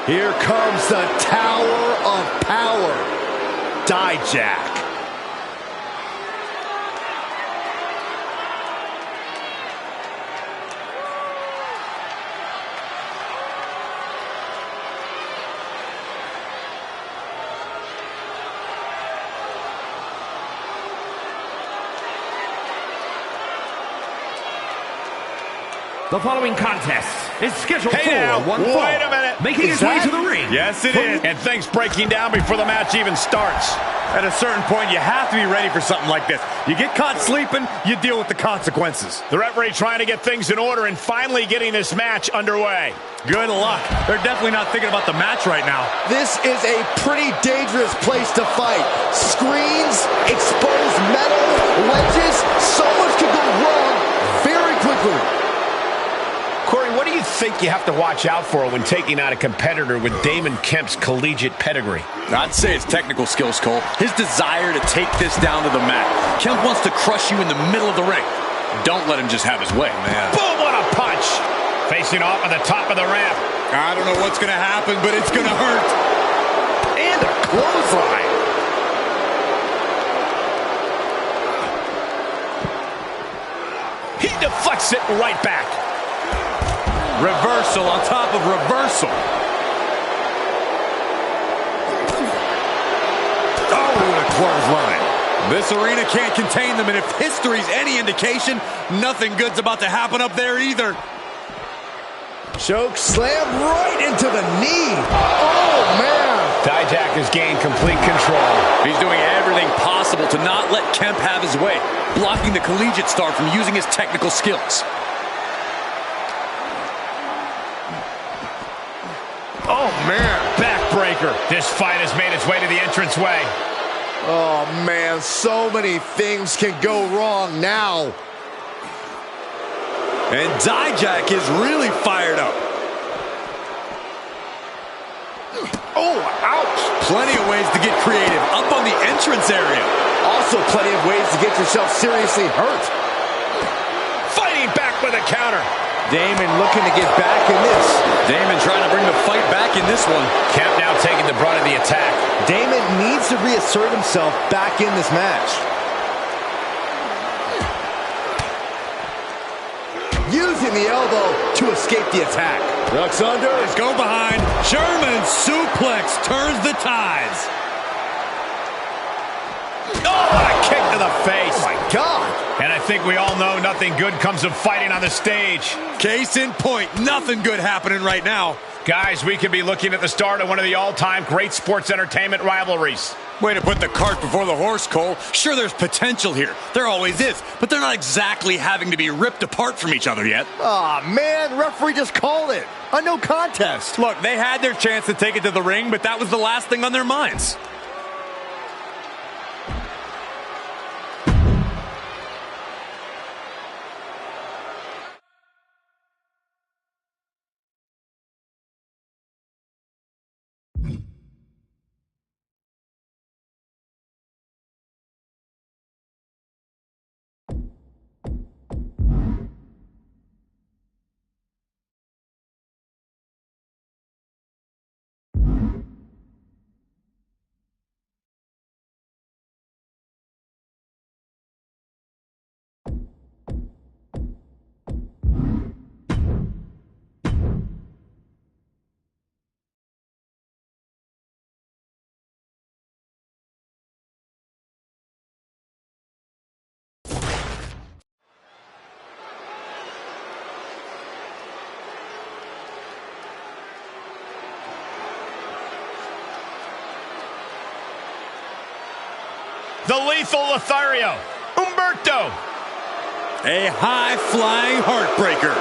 Here comes the Tower of Power, Dijak. The following contest is scheduled for one fall. Wait a minute. Making his way to the ring. Yes, it is. And things breaking down before the match even starts. At a certain point, you have to be ready for something like this. You get caught sleeping, you deal with the consequences. The referee trying to get things in order and finally getting this match underway. Good luck. They're definitely not thinking about the match right now. This is a pretty dangerous place to fight. Screens, exposed metal, ledges, so much could go wrong very quickly. Corey, what do you think you have to watch out for when taking out a competitor with Damon Kemp's collegiate pedigree? I'd say it's technical skills, Cole. His desire to take this down to the mat. Kemp wants to crush you in the middle of the ring. Don't let him just have his way, man. Boom, what a punch! Facing off at the top of the ramp. I don't know what's going to happen, but it's going to hurt. And a clothesline. He deflects it right back. Reversal on top of reversal. Oh, what a clothesline. This arena can't contain them, and if history's any indication, nothing good's about to happen up there either. Choke slam right into the knee. Oh, man. Dijak has gained complete control. He's doing everything possible to not let Kemp have his way, blocking the collegiate star from using his technical skills. Oh, man. Backbreaker. This fight has made its way to the entranceway. Oh, man. So many things can go wrong now. And Dijak is really fired up. Oh, ouch. Plenty of ways to get creative. Up on the entrance area. Also plenty of ways to get yourself seriously hurt. Fighting back with a counter. Damon looking to get back in this. Damon trying to bring the fight back in this one. Kemp now taking the brunt of the attack. Damon needs to reassert himself back in this match. Using the elbow to escape the attack. Ducks under. Let's go behind. German suplex turns the tides. Oh, what a kick to the face. Oh, my God. And I think we all know nothing good comes of fighting on the stage. Case in point, nothing good happening right now. Guys, we could be looking at the start of one of the all-time great sports entertainment rivalries. Way to put the cart before the horse, Cole. Sure, there's potential here. There always is. But they're not exactly having to be ripped apart from each other yet. Aw, man, referee just called it. A no contest. Look, they had their chance to take it to the ring, but that was the last thing on their minds. the lethal Lothario, Humberto. A high-flying heartbreaker.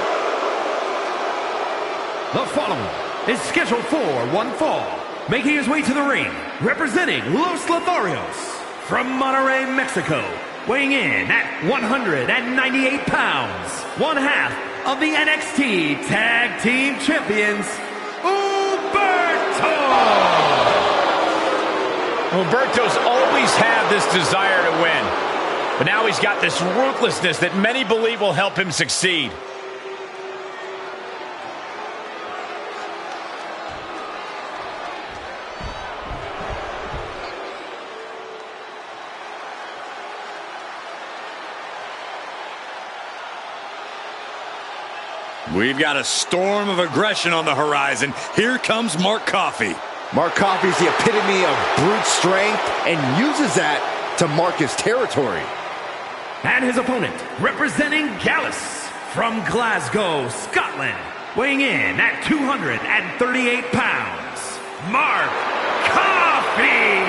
The following is scheduled for one fall, making his way to the ring, representing Los Lotharios from Monterrey, Mexico, weighing in at 198 pounds, one half of the NXT Tag Team Champions, Humberto! Humberto's always had this desire to win, but now he's got this ruthlessness that many believe will help him succeed. We've got a storm of aggression on the horizon. Here comes Mark Coffey. Mark Coffey's the epitome of brute strength and uses that to mark his territory. And his opponent, representing Gallus from Glasgow, Scotland, weighing in at 238 pounds, Mark Coffey!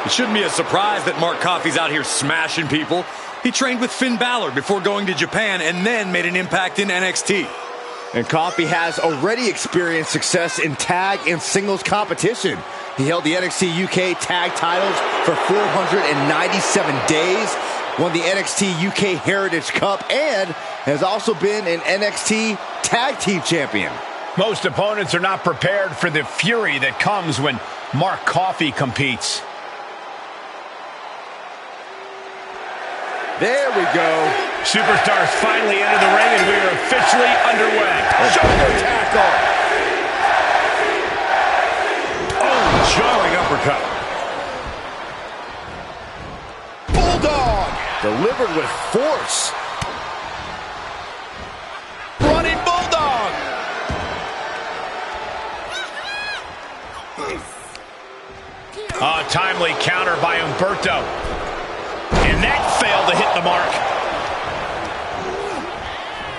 It shouldn't be a surprise that Mark Coffey's out here smashing people. He trained with Finn Balor before going to Japan and then made an impact in NXT. And Coffey has already experienced success in tag and singles competition. He held the NXT UK tag titles for 497 days, won the NXT UK Heritage Cup, and has also been an NXT Tag Team Champion. Most opponents are not prepared for the fury that comes when Mark Coffey competes. There we go. Superstars finally enter the ring, and we are officially underway. Shoulder tackle. Oh, jarring uppercut. Bulldog. Delivered with force. Running Bulldog. A timely counter by Humberto. And that failed to hit the mark.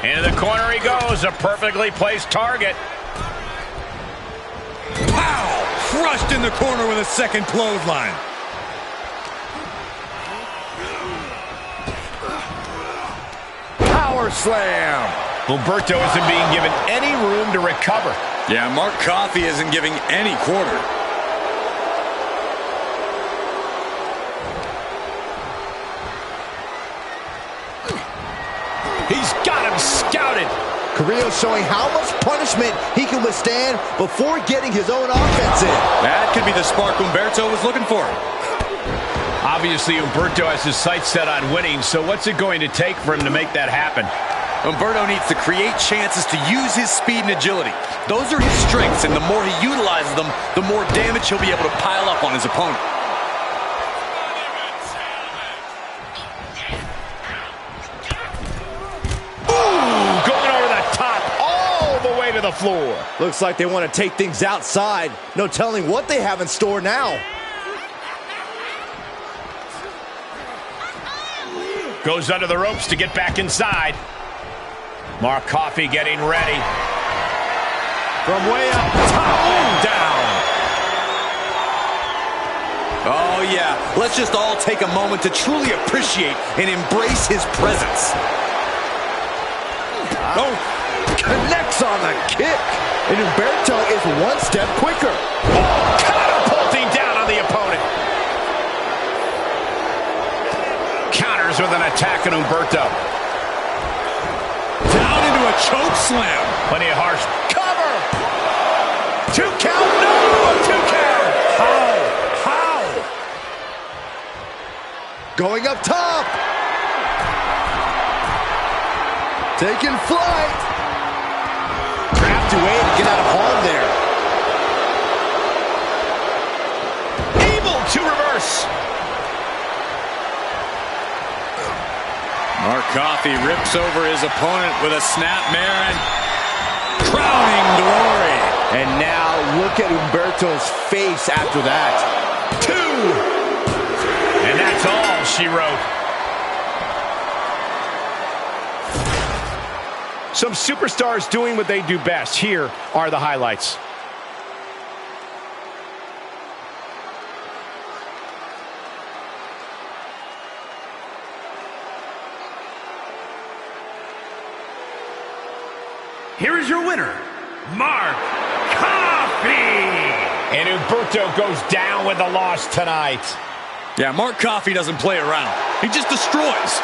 Into the corner he goes, a perfectly placed target. Pow! Crushed in the corner with a second clothesline. Power slam. Humberto isn't being given any room to recover. Yeah, Mark Coffey isn't giving any quarter. He's got him scouted. Carrillo showing how much punishment he can withstand before getting his own offense in. That could be the spark Humberto was looking for. Obviously, Humberto has his sights set on winning, so what's it going to take for him to make that happen? Humberto needs to create chances to use his speed and agility. Those are his strengths, and the more he utilizes them, the more damage he'll be able to pile up on his opponent. To the floor. Looks like they want to take things outside. No telling what they have in store now. Goes under the ropes to get back inside. Mark Coffey getting ready. From way up top and down. Oh yeah, let's just all take a moment to truly appreciate and embrace his presence. Oh. Connects on the kick. And Humberto is one step quicker. Oh, catapulting down on the opponent. Counters with an attack on Humberto. Down into a choke slam. Plenty of harsh. Cover. 2 count. No, 2 count. How? Going up top. Taking flight. Crafty way to get out of harm there. Able to reverse. Mark Coffey rips over his opponent with a snapmare and crowning glory. And now look at Humberto's face after that. 2. And that's all she wrote. Some superstars doing what they do best. Here are the highlights. here is your winner, Mark Coffey. And Humberto goes down with the loss tonight. Yeah, Mark Coffey doesn't play around. He just destroys.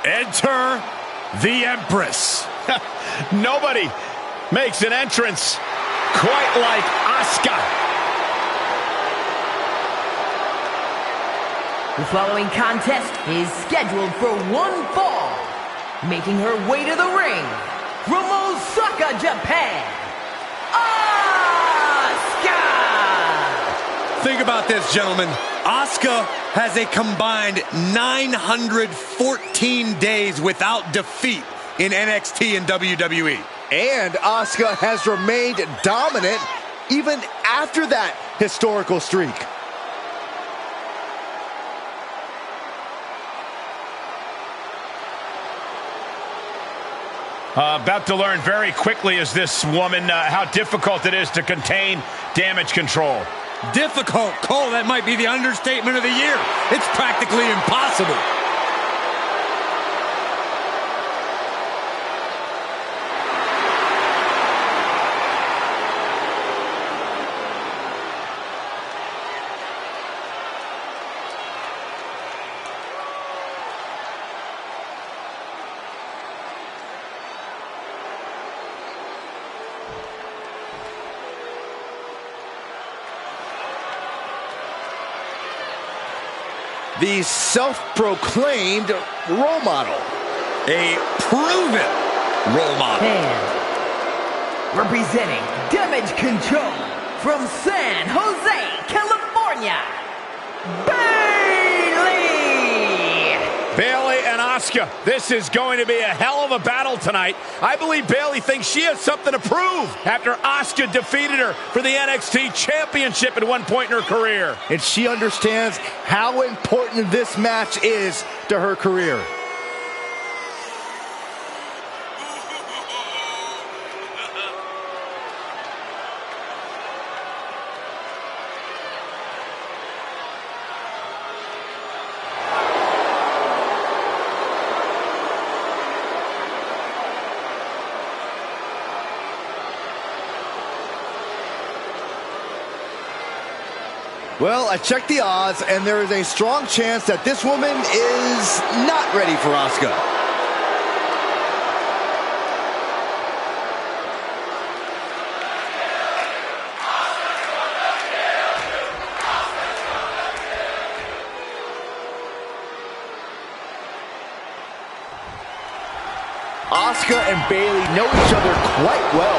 Enter the Empress. Nobody makes an entrance quite like Asuka. The following contest is scheduled for one fall. Making her way to the ring from Osaka, Japan, Asuka! Think about this, gentlemen. Asuka has a combined 914 days without defeat in NXT and WWE. And Asuka has remained dominant even after that historical streak. About to learn very quickly is this woman how difficult it is to contain damage control. Difficult, Cole, that might be the understatement of the year. It's practically impossible. The self-proclaimed role model. A proven role model. And representing Damage Control from San Jose, California, Bayley and Asuka, this is going to be a hell of a battle tonight. I believe Bayley thinks she has something to prove after Asuka defeated her for the NXT Championship at one point in her career. And she understands how important this match is to her career. Well, I checked the odds, and there is a strong chance that this woman is not ready for Asuka. Asuka and Bayley know each other quite well.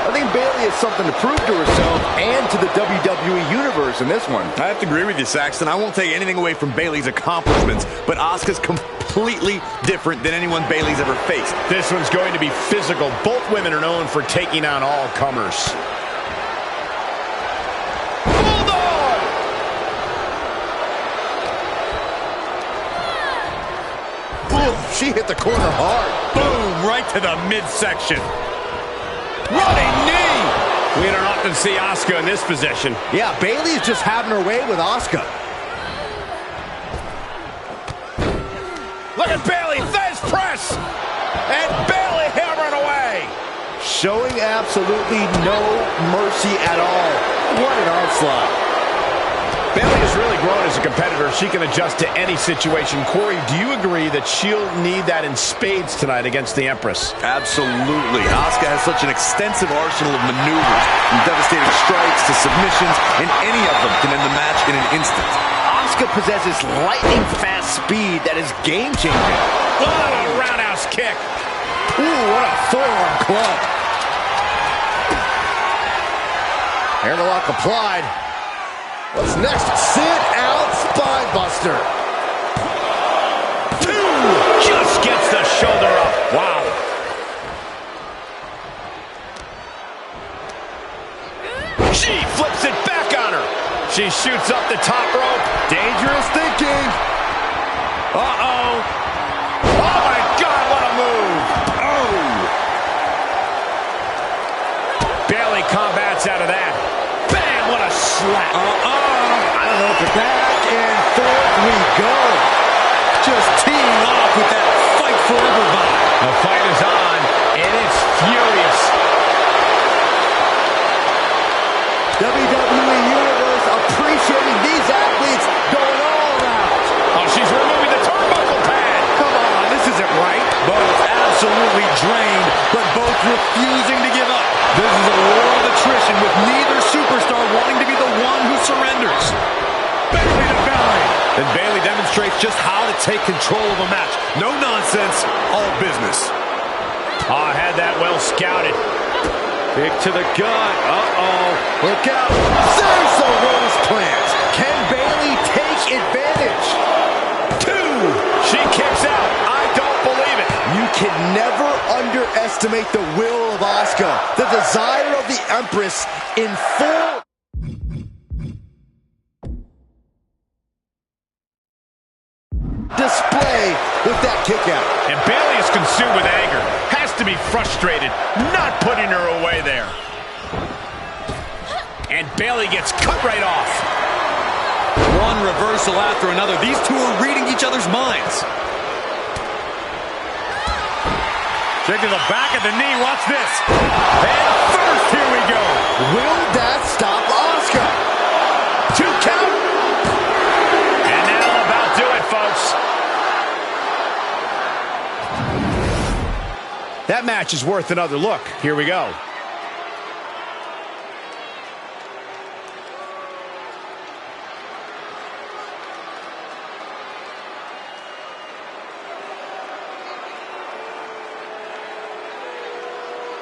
I think Bayley has something to prove to herself and to the WWE Universe in this one. I have to agree with you, Saxton. I won't take anything away from Bayley's accomplishments, but Asuka's completely different than anyone Bayley's ever faced. This one's going to be physical. Both women are known for taking on all comers. Boom, she hit the corner hard. Boom, right to the midsection. Running knee! We don't often see Asuka in this position. Yeah, Bayley is just having her way with Asuka. Look at Bayley, Fez press! And Bayley hammering away! Showing absolutely no mercy at all. What an onslaught. Bayley has really grown as a competitor. She can adjust to any situation. Corey, do you agree that she'll need that in spades tonight against the Empress? Absolutely. Asuka has such an extensive arsenal of maneuvers, from devastating strikes to submissions, and any of them can end the match in an instant. Asuka possesses lightning-fast speed that is game-changing. Oh, a roundhouse kick. Ooh, what a forearm club. Airlock applied. What's next? Sit out spine buster. 2. Just gets the shoulder up. Wow. She flips it back on her. She shoots up the top rope. Dangerous thinking. Uh-oh. Oh, my God, what a move. Oh. Bayley combats out of that. Bam, what a slap. I don't know. Back and forth we go. Just teeing off with that fight forever vibe. The fight is on, and it's furious. WWE Universe appreciating these athletes going all out. Oh, she's removing the turnbuckle pad. Come on, this isn't right. Both absolutely drained, but both refusing to give up. This is a war of attrition with neither superstar wanting to be the one who surrenders. Bayley to belly. And Bayley demonstrates just how to take control of a match. No nonsense, all business. Oh, had that well scouted. Big to the gut. Uh-oh. Look out. There's the rose plant. Can Bayley take advantage? 2. She kicks out. I don't believe it. You can never underestimate the will of Asuka, the desire of the Empress in full display with that kick out. And Bayley is consumed with anger. Has to be frustrated, not putting her away there. And Bayley gets cut right off. One reversal after another. These two are reading each other's minds. Check to the back of the knee. Watch this. And first, here we go. Will that stop Asuka? 2 count. And that'll about do it, folks. That match is worth another look. Here we go.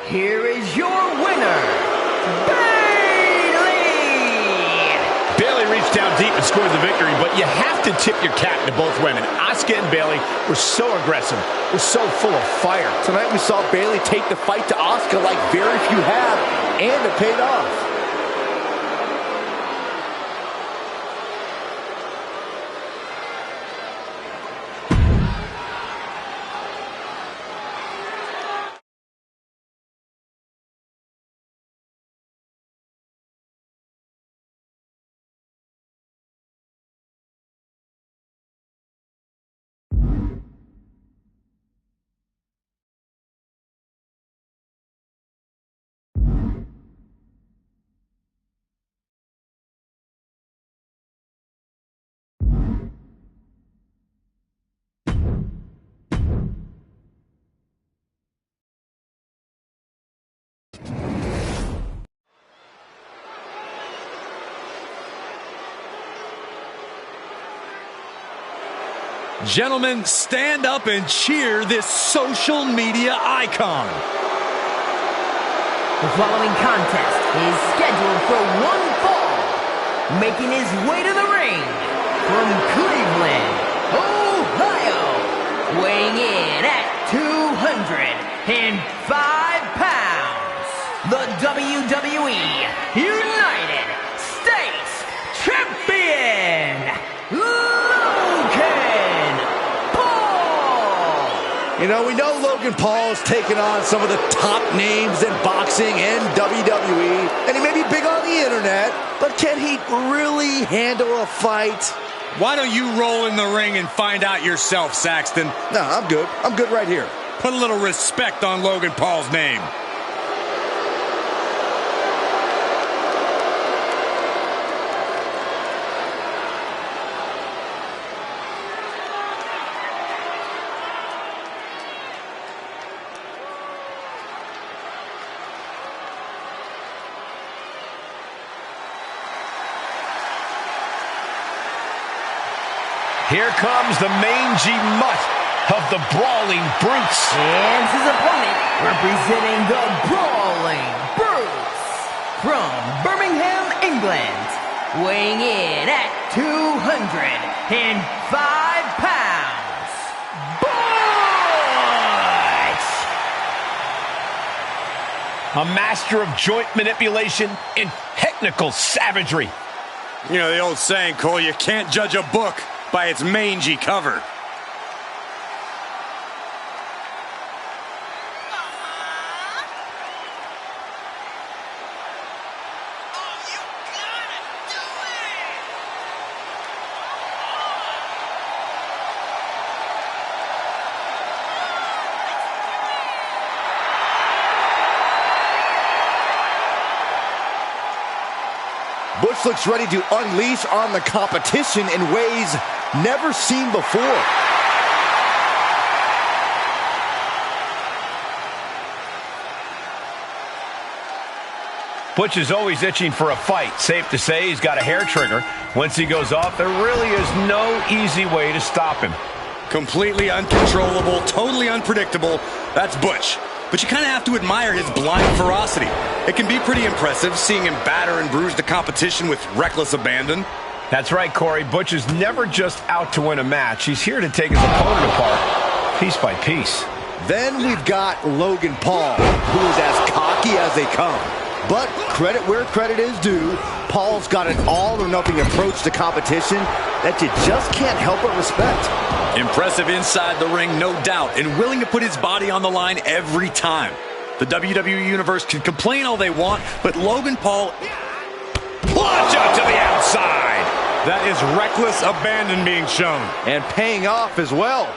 Here is your winner, Bayley! Bayley reached down deep and scored the victory, but you have to tip your cap to both women. Asuka and Bayley were so aggressive, were so full of fire. Tonight we saw Bayley take the fight to Asuka like very few have, and it paid off. Gentlemen, stand up and cheer this social media icon. The following contest is scheduled for one fall. Making his way to the ring from Cleveland, Ohio. Weighing in at 205 pounds. The WWE United States Champion, You know, we know Logan Paul has taken on some of the top names in boxing and WWE, and he may be big on the internet, but can he really handle a fight? Why don't you roll in the ring and find out yourself, Saxton? No, I'm good. I'm good right here. Put a little respect on Logan Paul's name. Here comes the mangy mutt of the Brawling Brutes. And his opponent, representing the Brawling Brutes, from Birmingham, England, weighing in at 205 pounds, Butch! A master of joint manipulation and technical savagery. You know the old saying, Cole, you can't judge a book by its mangy cover. Butch looks ready to unleash on the competition in ways never seen before. Butch is always itching for a fight. Safe to say he's got a hair trigger. Once he goes off, there really is no easy way to stop him. Completely uncontrollable, totally unpredictable. That's Butch. But you kind of have to admire his blind ferocity. It can be pretty impressive seeing him batter and bruise the competition with reckless abandon. That's right, Corey. Butch is never just out to win a match. He's here to take his opponent apart, piece by piece. Then we've got Logan Paul, who is as cocky as they come. But credit where credit is due, Paul's got an all-or-nothing approach to competition that you just can't help but respect. Impressive inside the ring, no doubt, and willing to put his body on the line every time. The WWE Universe can complain all they want, but Logan Paul... Plunge out to the outside! That is reckless abandon being shown. And paying off as well.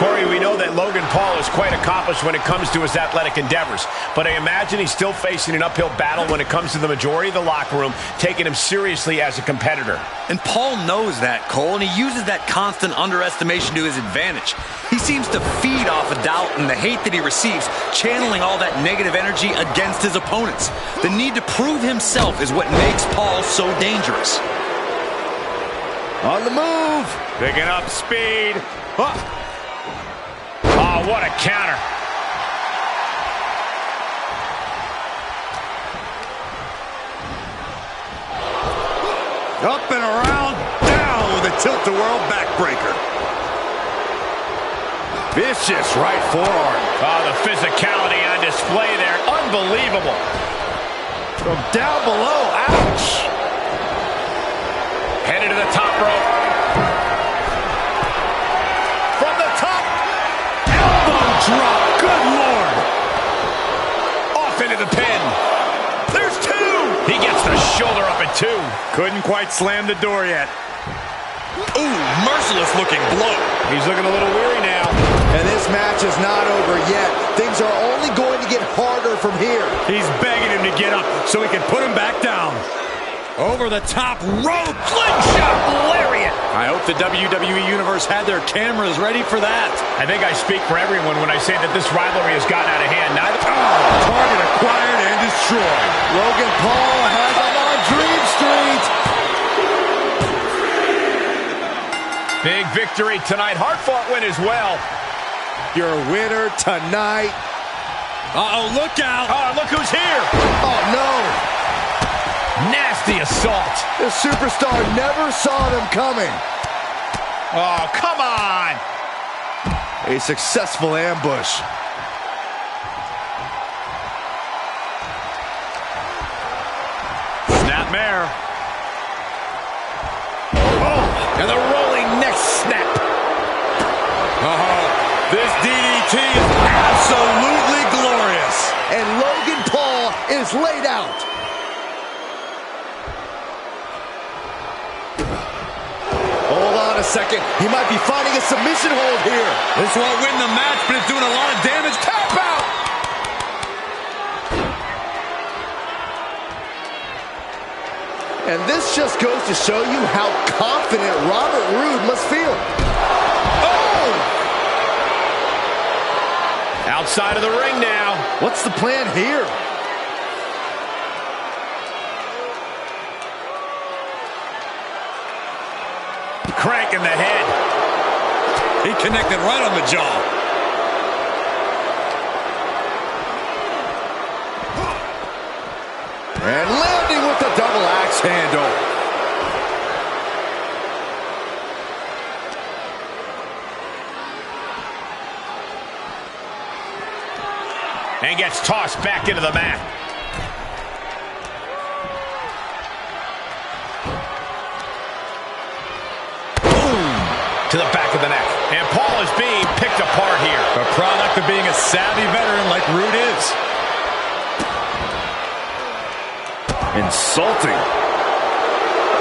Corey, we know that Logan Paul is quite accomplished when it comes to his athletic endeavors, but I imagine he's still facing an uphill battle when it comes to the majority of the locker room taking him seriously as a competitor. And Paul knows that, Cole, and he uses that constant underestimation to his advantage. He seems to feed off of doubt and the hate that he receives, channeling all that negative energy against his opponents. The need to prove himself is what makes Paul so dangerous. On the move! Picking up speed. Oh, what a counter. Up and around, down with a tilt-a-whirl backbreaker. Vicious right forearm. Oh, the physicality on display there. Unbelievable. From down below, ouch. Headed to the top rope. From the top. Drop, good Lord. Off into the pin. There's two. He gets the shoulder up at two. Couldn't quite slam the door yet. Ooh, merciless looking blow. He's looking a little weary now. And this match is not over yet. Things are only going to get harder from here. He's begging him to get up so he can put him back down. Over the top rope. Slingshot lariat. I hope the WWE Universe had their cameras ready for that. I think I speak for everyone when I say that this rivalry has gotten out of hand. Target acquired and destroyed. Logan Paul has him on Dream Street. Big victory tonight. Hard-fought win as well. Your winner tonight. Uh-oh, look out. Oh, look who's here. Oh, no. Nasty assault. The superstar never saw them coming. Oh, come on. A successful ambush. Snapmare. Oh, and the rolling neck snap. This DDT is absolutely glorious. And Logan Paul is laid out. Hold on a second. He might be finding a submission hold here. This won't win the match, but it's doing a lot of damage. Tap out. And this just goes to show you how confident Robert Roode must feel. Oh! Outside of the ring now. What's the plan here? Crank in the head. He connected right on the jaw. And landing with the double axe handle. And gets tossed back into the mat. To the back of the neck. And Paul is being picked apart here. A product of being a savvy veteran like Rude is. Insulting.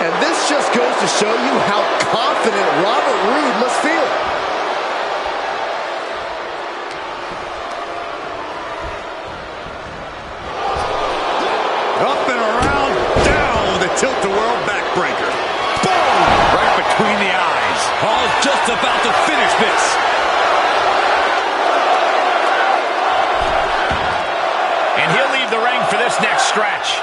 And this just goes to show you how confident Robert Roode must feel. Up and around, down with a tilt-the-world backbreaker. Boom! Right between the eyes. Paul's just about to finish this. And he'll leave the ring for this next stretch.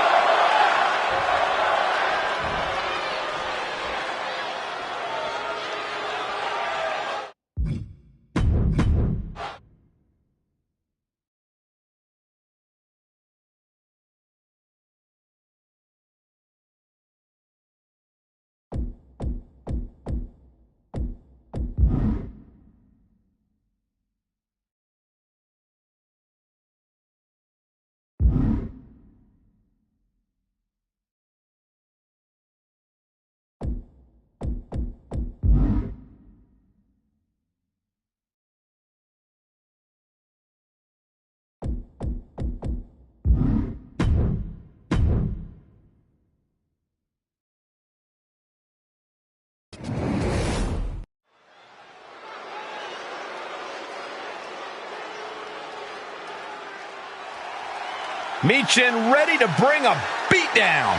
Michin ready to bring a beatdown.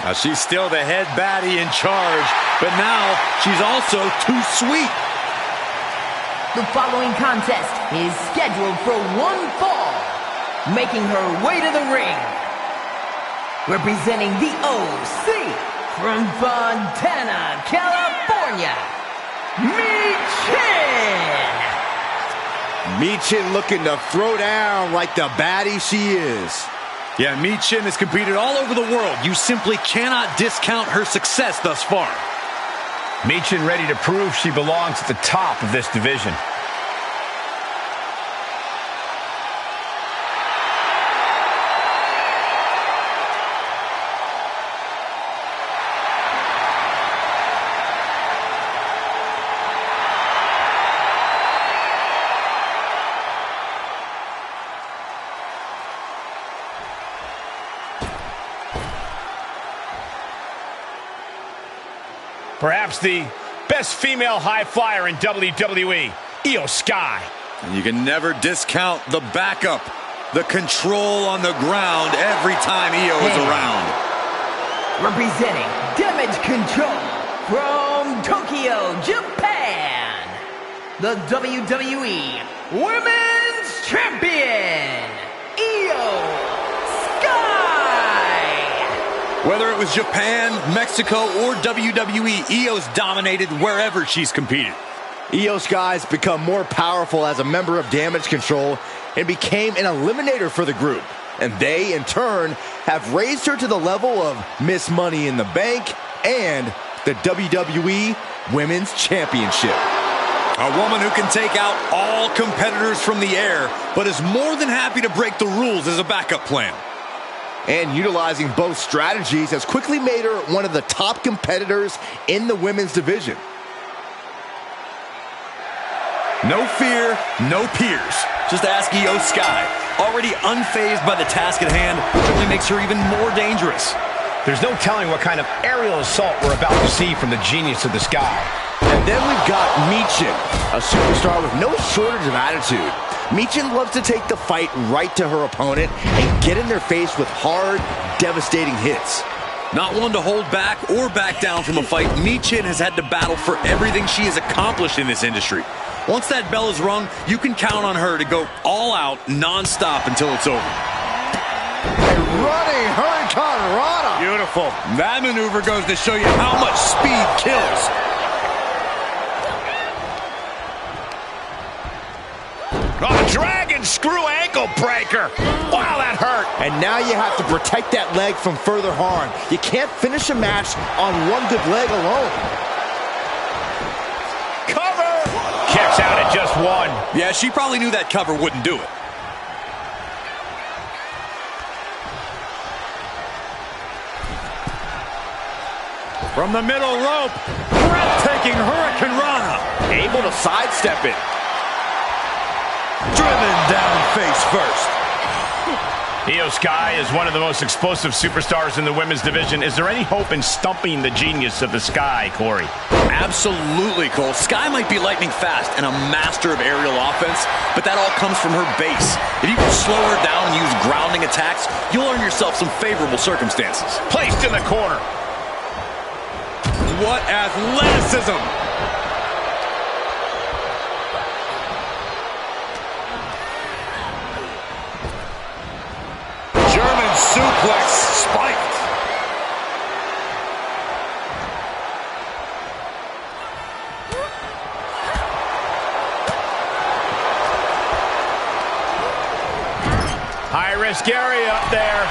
Now she's still the head baddie in charge, but now she's also too sweet. The following contest is scheduled for one fall, making her way to the ring. Representing the OC from Fontana, California, Michin. Michin looking to throw down like the baddie she is. Yeah, Michin has competed all over the world. You simply cannot discount her success thus far. Michin ready to prove she belongs at the top of this division. Perhaps the best female high flyer in WWE, Io Sky. And you can never discount the backup, the control on the ground every time Io is around. Representing Damage Control from Tokyo, Japan, the WWE Women's Champion, Io Whether it was Japan, Mexico, or WWE, Io's dominated wherever she's competed. Io Sky's become more powerful as a member of Damage Control and became an eliminator for the group. And they, in turn, have raised her to the level of Miss Money in the Bank and the WWE Women's Championship. A woman who can take out all competitors from the air, but is more than happy to break the rules as a backup plan. And utilizing both strategies has quickly made her one of the top competitors in the women's division. No fear, no peers. Just ask Io Sky. Already unfazed by the task at hand, which only makes her even more dangerous. There's no telling what kind of aerial assault we're about to see from the genius of the sky. And then we've got Michin, a superstar with no shortage of attitude. Michin loves to take the fight right to her opponent and get in their face with hard, devastating hits. Not one to hold back or back down from a fight, Michin has had to battle for everything she has accomplished in this industry. Once that bell is rung, you can count on her to go all out, non-stop until it's over. A running Hurricane Rana. Beautiful. That maneuver goes to show you how much speed kills. Oh, dragon screw ankle breaker. Wow, that hurt. And now you have to protect that leg from further harm. You can't finish a match on one good leg alone. Cover. Kicks out at just one. Yeah, she probably knew that cover wouldn't do it. From the middle rope, breathtaking Hurricane Rana. Able to sidestep it. Driven down face first. Io Sky is one of the most explosive superstars in the women's division. Is there any hope in stumping the genius of the Sky, Corey? Absolutely, Cole. Sky might be lightning fast and a master of aerial offense, but that all comes from her base. If you can slow her down and use grounding attacks, you'll earn yourself some favorable circumstances. Placed in the corner. What athleticism! German suplex spiked. High risk area up there.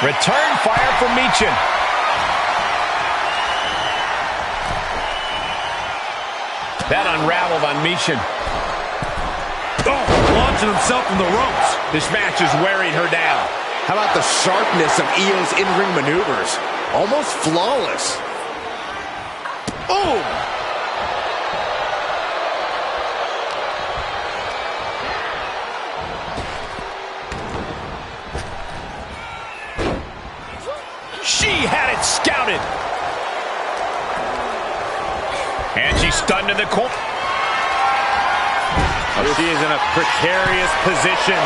Return fire from Michin. That unraveled on Michin. Oh, launching himself from the ropes. This match is wearing her down. How about the sharpness of Io's in-ring maneuvers? Almost flawless. Boom! She had it scouted. And she's stunned in the corner. Oh, she is in a precarious position.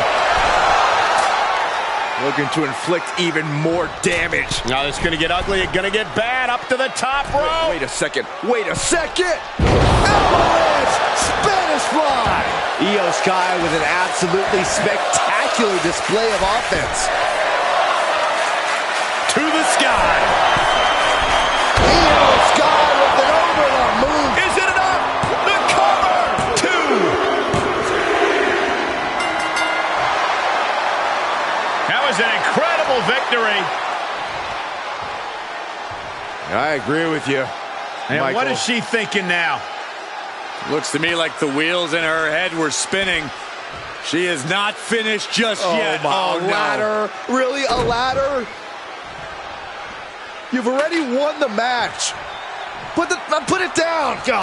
Looking to inflict even more damage. Now it's going to get ugly. It's going to get bad. Up to the top rope. Wait a second. Wait a second. Avalanche Spanish fly. Io Sky with an absolutely spectacular display of offense. To the sky. Io Sky with an overlord move. Is it enough? The cover. 2. That was an incredible victory. I agree with you, And Michael. what is she thinking now? Looks to me like the wheels in her head were spinning. She is not finished just yet. Oh, no. ladder? Really, a ladder? You've already won the match. Put it down. Go.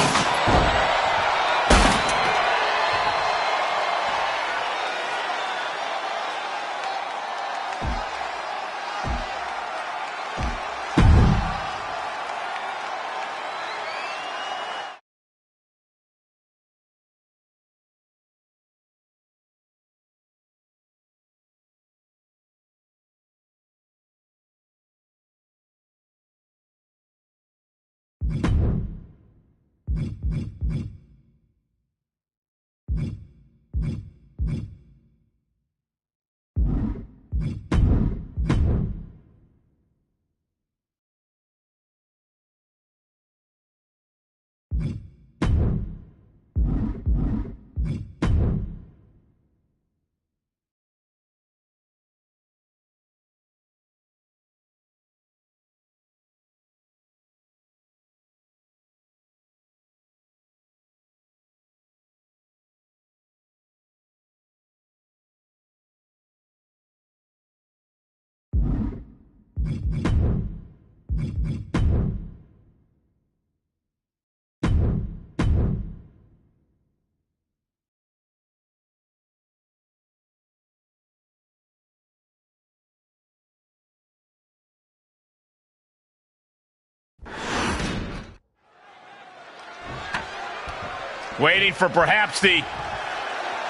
Waiting for perhaps the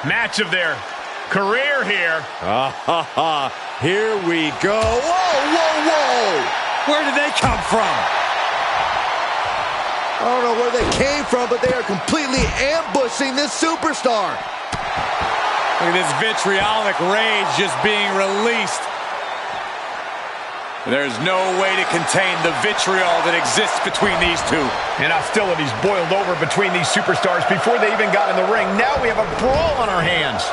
match of their career here. Here we go. Whoa, whoa, whoa. Where did they come from? I don't know where they came from, but they are completely ambushing this superstar. Look at this vitriolic rage just being released. There's no way to contain the vitriol that exists between these two. And hostility's boiled over between these superstars before they even got in the ring. Now we have a brawl on our hands.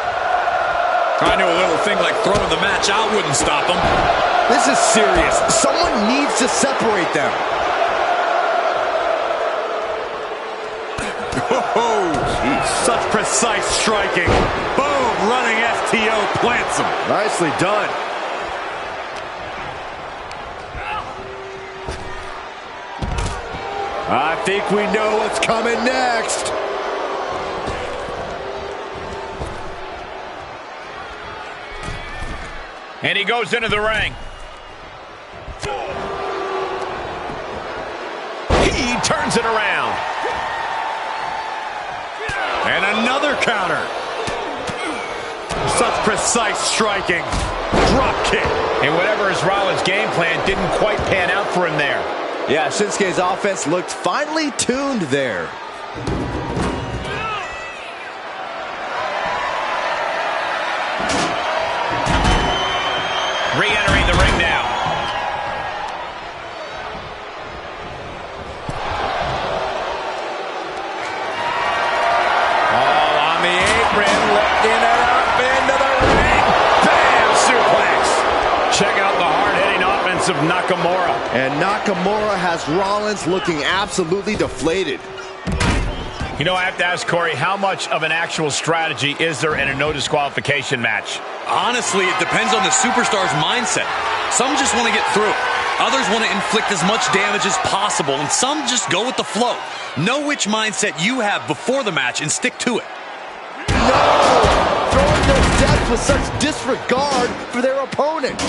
I knew a little thing like throwing the match out wouldn't stop them. This is serious. Someone needs to separate them. Oh, geez. Such precise striking. Boom, running STO plants him. Nicely done. I think we know what's coming next. And he goes into the ring. He turns it around. And another counter. Such precise striking. Drop kick. And whatever is Rollins' game plan didn't quite pan out for him there. Yeah, Shinsuke's offense looked finely tuned there. Re-entering the ring now. All on the apron, lifting it up into the ring. Bam! Suplex. Check out the hard-hitting offense of Nakamura. And Nakamura has Rollins looking absolutely deflated. You know, I have to ask Corey, how much of an actual strategy is there in a no disqualification match? Honestly, it depends on the superstar's mindset. Some just want to get through. Others want to inflict as much damage as possible, and some just go with the flow. Know which mindset you have before the match and stick to it. No! Throwing those steps with such disregard for their opponent.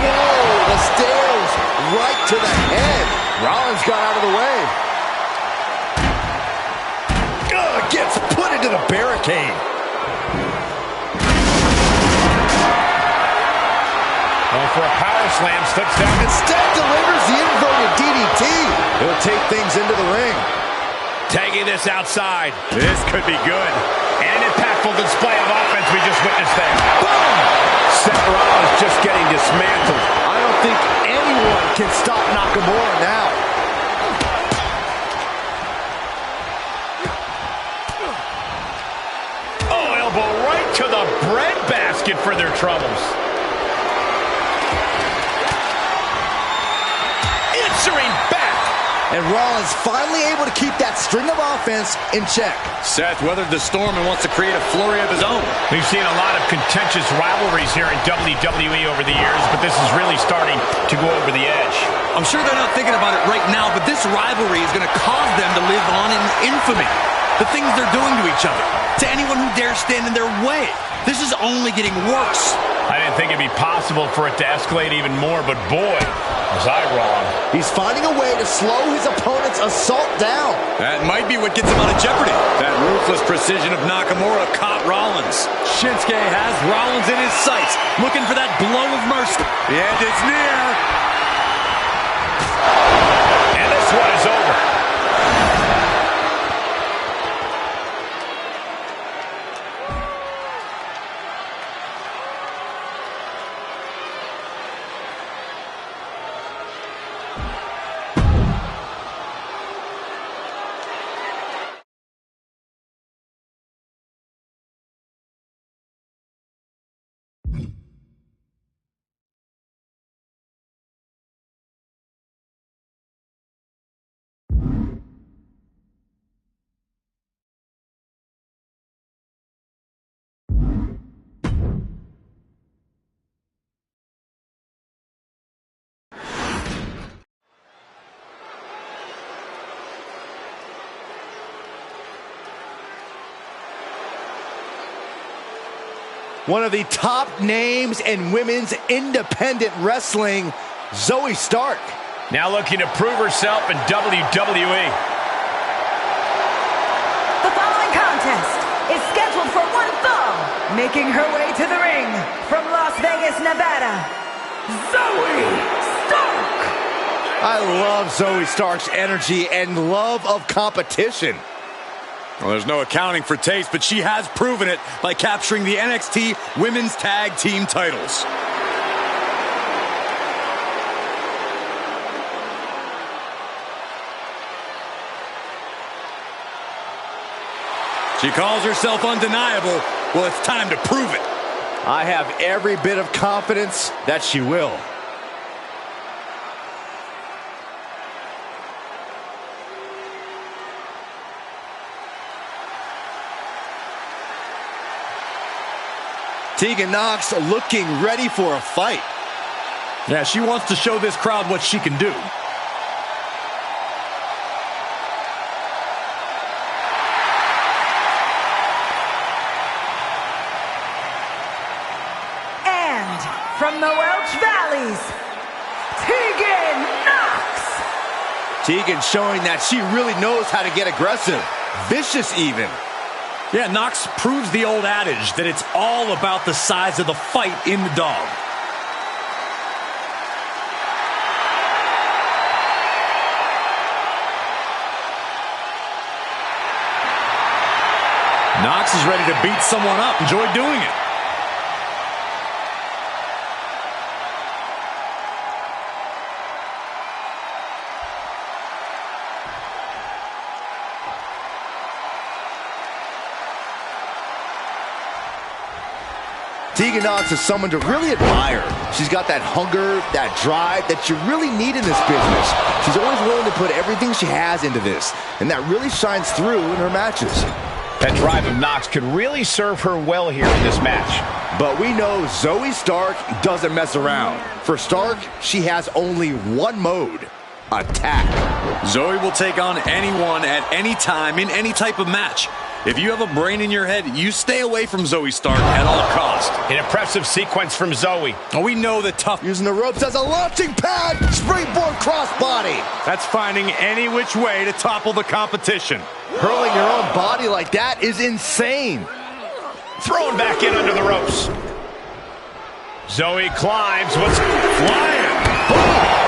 Whoa, the stairs right to the head. Rollins got out of the way. Gets put into the barricade. Going for a power slam, slips down. Instead delivers the inverted DDT. He'll take things into the ring. Taking this outside. This could be good. And an impactful display of offense we just witnessed there. Boom! Seth Rollins just getting dismantled. I don't think anyone can stop Nakamura now. Oh, elbow right to the breadbasket for their troubles. Answering back. And Rollins finally able to keep that string of offense in check. Seth weathered the storm and wants to create a flurry of his own. We've seen a lot of contentious rivalries here in WWE over the years, but this is really starting to go over the edge. I'm sure they're not thinking about it right now, but this rivalry is going to cause them to live on in infamy. The things they're doing to each other, to anyone who dares stand in their way. This is only getting worse. I didn't think it'd be possible for it to escalate even more, but boy, was I wrong. He's finding a way to slow his opponent's assault down. That might be what gets him out of jeopardy. That ruthless precision of Nakamura caught Rollins. Shinsuke has Rollins in his sights, looking for that blow of mercy. The end is near. And this one is over. One of the top names in women's independent wrestling, Zoe Stark. Now looking to prove herself in WWE. The following contest is scheduled for one fall. Making her way to the ring from Las Vegas, Nevada, Zoe Stark. I love Zoe Stark's energy and love of competition. Well, there's no accounting for taste, but she has proven it by capturing the NXT Women's Tag Team titles. She calls herself undeniable. Well, it's time to prove it. I have every bit of confidence that she will. Tegan Nox looking ready for a fight. Yeah, she wants to show this crowd what she can do. From the Welch Valleys, Tegan Nox. Tegan showing that she really knows how to get aggressive, vicious even. Yeah, Nox proves the old adage that it's all about the size of the fight in the dog. Nox is ready to beat someone up. Enjoy doing it. Tegan Nox is someone to really admire. She's got that hunger, that drive that you really need in this business. She's always willing to put everything she has into this, and that really shines through in her matches. That drive of Nox could really serve her well here in this match. But we know Zoe Stark doesn't mess around. For Stark, she has only one mode: attack. Zoe will take on anyone at any time in any type of match. If you have a brain in your head, you stay away from Zoe Stark at all costs. An impressive sequence from Zoe. Oh, we know the tough. Using the ropes as a launching pad, springboard crossbody. That's finding any which way to topple the competition. Hurling your own body like that is insane. Thrown back in under the ropes. Zoe climbs. What's flying? Boom!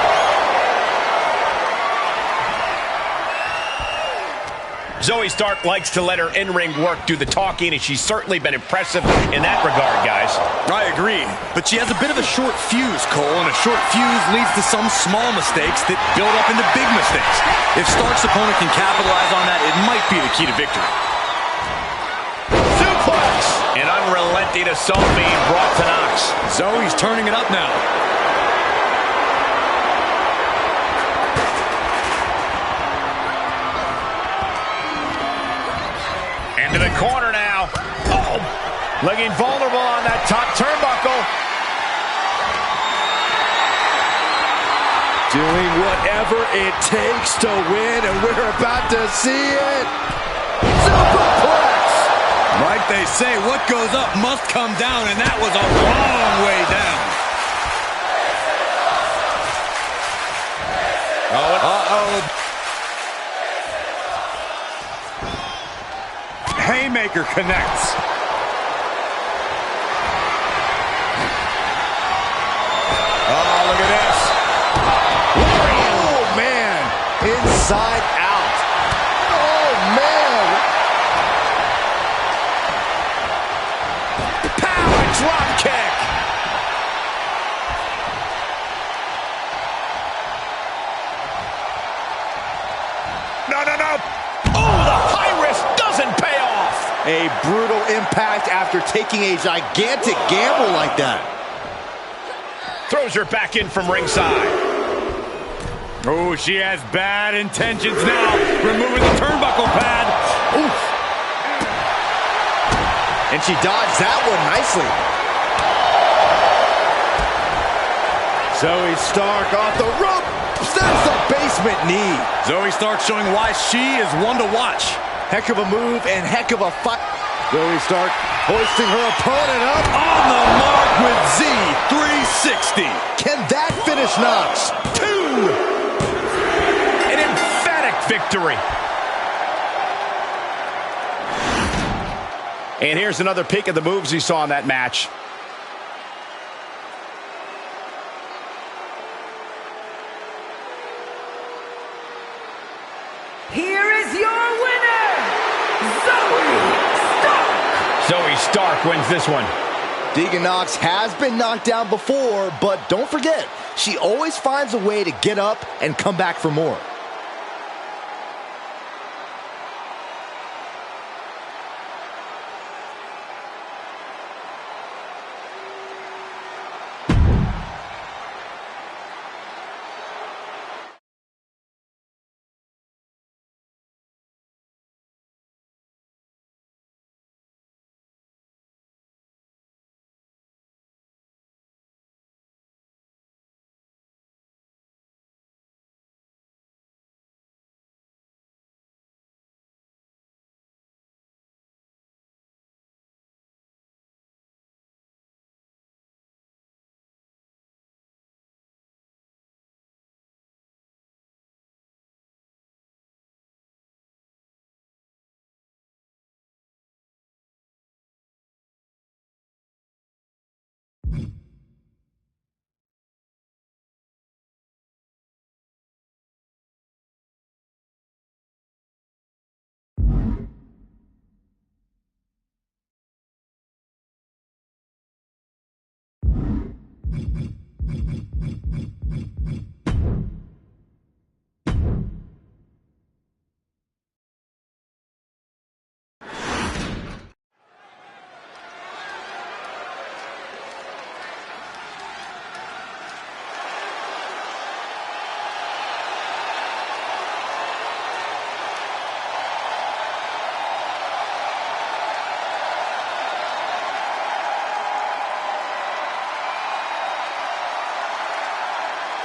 Zoe Stark likes to let her in-ring work do the talking, and she's certainly been impressive in that regard, guys. I agree, but she has a bit of a short fuse, Cole, and a short fuse leads to some small mistakes that build up into big mistakes. If Stark's opponent can capitalize on that, it might be the key to victory. Suplex! An unrelenting assault being brought to Nox. Zoe's turning it up now. Into the corner now. Oh, looking vulnerable on that top turnbuckle. Doing whatever it takes to win, and we're about to see it. Superplex! Like they say, what goes up must come down, and that was a long way down. Uh-oh. Haymaker connects. Oh, look at this. Oh, man. Inside out. Oh, man. Power drop kick. No. Oh, the high risk doesn't pay off. A brutal impact after taking a gigantic gamble like that. Throws her back in from ringside. Oh, she has bad intentions now. Removing the turnbuckle pad. Oof. And she dodged that one nicely. Zoe Stark off the rope. That's the basement knee. Zoe Stark showing why she is one to watch. Heck of a move and heck of a fight. Zoe Stark hoisting her opponent up. On the mark with Z360. Can that finish Nox? 2. An emphatic victory. And here's another peek at the moves you saw in that match. Here is your winner, Zoe Stark. Zoe Stark wins this one. Tegan Nox has been knocked down before, but don't forget, she always finds a way to get up and come back for more.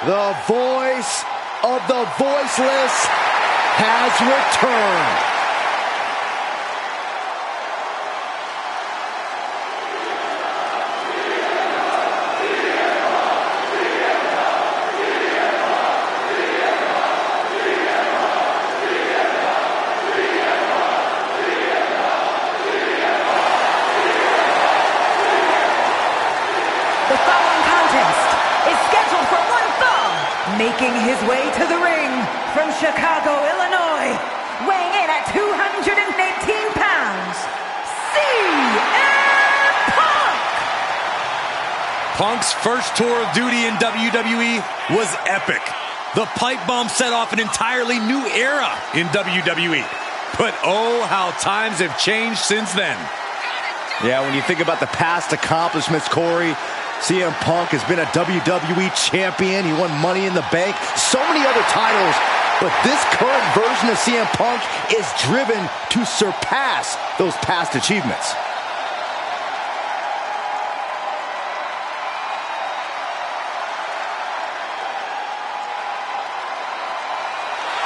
The voice of the voiceless has returned. Making his way to the ring from Chicago, Illinois, weighing in at 218 pounds, CM Punk! Punk's first tour of duty in WWE was epic. The pipe bomb set off an entirely new era in WWE. But oh, how times have changed since then. Yeah, when you think about the past accomplishments, Corey, CM Punk has been a WWE champion. He won Money in the Bank, so many other titles. But this current version of CM Punk is driven to surpass those past achievements.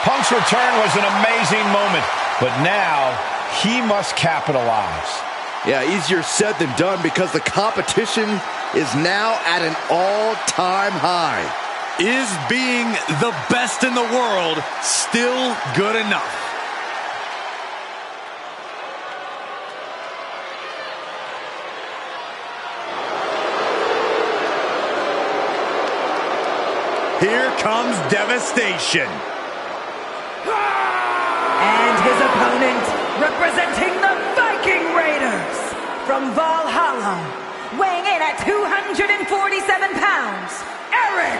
Punk's return was an amazing moment, but now he must capitalize. Yeah, easier said than done because the competition is now at an all-time high. Is being the best in the world still good enough? Here comes devastation. And his opponent, representing the Viking Raiders from Valhalla, weighing in at 247 pounds, Eric.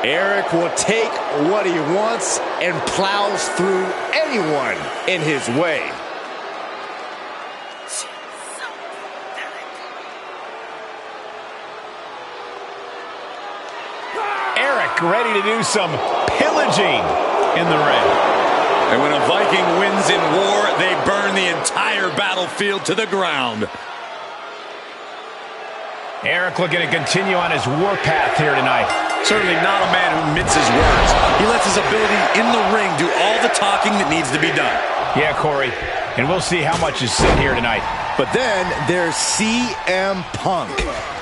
Eric will take what he wants and plows through anyone in his way. Eric ready to do some pillaging in the ring. And when a Viking wins in war, they burn the entire battlefield to the ground. Eric looking to continue on his warpath here tonight. Certainly not a man who minces words. He lets his ability in the ring do all the talking that needs to be done. Yeah, Corey. And we'll see how much is said here tonight. But then there's CM Punk.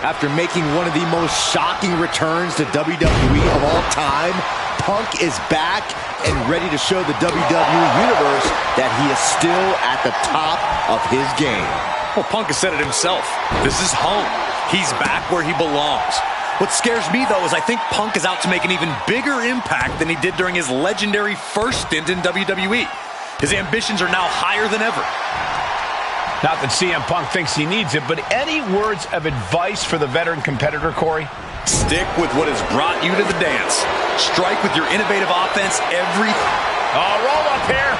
After making one of the most shocking returns to WWE of all time, Punk is back and ready to show the WWE Universe that he is still at the top of his game. Well, Punk has said it himself. This is home. He's back where he belongs. What scares me, though, is I think Punk is out to make an even bigger impact than he did during his legendary first stint in WWE. His ambitions are now higher than ever. Not that CM Punk thinks he needs it, but any words of advice for the veteran competitor, Corey? Stick with what has brought you to the dance. Strike with your innovative offense every... Oh, roll up here.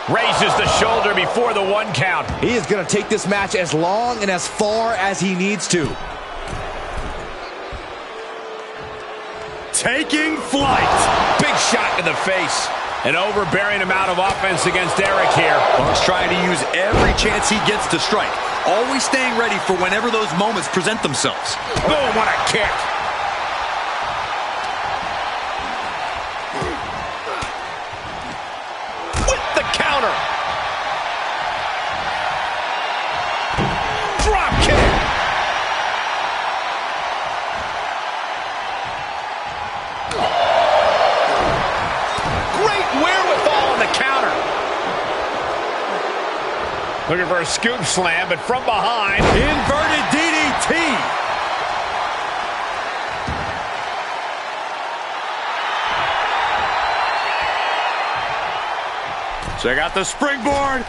Raises the shoulder before the 1 count. He is going to take this match as long and as far as he needs to. Taking flight. Big shot to the face. An overbearing amount of offense against Eric here. Punk's trying to use every chance he gets to strike. Always staying ready for whenever those moments present themselves. Boom, what a kick. With the counter. Drop kick. Great wherewithal on the counter. Looking for a scoop slam, but from behind. Inverted DDT. Check out the springboard.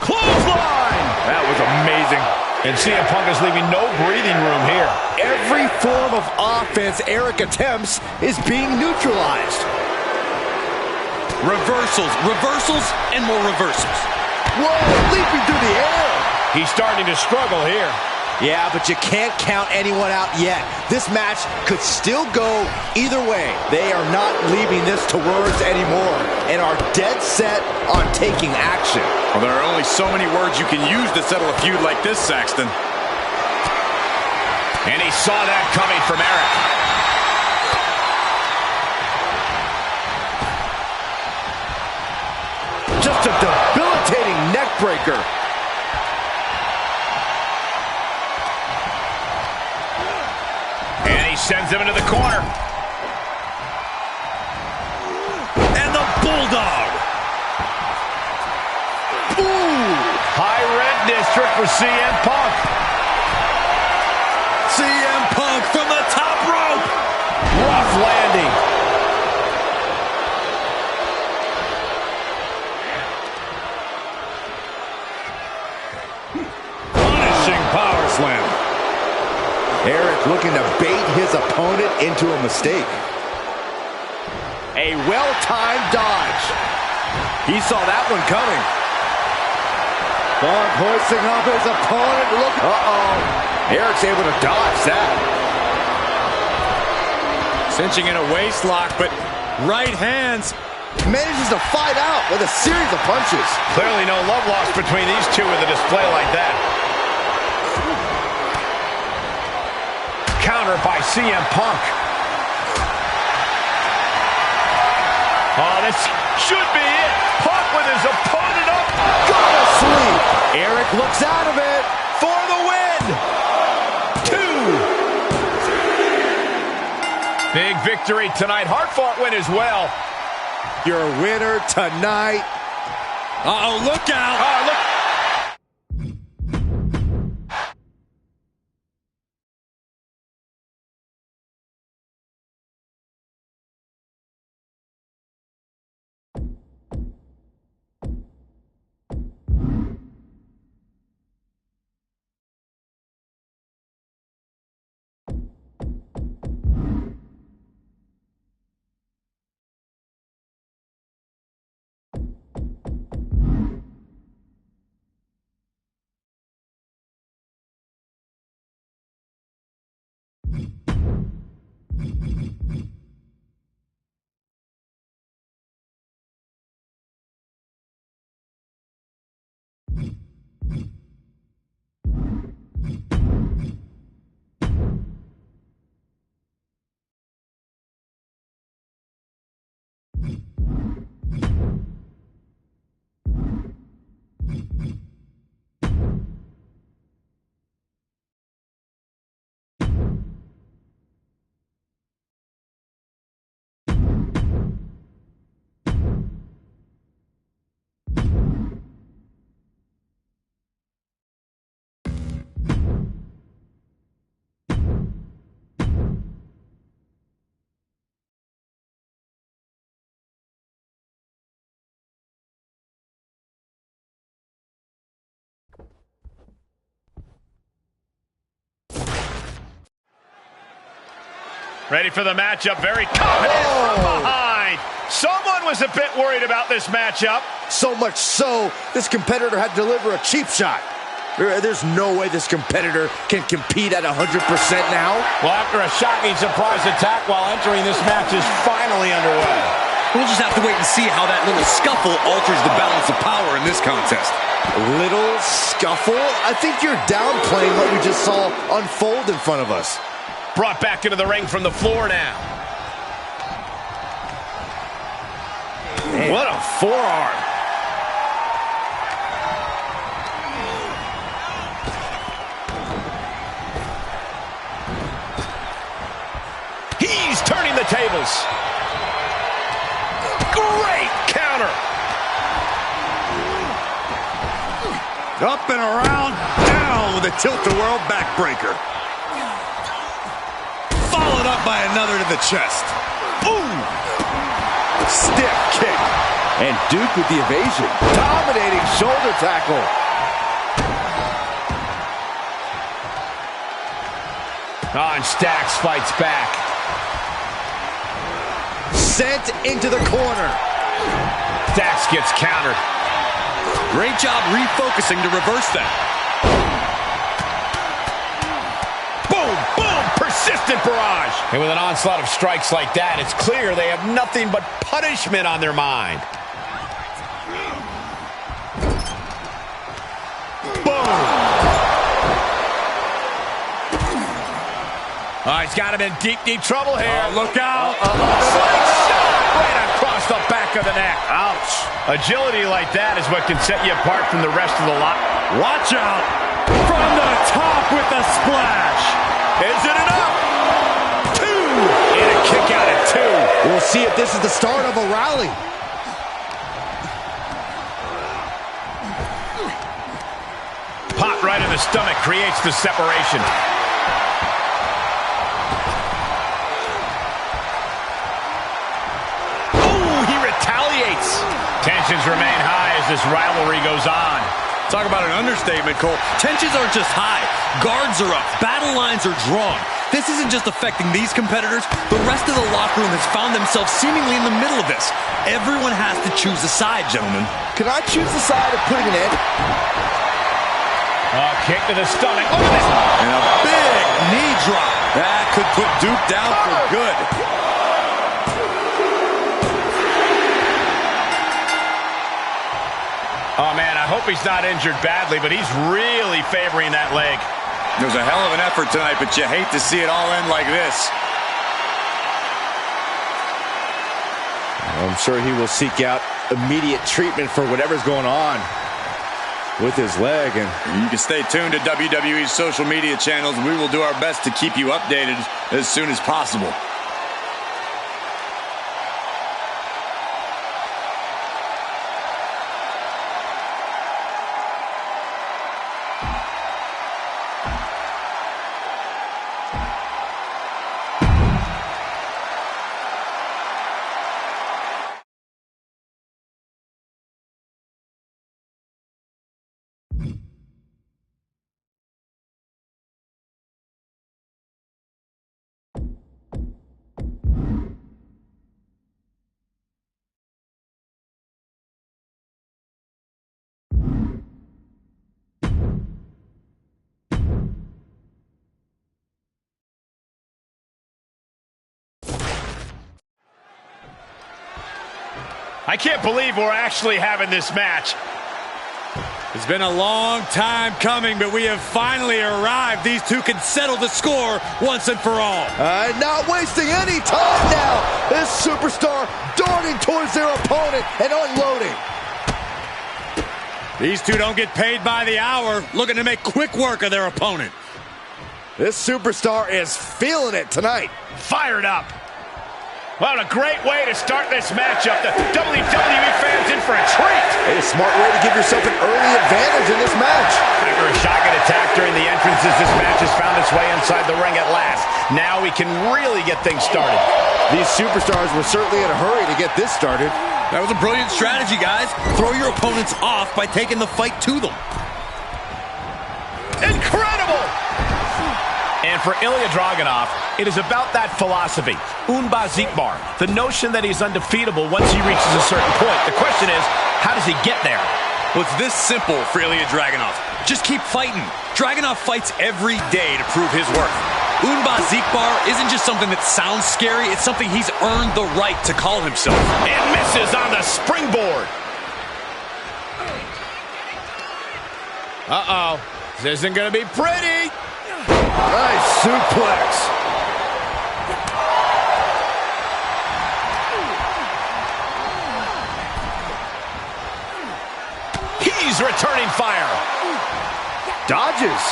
Clothesline. That was amazing. And CM Punk is leaving no breathing room here. Every form of offense Eric attempts is being neutralized. Reversals, reversals, and more reversals. Whoa, leaping through the air. He's starting to struggle here. Yeah, but you can't count anyone out yet. This match could still go either way. They are not leaving this to words anymore and are dead set on taking action. Well, there are only so many words you can use to settle a feud like this, Saxton. And he saw that coming from Eric. backbreaker. And he sends him into the corner. And the Bulldog. Ooh! High red district for CM Punk. CM Punk from the top rope. Rough landing. Punishing power slam. Eric looking to bait his opponent into a mistake. A well-timed dodge. He saw that one coming. Punk hoisting up his opponent. Look. Uh-oh. Eric's able to dodge that. Cinching in a waist lock, but right hands. Manages to fight out with a series of punches. Clearly no love lost between these two with a display like that. Counter by CM Punk. Oh, this should be it. Punk with his opponent up. Got a sweep. Eric looks out of it For the win. 2. Big victory tonight. Hard-fought win as well. Your winner tonight. Uh-oh, look out. Oh, look. Ready for the matchup. Very confident from behind. Someone was a bit worried about this matchup. So much so, this competitor had to deliver a cheap shot. There's no way this competitor can compete at 100% now. Well, after a shocking surprise attack while entering, this match is finally underway. We'll just have to wait and see how that little scuffle alters the balance of power in this contest. Little scuffle? I think you're downplaying what we just saw unfold in front of us. Brought back into the ring from the floor now. Man. What a forearm. He's turning the tables. Great counter. Up and around, down with a tilt-a-whirl backbreaker. Followed up by another to the chest. Ooh! Stiff kick. And Duke with the evasion. Dominating shoulder tackle. And Stacks fights back. Sent into the corner. Stacks gets countered. Great job refocusing to reverse that. Boom, boom, persistent barrage. And with an onslaught of strikes like that, it's clear they have nothing but punishment on their mind. Boom. Oh, he's got him in deep, deep trouble here. Look out. Slingshot right across the back of the neck. Ouch. Agility like that is what can set you apart from the rest of the lot. Watch out! From the top with the splash! Is it enough? 2! And a kick out at 2. We'll see if this is the start of a rally. Pop right in the stomach creates the separation. Tensions remain high as this rivalry goes on. Talk about an understatement, Cole. Tensions aren't just high. Guards are up. Battle lines are drawn. This isn't just affecting these competitors. The rest of the locker room has found themselves seemingly in the middle of this. Everyone has to choose a side, gentlemen. Can I choose the side of putting an end? Kick to the stomach. Look at this. And a big knee drop. That could put Duke down for good. Oh, man, I hope he's not injured badly, but he's really favoring that leg. It was a hell of an effort tonight, but you hate to see it all end like this. I'm sure he will seek out immediate treatment for whatever's going on with his leg. And you can stay tuned to WWE's social media channels. We will do our best to keep you updated as soon as possible. I can't believe we're actually having this match. It's been a long time coming, but we have finally arrived. These two can settle the score once and for all. Not wasting any time now. This superstar darting towards their opponent and unloading. These two don't get paid by the hour, looking to make quick work of their opponent. This superstar is feeling it tonight. Fired up. What a great way to start this matchup. The WWE fans in for a treat. A smart way to give yourself an early advantage in this match. After a shotgun attack during the entrances, this match has found its way inside the ring at last. Now we can really get things started. These superstars were certainly in a hurry to get this started. That was a brilliant strategy, guys. Throw your opponents off by taking the fight to them. Incredible! And for Ilya Dragunov, it is about that philosophy. Unbesiegbar, the notion that he's undefeatable once he reaches a certain point. The question is, how does he get there? Well, it's this simple for Ilya Dragunov. Just keep fighting. Dragunov fights every day to prove his worth. Unbesiegbar isn't just something that sounds scary, it's something he's earned the right to call himself. And misses on the springboard. Uh-oh. This isn't going to be pretty. Nice suplex. He's returning fire. Dodges.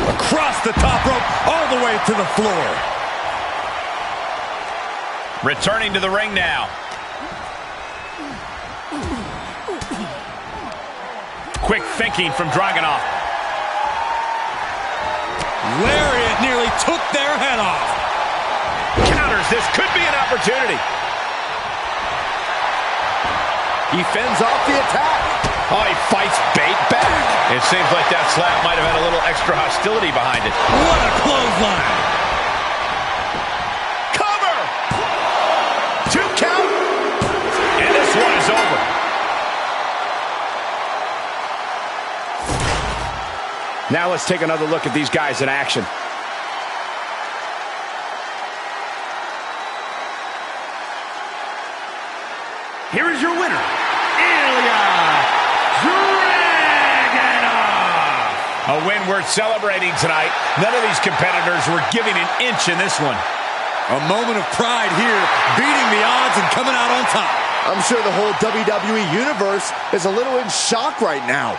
Across the top rope, all the way to the floor. Returning to the ring now. Quick thinking from Dragunov. Lariat nearly took their head off. Counters. This could be an opportunity. He fends off the attack. Oh, he fights bait back. It seems like that slap might have had a little extra hostility behind it. What a clothesline. Cover. 2 count. And this one is over. Now let's take another look at these guys in action. Here is your winner, Ilya Dragunov. A win worth celebrating tonight. None of these competitors were giving an inch in this one. A moment of pride here, beating the odds and coming out on top. I'm sure the whole WWE Universe is a little in shock right now.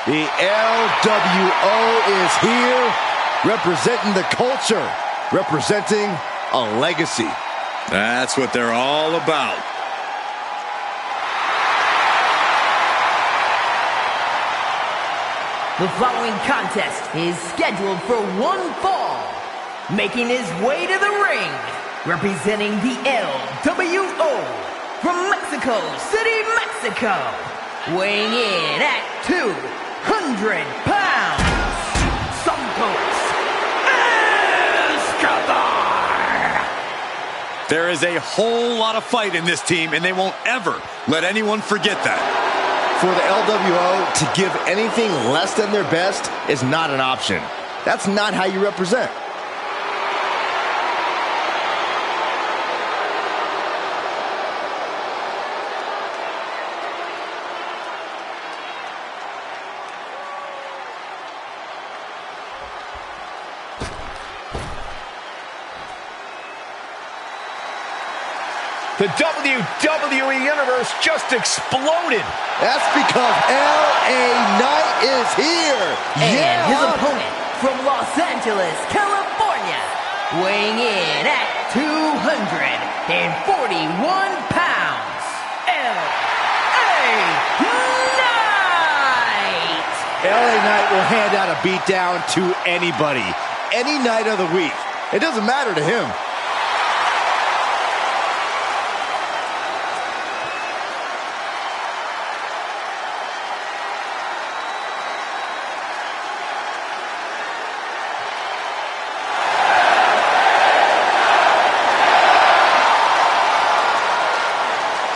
The LWO is here, representing the culture, representing a legacy. That's what they're all about. The following contest is scheduled for one fall. Making his way to the ring, representing the LWO from Mexico City, Mexico. Weighing in at 200 pounds, Santos Escobar. There is a whole lot of fight in this team, and they won't ever let anyone forget that. For the LWO to give anything less than their best is not an option. That's not how you represent. The WWE Universe just exploded. That's because LA Knight is here. And his opponent from Los Angeles, California, weighing in at 241 pounds, LA Knight. LA Knight will hand out a beatdown to anybody, any night of the week. It doesn't matter to him.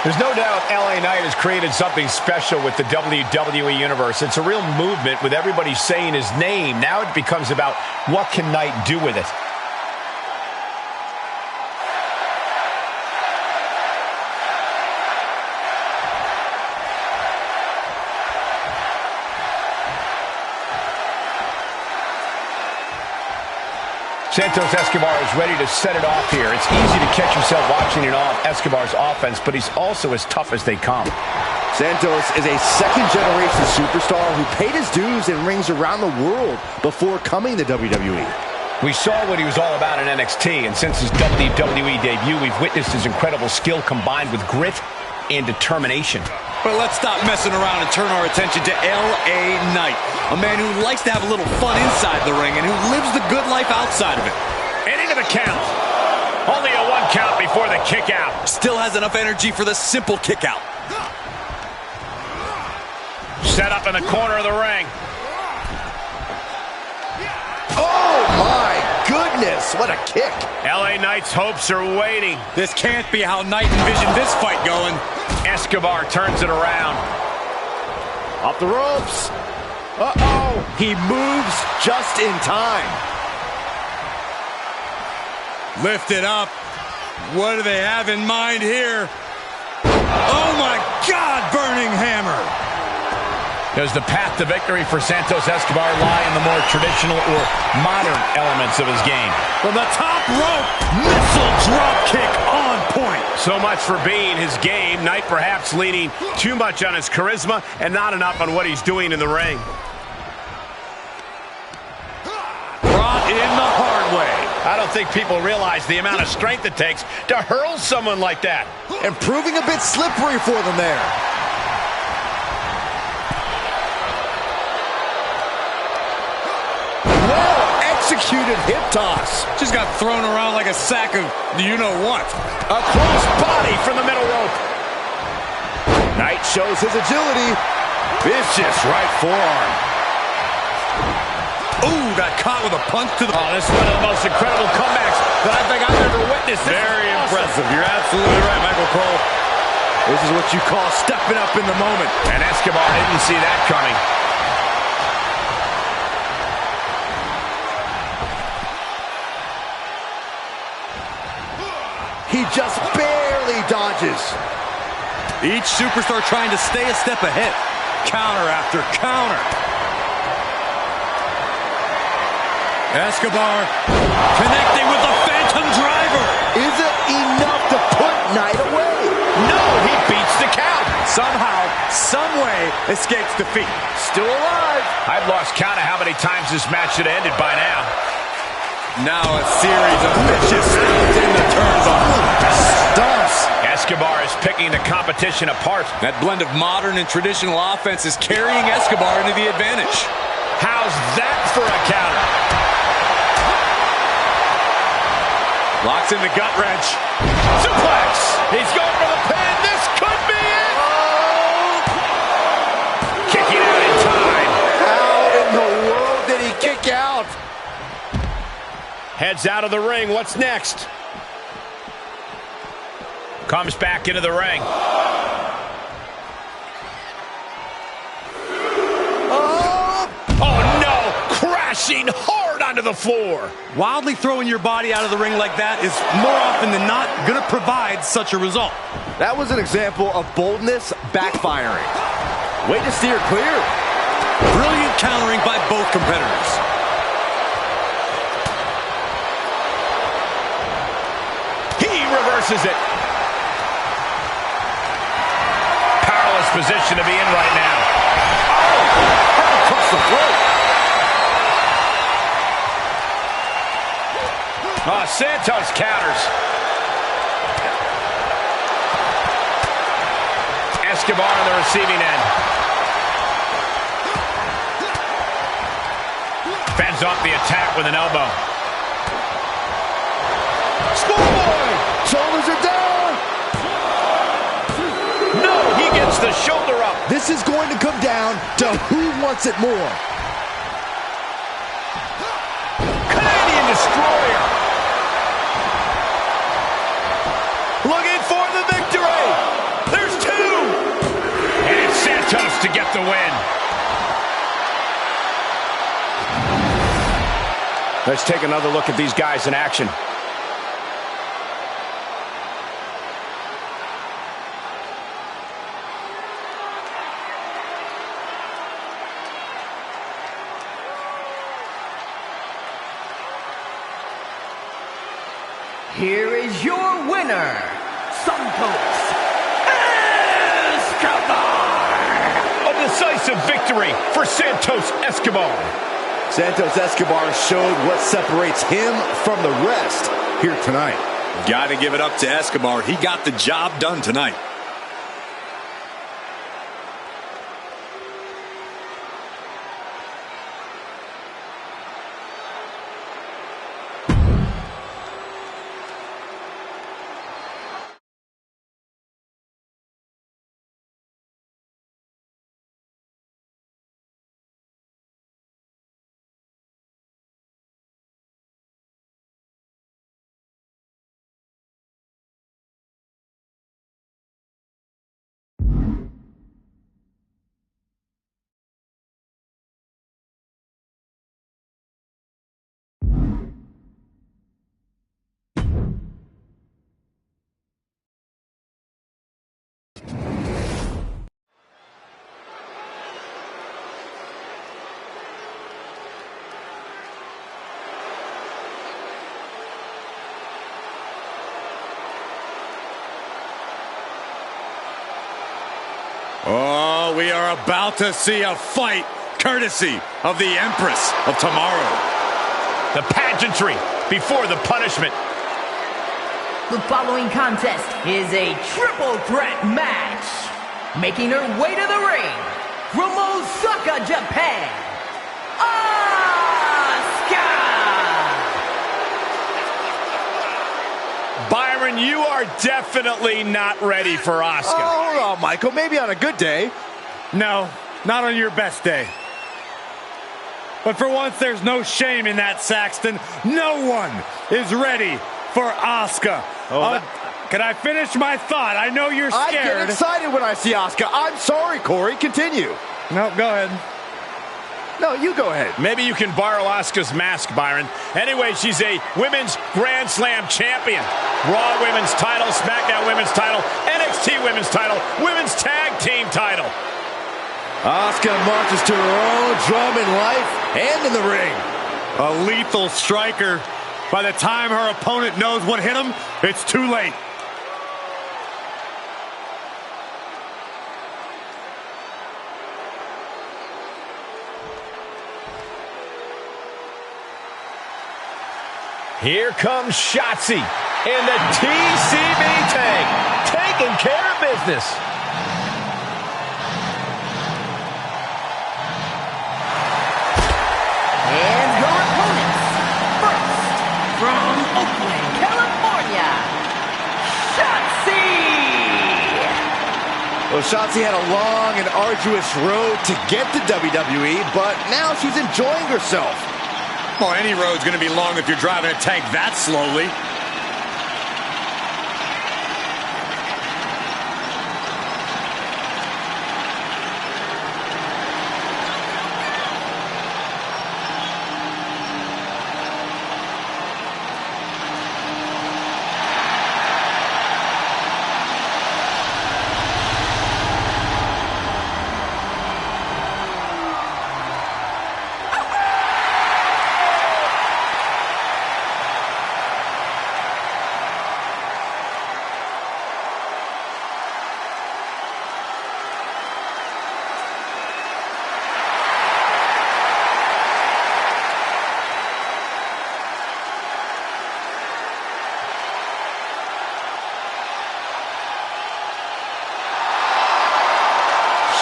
There's no doubt LA Knight has created something special with the WWE Universe. It's a real movement with everybody saying his name. Now it becomes about what can Knight do with it. Santos Escobar is ready to set it off here. It's easy to catch yourself watching it off Escobar's offense, but he's also as tough as they come. Santos is a second-generation superstar who paid his dues in rings around the world before coming to WWE. We saw what he was all about in NXT, and since his WWE debut, we've witnessed his incredible skill combined with grit and determination. But let's stop messing around and turn our attention to LA Knight, a man who likes to have a little fun inside the ring and who lives the good life outside of it. And into the count. Only a 1 count before the kick out. Still has enough energy for the simple kick out. Set up in the corner of the ring. Oh, my goodness. What a kick. LA Knight's hopes are waiting. This can't be how Knight envisioned this fight going. Escobar turns it around. Off the ropes. Uh-oh. He moves just in time. Lift it up. What do they have in mind here? Oh, my God, burning hammer. Does the path to victory for Santos Escobar lie in the more traditional or modern elements of his game? From the top rope, missile drop kick on point. So much for being his game. Knight perhaps leaning too much on his charisma and not enough on what he's doing in the ring. Brought in the hard way. I don't think people realize the amount of strength it takes to hurl someone like that. And proving a bit slippery for them there. Executed hip toss. Just got thrown around like a sack of you-know-what. A cross body from the middle rope. Knight shows his agility. Vicious right forearm. Ooh, got caught with a punch to the... Oh, this is one of the most incredible comebacks that I think I've ever witnessed. Very impressive. You're absolutely right, Michael Cole. This is what you call stepping up in the moment. And Escobar didn't see that coming. He just barely dodges. Each superstar trying to stay a step ahead. Counter after counter. Escobar connecting with the Phantom Driver. Is it enough to put Knight away? No, he beats the count. Somehow, someway, escapes defeat. Still alive. I've lost count of how many times this match should have ended by now. Now a series of vicious stomps in the turnbuckle. Stomps. Escobar is picking the competition apart. That blend of modern and traditional offense is carrying Escobar into the advantage. How's that for a counter? Locks in the gut wrench. Suplex. He's going for the pin. This could be it. Kicking out in time. How in the world did he kick out? Heads out of the ring. What's next? Comes back into the ring. Oh no! Crashing hard onto the floor. Wildly throwing your body out of the ring like that is more often than not going to provide such a result. That was an example of boldness backfiring. Way to steer clear. Brilliant countering by both competitors. He reverses it. Powerless position to be in right now. Across the throat. Oh, Santos counters. Escobar on the receiving end. Fends off the attack with an elbow. Schoolboy! Shoulders are down! No, he gets the shoulder up. This is going to come down to who wants it more. Canadian Destroyer. Looking for the victory. There's two. And it's Santos to get the win. Let's take another look at these guys in action. Here is your winner, Santos Escobar! A decisive victory for Santos Escobar. Santos Escobar showed what separates him from the rest here tonight. Got to give it up to Escobar. He got the job done tonight. Well, we are about to see a fight courtesy of the Empress of Tomorrow. The pageantry before the punishment. The following contest is a triple threat match. Making her way to the ring, from Osaka, Japan, Asuka! Byron, you are definitely not ready for Asuka. Oh, hold on, Michael. Maybe on a good day. No, not on your best day. But for once, there's no shame in that, Saxton. No one is ready for Asuka. Can I finish my thought? I know you're scared. I get excited when I see Asuka. I'm sorry, Corey. Continue. No, go ahead. No, you go ahead. Maybe you can borrow Asuka's mask, Byron. Anyway, she's a Women's Grand Slam champion. Raw Women's title, SmackDown Women's title, NXT Women's title, Women's Tag Team title. Asuka marches to her own drum in life and in the ring. A lethal striker. By the time her opponent knows what hit him, it's too late. Here comes Shotzi in the TCB tank, taking care of business. And her opponents, first, from Oakland, California, Shotzi! Well, Shotzi had a long and arduous road to get to WWE, but now she's enjoying herself. Well, any road's going to be long if you're driving a tank that slowly.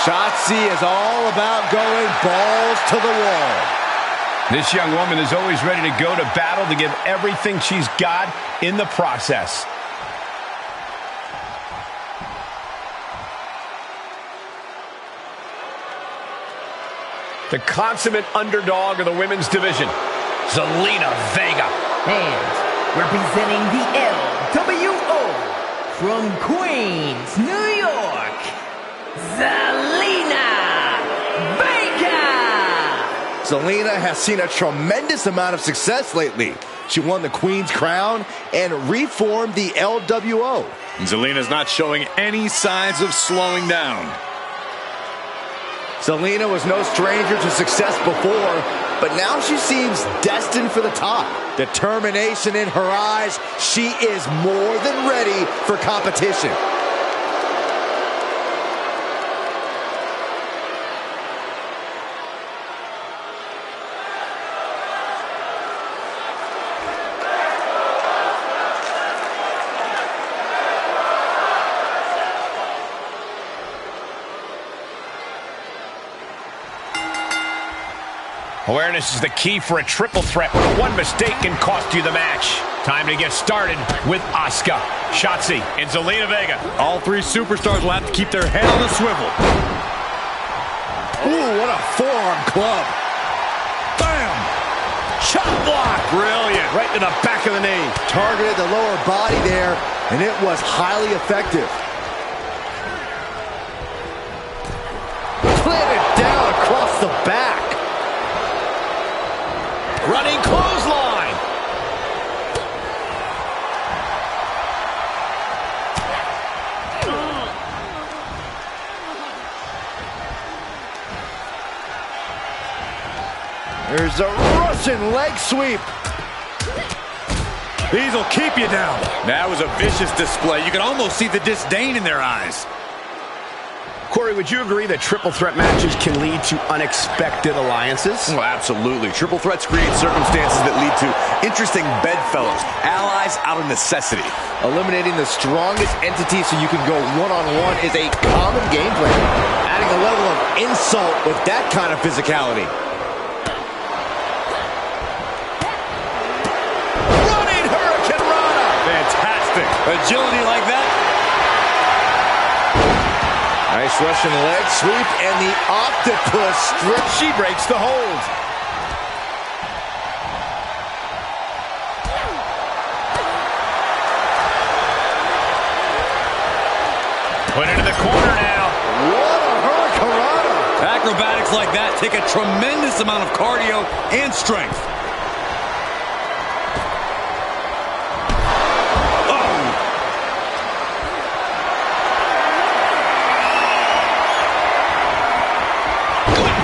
Shotzi is all about going balls to the wall. This young woman is always ready to go to battle to give everything she's got in the process. The consummate underdog of the women's division, Zelina Vega. And representing the LWO from Queens, New York, Zelina Vega! Zelina has seen a tremendous amount of success lately. She won the Queen's Crown and reformed the LWO. Zelina's not showing any signs of slowing down. Zelina was no stranger to success before, but now she seems destined for the top. Determination in her eyes, she is more than ready for competition. Awareness is the key for a triple threat, where one mistake can cost you the match. Time to get started with Asuka, Shotzi, and Zelina Vega. All three superstars will have to keep their head on the swivel. Ooh, what a forearm club. Bam! Shot block! Brilliant. Right to the back of the knee. Targeted the lower body there, and it was highly effective. Planted down across the back. Running clothesline. There's a Russian leg sweep. These will keep you down. That was a vicious display. You can almost see the disdain in their eyes. Corey, would you agree that triple threat matches can lead to unexpected alliances? Well, absolutely. Triple threats create circumstances that lead to interesting bedfellows, allies out of necessity. Eliminating the strongest entity so you can go one-on-one is a common game plan. Adding a level of insult with that kind of physicality. Running Hurricane Rana. Fantastic. Agility like that. Nice Russian leg sweep and the octopus strip. She breaks the hold. Put into the corner now. What a hurricanrana. Acrobatics like that take a tremendous amount of cardio and strength.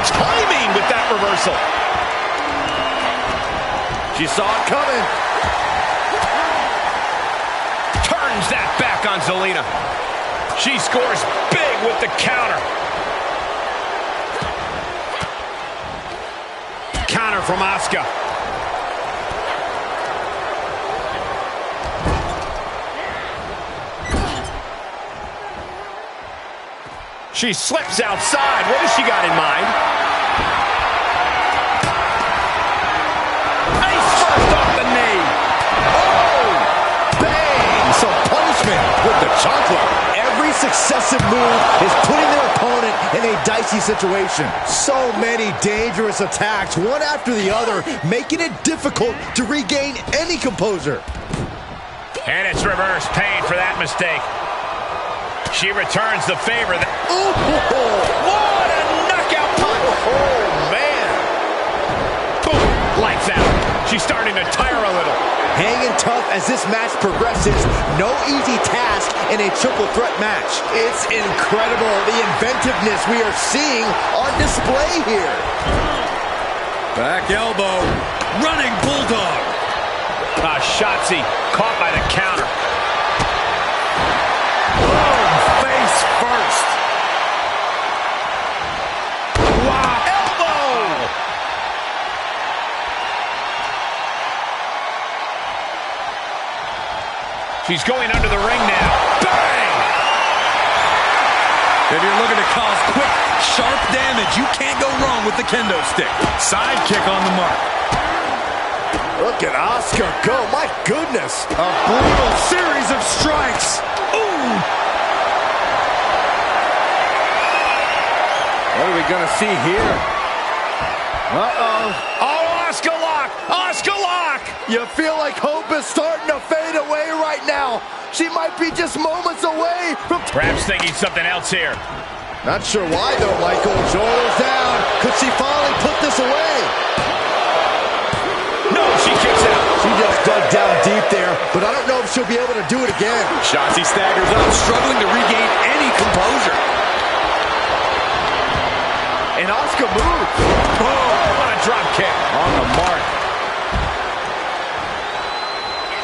Timing with that reversal. She saw it coming. Turns that back on Zelina. She scores big with the counter. Counter from Asuka. She slips outside. What has she got in mind? Ace first off the knee. Oh! Bang! Some punishment with the chocolate. Every successive move is putting their opponent in a dicey situation. So many dangerous attacks, one after the other, making it difficult to regain any composure. And it's reverse pain for that mistake. She returns the favor. Ooh, What a knockout punch! oh, man. Boom! Lights out. She's starting to tire a little. Hanging tough as this match progresses. No easy task in a triple threat match. It's incredible the inventiveness we are seeing on display here. Back elbow. Running bulldog. Shotzi caught by the counter. Face first. Wow! Elbow! She's going under the ring now. Bang! If you're looking to cause quick, sharp damage, you can't go wrong with the kendo stick. Side kick on the mark. Look at Asuka go. My goodness. A brutal series of strikes. Ooh! What are we going to see here? Uh-oh. Oh, Asuka lock! Asuka lock! You feel like hope is starting to fade away right now. She might be just moments away from... Perhaps thinking something else here. Not sure why, though, Michael. Shoulders down. Could she finally put this away? No, she kicks out. She just dug down deep there, but I don't know if she'll be able to do it again. Shotzi staggers up, struggling to regain any composure. And Asuka moves. Oh, what a drop kick. On the mark.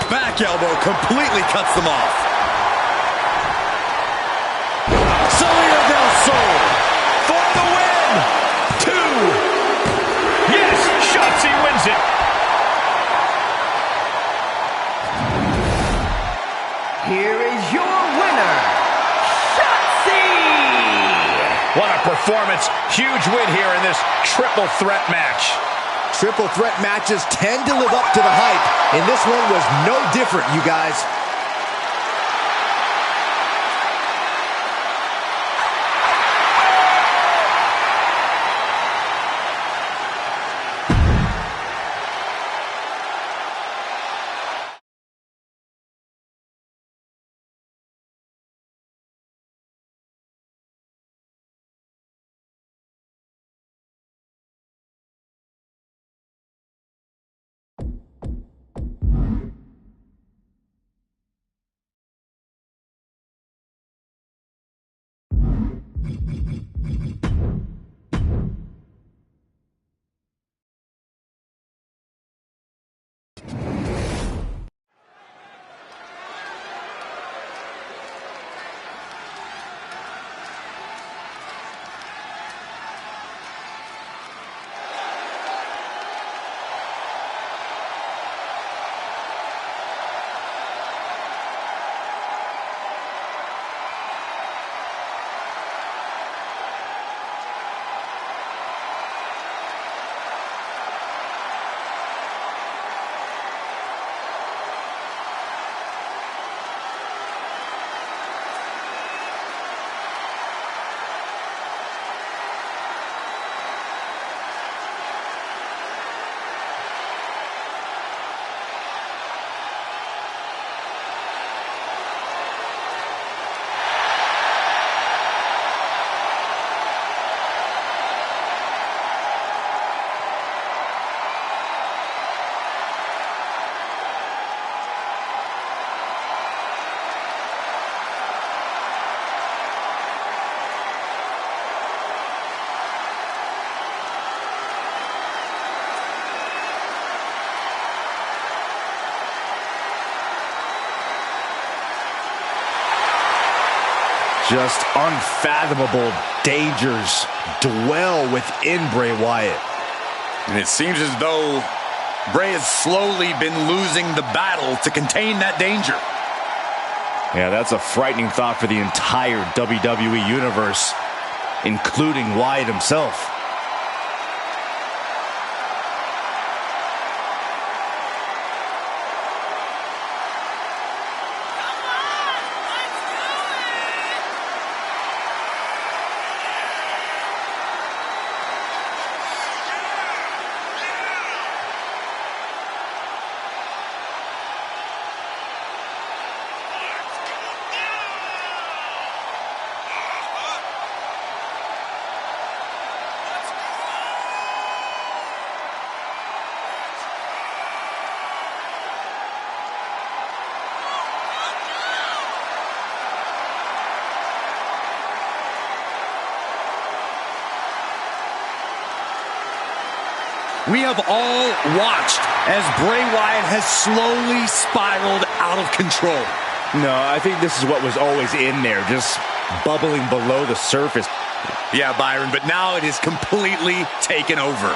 Back elbow completely cuts them off. Selena Del Sol for the win. 2. Yes, Shotzi wins it. Here is your winner, Shotzi! What a performance. Huge win here in this triple threat match. Triple threat matches tend to live up to the hype, and this one was no different, you guys. Just unfathomable dangers dwell within Bray Wyatt. And it seems as though Bray has slowly been losing the battle to contain that danger. Yeah, that's a frightening thought for the entire WWE Universe, including Wyatt himself. We have all watched as Bray Wyatt has slowly spiraled out of control. No, I think this is what was always in there, just bubbling below the surface. Yeah, Byron, but now it is completely taken over.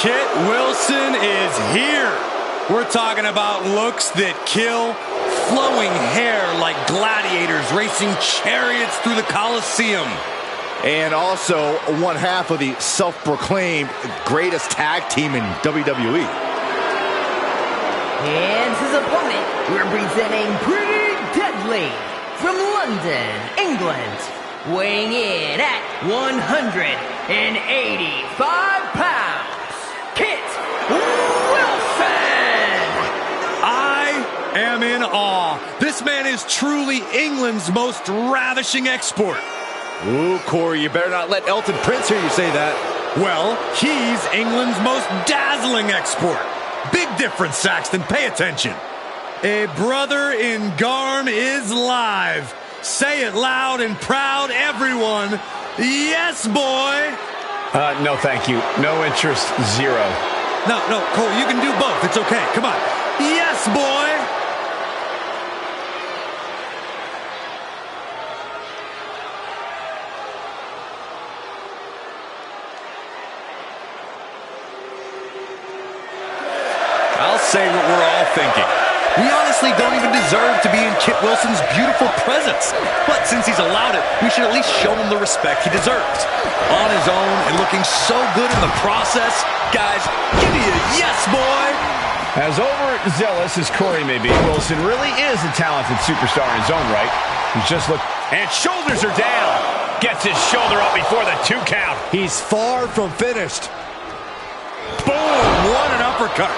Kit Wilson is here. We're talking about looks that kill, flowing hair like gladiators racing chariots through the Coliseum. And also one half of the self-proclaimed greatest tag team in WWE. And his opponent, representing Pretty Deadly from London, England, weighing in at 185 pounds. Kit Wilson! I am in awe. This man is truly England's most ravishing export. Ooh, Corey, you better not let Elton Prince hear you say that. Well, he's England's most dazzling export. Big difference, Saxton. Pay attention. A brother in Garm is live. Say it loud and proud, everyone. Yes, boy. No, thank you. No interest, zero. No, Cole, you can do both. It's okay. Come on. Yes, boy. I'll say what we're all thinking. We honestly don't even deserve to be in Kit Wilson's beautiful presence. But since he's allowed it, we should at least show him the respect he deserves. On his own and looking so good in the process. Guys, give me a yes, boy! As overzealous as Corey may be, Wilson really is a talented superstar in his own right. He's just looked... And shoulders are down. Gets his shoulder up before the 2 count. He's far from finished. Boom! What an uppercut.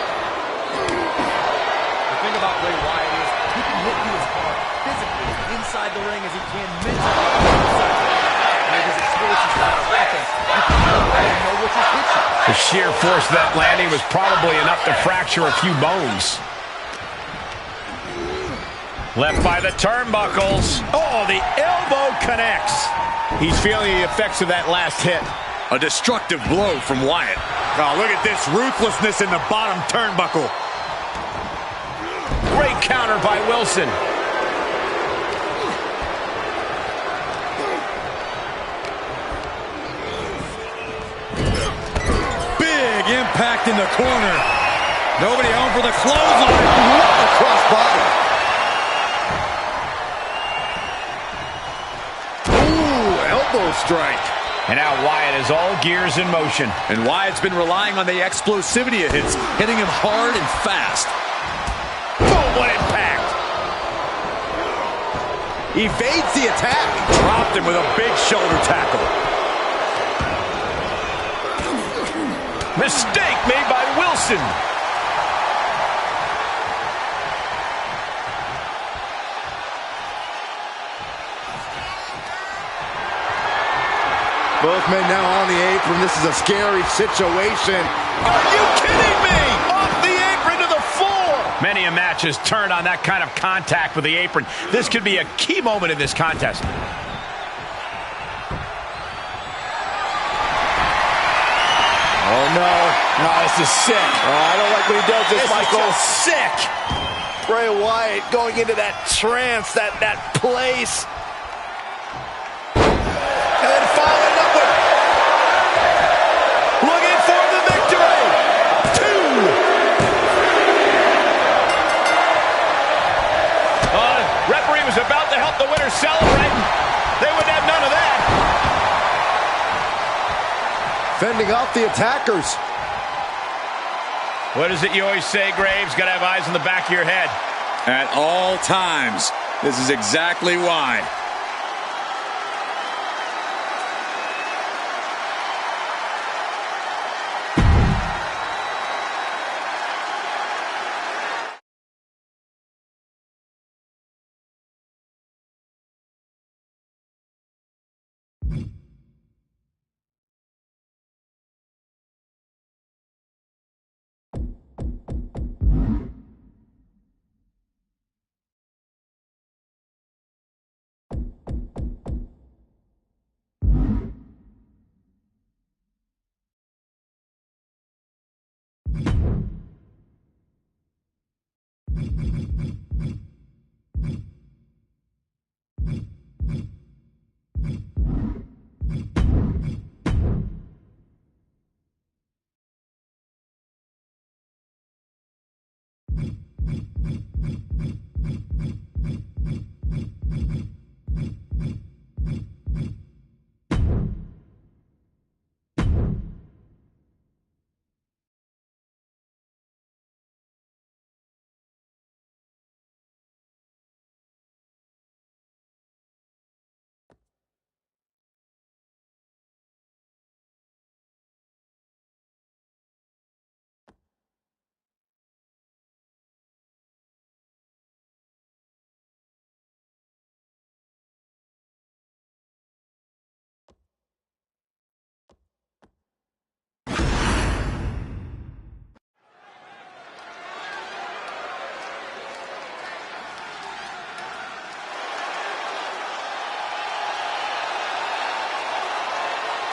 The thing about Bray Wyatt is he can hit you as hard physically inside the ring as he can mentally outside the ring. And his explosive style of offense, you can't know which is which. The sheer force of that landing was probably enough to fracture a few bones. Left by the turnbuckles. Oh, the elbow connects. He's feeling the effects of that last hit. A destructive blow from Wyatt. Oh, look at this ruthlessness in the bottom turnbuckle. Great counter by Wilson. Big impact in the corner. Nobody home for the clothesline. What a crossbody. Ooh, elbow strike. And now Wyatt is all gears in motion. And Wyatt's been relying on the explosivity of hits, hitting him hard and fast. Boom, what impact. Evades the attack. Dropped him with a big shoulder tackle. Mistake made by Wilson. Both men now on the apron. This is a scary situation. Are you kidding me? Off the apron to the floor. Many a match has turned on that kind of contact with the apron. This could be a key moment in this contest. Oh, no. No, this is sick. Oh, I don't like when he does this, Michael. This is just sick. Bray Wyatt going into that trance, that place. And then following up with... looking for the victory. 2. Referee was about to help the winner celebrate. They would have none of that. Fending off the attackers. What is it you always say, Graves? Got to have eyes in the back of your head. At all times. This is exactly why.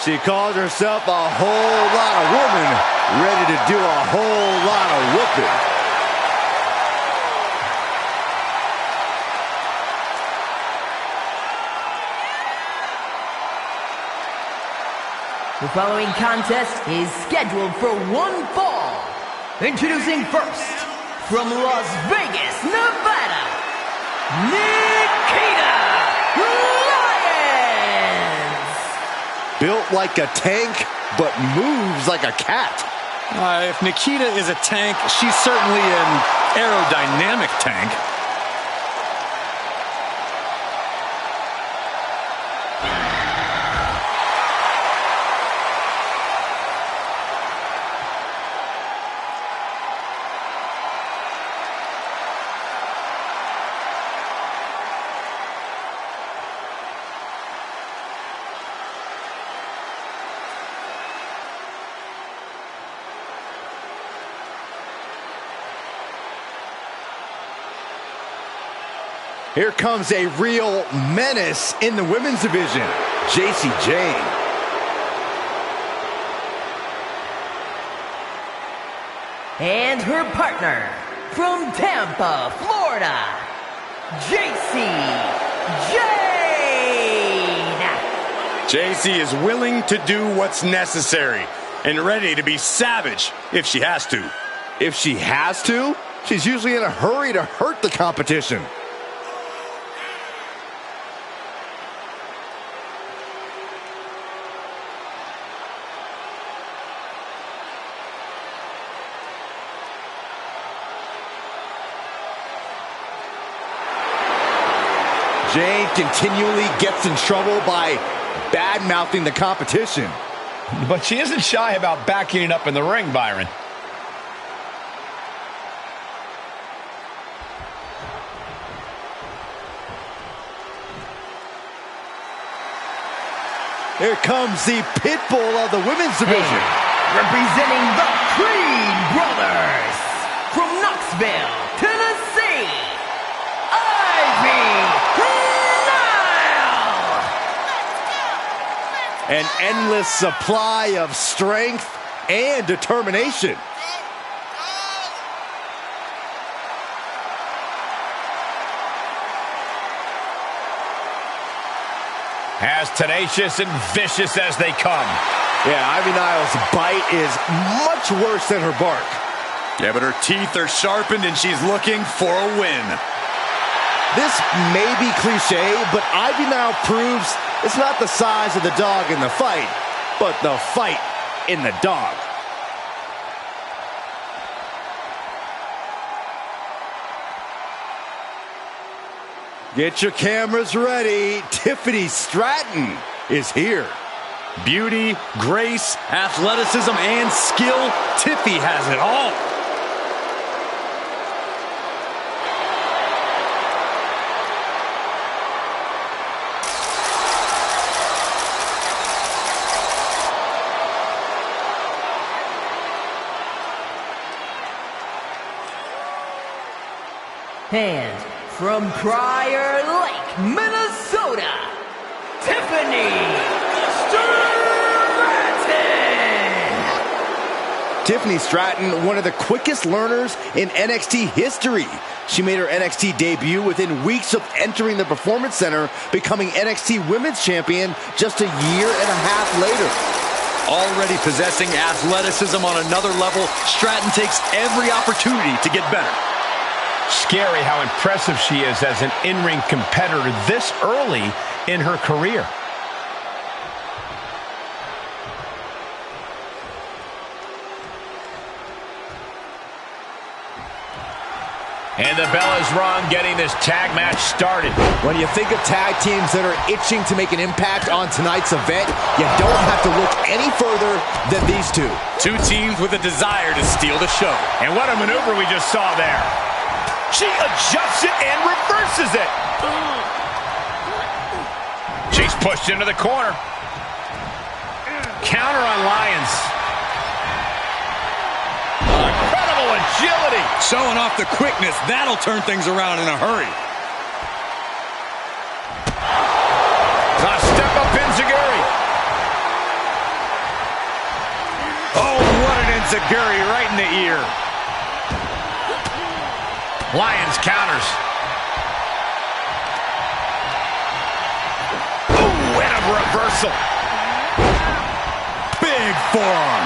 She calls herself a whole lot of woman, ready to do a whole lot of whooping. The following contest is scheduled for one fall. Introducing first, from Las Vegas, Nevada, Nikita Lyons. Built like a tank, but moves like a cat. If Nikita is a tank, she's certainly an aerodynamic tank. Here comes a real menace in the women's division, Jacy Jayne. And her partner, from Tampa, Florida, Jacy Jayne. Jacy is willing to do what's necessary and ready to be savage if she has to. If she has to, she's usually in a hurry to hurt the competition. Jane continually gets in trouble by bad-mouthing the competition. But she isn't shy about backing it up in the ring, Byron. Here comes the pit bull of the women's division. Representing the Creed Brothers from Knoxville, Tennessee, Ivy Nile. An endless supply of strength and determination. As tenacious and vicious as they come. Yeah, Ivy Nile's bite is much worse than her bark. Yeah, but her teeth are sharpened and she's looking for a win. This may be cliche, but Ivy Nile proves it's not the size of the dog in the fight, but the fight in the dog. Get your cameras ready. Tiffany Stratton is here. Beauty, grace, athleticism, and skill. Tiffy has it all. And from Prior Lake, Minnesota, Tiffany Stratton. Tiffany Stratton, one of the quickest learners in NXT history. She made her NXT debut within weeks of entering the Performance Center, becoming NXT Women's Champion just a year and a half later. Already possessing athleticism on another level, Stratton takes every opportunity to get better. Scary how impressive she is as an in-ring competitor this early in her career. And the bell is rung, getting this tag match started. When you think of tag teams that are itching to make an impact on tonight's event, you don't have to look any further than these two. Two teams with a desire to steal the show. And what a maneuver we just saw there. She adjusts it and reverses it. She's pushed into the corner. Counter on Lyons. Incredible agility. Showing off the quickness. That'll turn things around in a hurry. A step up enziguri. Oh, what an enziguri right in the ear. Lyons counters. Ooh, and a reversal. Big forearm.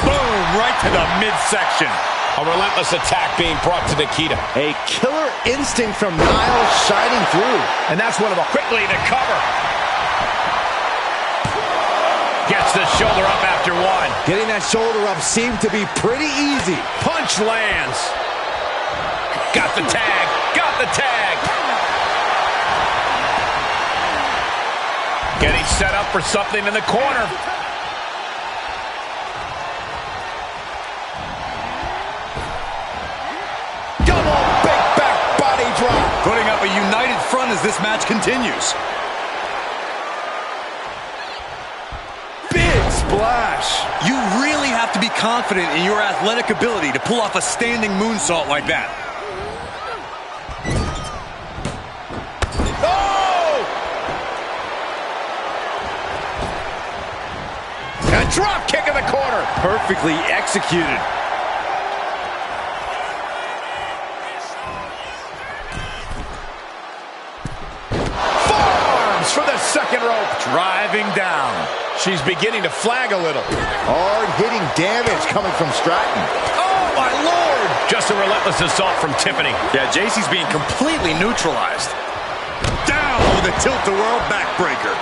Boom, right to the midsection. A relentless attack being brought to Nikita. A killer instinct from Niles shining through. And that's one of them. Quickly to cover. Gets the shoulder up after one. Getting that shoulder up seemed to be pretty easy. Punch lands. Got the tag. Got the tag. Getting set up for something in the corner. Double big back body drop. Putting up a united front as this match continues. Splash. You really have to be confident in your athletic ability to pull off a standing moonsault like that. Oh! A drop kick in the corner. Perfectly executed. Forearms for the second rope. Driving down. She's beginning to flag a little. Hard-hitting damage coming from Stratton. Oh, my Lord! Just a relentless assault from Tiffany. Yeah, JC's being completely neutralized. Down with a tilt-a-whirl backbreaker.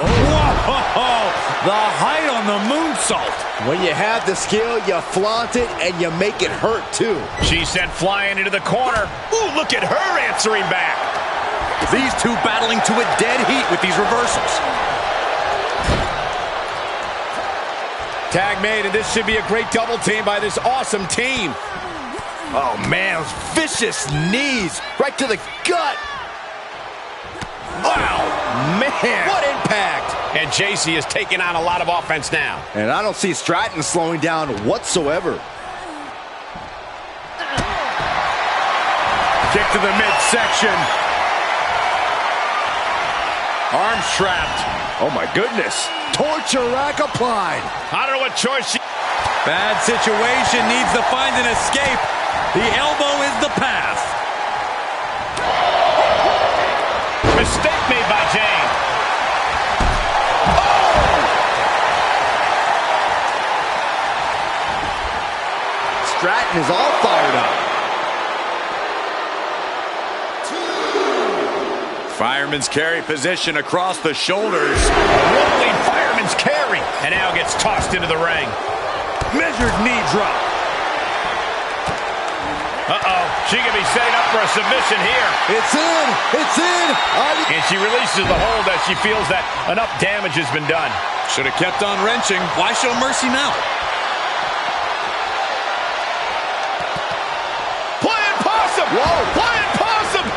Whoa! The height on the moonsault. When you have the skill, you flaunt it, and you make it hurt, too. She's sent flying into the corner. Ooh, look at her answering back. These two battling to a dead heat with these reversals. Tag made, and this should be a great double team by this awesome team. Oh, man, those vicious knees right to the gut. Wow, man, what impact. And JC is taking on a lot of offense now. And I don't see Stratton slowing down whatsoever. Kick to the midsection. Arms trapped. Oh, my goodness. Torture rack applied. I don't know what choice she... Bad situation, needs to find an escape. The elbow is the path. Mistake made by Jane. Stratton is all fired up. Fireman's carry position across the shoulders. Rolling fireman's carry. And now gets tossed into the ring. Measured knee drop. Uh-oh. She could be setting up for a submission here. It's in. It's in. And she releases the hold as she feels that enough damage has been done. Should have kept on wrenching. Why show mercy now? Playing possum. Whoa. Playing possum.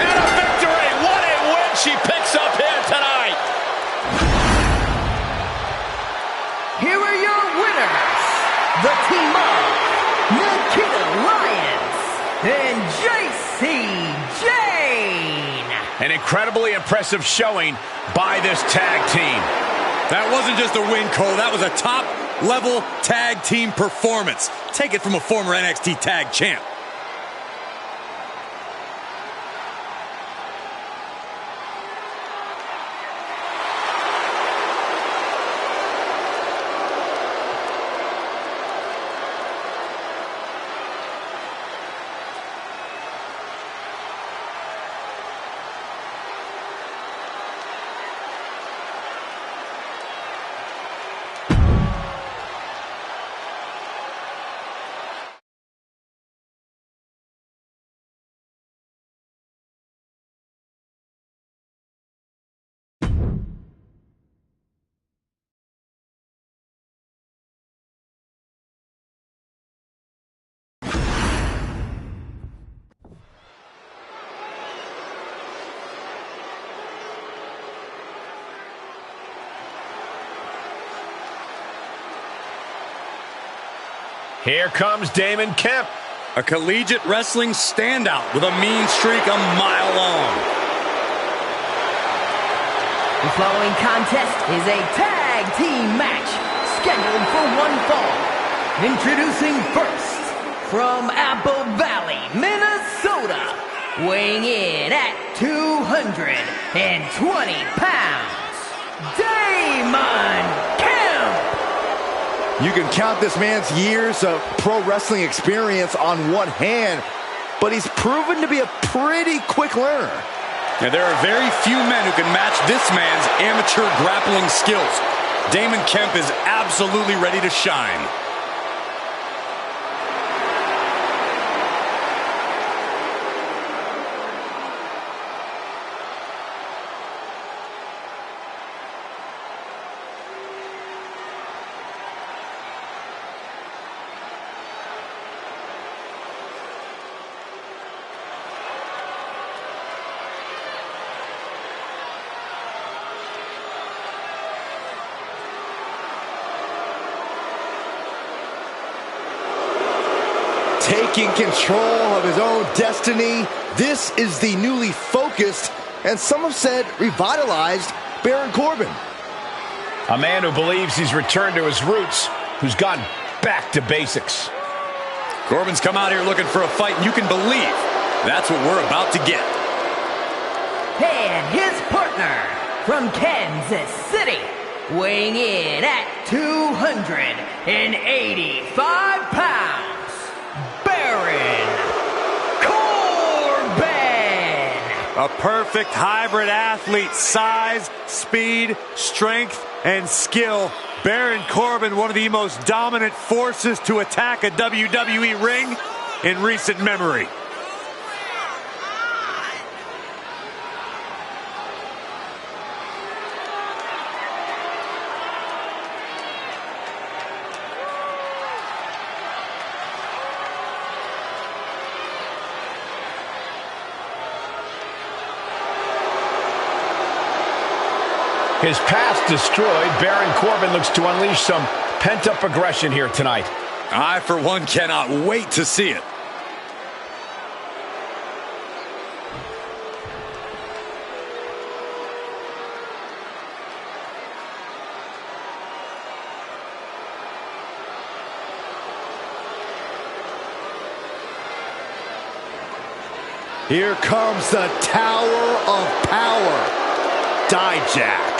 And a victory. What a win she picks up here tonight. Here are your winners, the team of Nikita Lyons and JC Jane. An incredibly impressive showing by this tag team. That wasn't just a win, Cole. That was a top-level tag team performance. Take it from a former NXT tag champ. Here comes Damon Kemp. A collegiate wrestling standout with a mean streak a mile long. The following contest is a tag team match scheduled for one fall. Introducing first, from Apple Valley, Minnesota, weighing in at 220 pounds, Damon Kemp. You can count this man's years of pro wrestling experience on one hand, but he's proven to be a pretty quick learner. Now, there are very few men who can match this man's amateur grappling skills. Damon Kemp is absolutely ready to shine. Taking control of his own destiny, this is the newly focused, and some have said revitalized, Baron Corbin. A man who believes he's returned to his roots, who's gone back to basics. Corbin's come out here looking for a fight, and you can believe that's what we're about to get. And his partner from Kansas City, weighing in at 285 pounds, Baron Corbin. A perfect hybrid athlete. Size, speed, strength, and skill. Baron Corbin, one of the most dominant forces to attack a WWE ring in recent memory. His past destroyed, Baron Corbin looks to unleash some pent-up aggression here tonight. I, for one, cannot wait to see it. Here comes the Tower of Power. Dijak.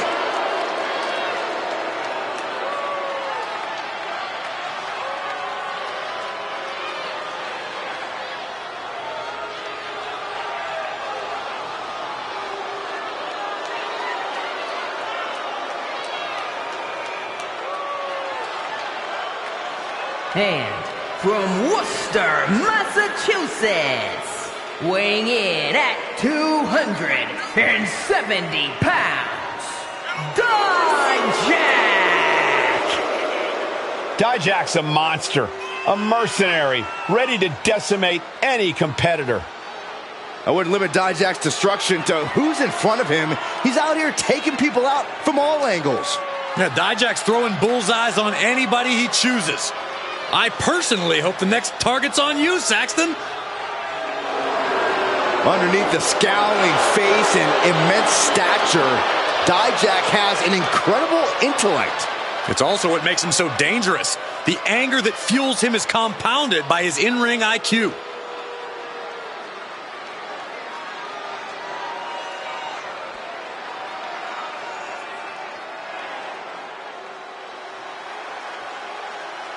And from Worcester, Massachusetts, weighing in at 270 pounds, Dijak! Dijak's a monster, a mercenary, ready to decimate any competitor. I wouldn't limit Dijak's destruction to who's in front of him. He's out here taking people out from all angles. Yeah, Dijak's throwing bullseyes on anybody he chooses. I personally hope the next target's on you, Saxton. Underneath the scowling face and immense stature, Dijak has an incredible intellect. It's also what makes him so dangerous. The anger that fuels him is compounded by his in-ring IQ.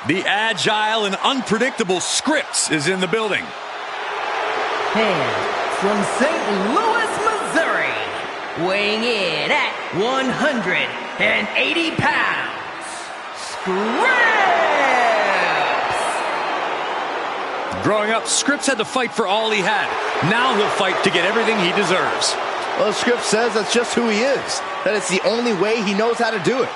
The agile and unpredictable Scripps is in the building. And from St. Louis, Missouri, weighing in at 180 pounds, Scripps! Growing up, Scripps had to fight for all he had. Now he'll fight to get everything he deserves. Well, Scripps says that's just who he is, that it's the only way he knows how to do it.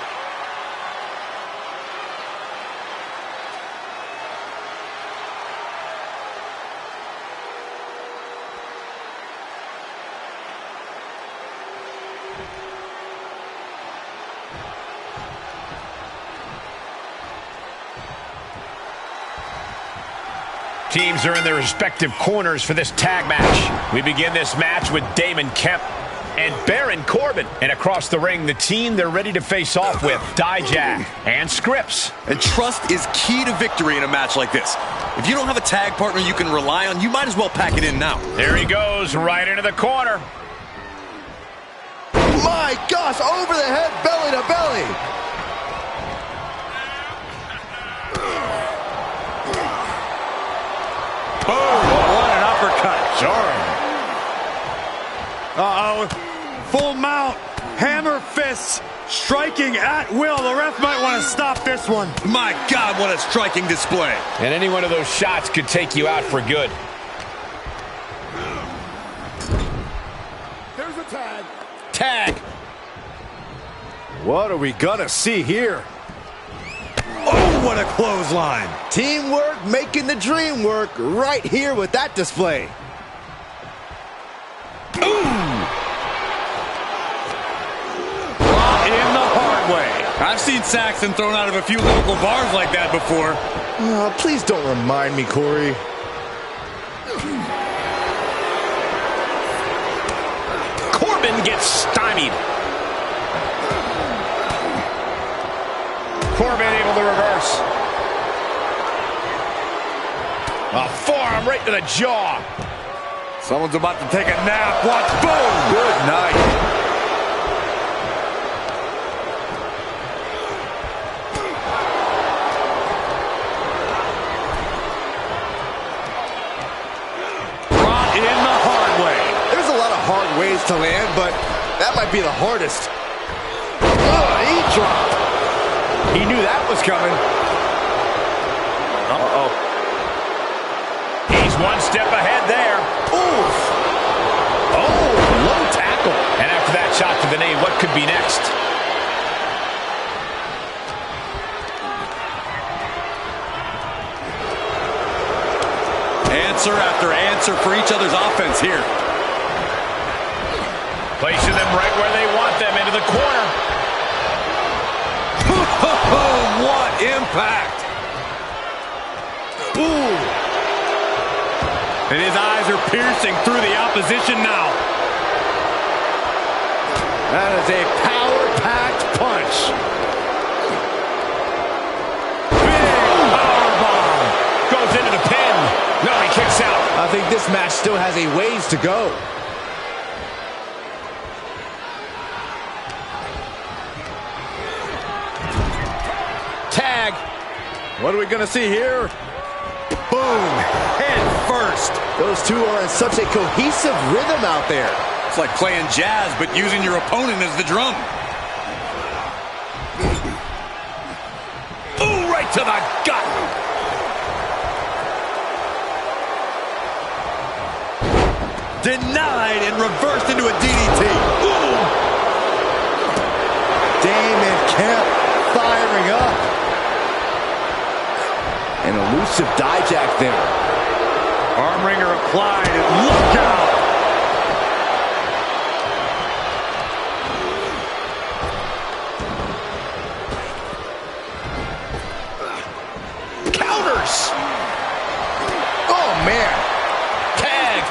Teams are in their respective corners for this tag match. We begin this match with Damon Kemp and Baron Corbin. And across the ring, the team they're ready to face off with, Dijak and Scripps. And trust is key to victory in a match like this. If you don't have a tag partner you can rely on, you might as well pack it in now. There he goes, right into the corner. My gosh, over the head, belly to belly. Boom! What an uppercut. Sure. Uh-oh. Full mount. Hammer fists. Striking at will. The ref might want to stop this one. My God, what a striking display. And any one of those shots could take you out for good. There's a tag. Tag. What are we gonna see here? Oh, what a clothesline. Teamwork making the dream work right here with that display. In the hard way. I've seen Saxton thrown out of a few local bars like that before. Please don't remind me, Corey. Corbin gets stymied. Corbin able to reverse. A forearm right to the jaw. Someone's about to take a nap. Watch. Boom. Good night. ways to land, but that might be the hardest. Oh, knee drop. He knew that was coming. Uh-oh. He's one step ahead there. Oof. Oh, low tackle. And after that shot to the knee, what could be next? Answer after answer for each other's offense here. Placing them right where they want them, into the corner. What impact! Ooh! And his eyes are piercing through the opposition now. That is a power-packed punch. Big powerbomb. Goes into the pin. No, he kicks out. I think this match still has a ways to go. Tag. What are we going to see here? Boom. Head first. Those two are in such a cohesive rhythm out there. It's like playing jazz, but using your opponent as the drum. Ooh, right to the gut. Denied and reversed into a DDT. Ooh. Damon Kemp firing up. An elusive dijack there. Arm wringer applied, and look out. Counters. Oh, man. Tag.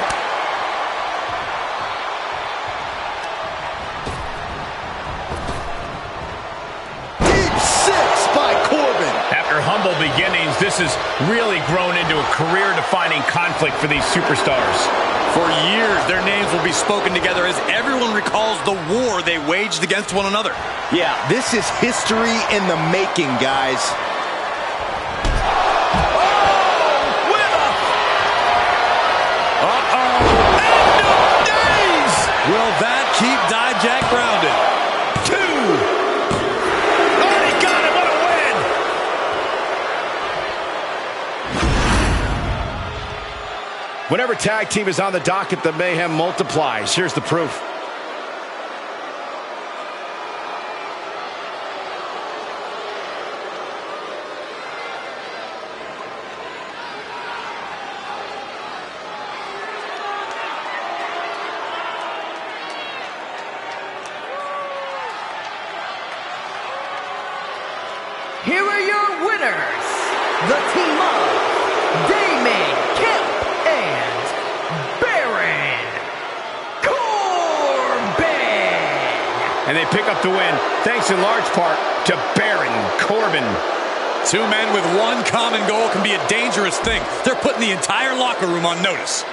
Deep six by Corbin. After humble beginnings, this has really grown into a career-defining conflict for these superstars. For years, their names will be spoken together as everyone recalls the war they waged against one another. Yeah, this is history in the making, guys. Will that keep Dijak grounded? 2. Oh, he got him. What a win! Whenever tag team is on the docket, the mayhem multiplies. Here's the proof. Here are your winners, the team of Damon Kemp and Baron Corbin. And they pick up the win, thanks in large part to Baron Corbin. 2 men with one common goal can be a dangerous thing. They're putting the entire locker room on notice.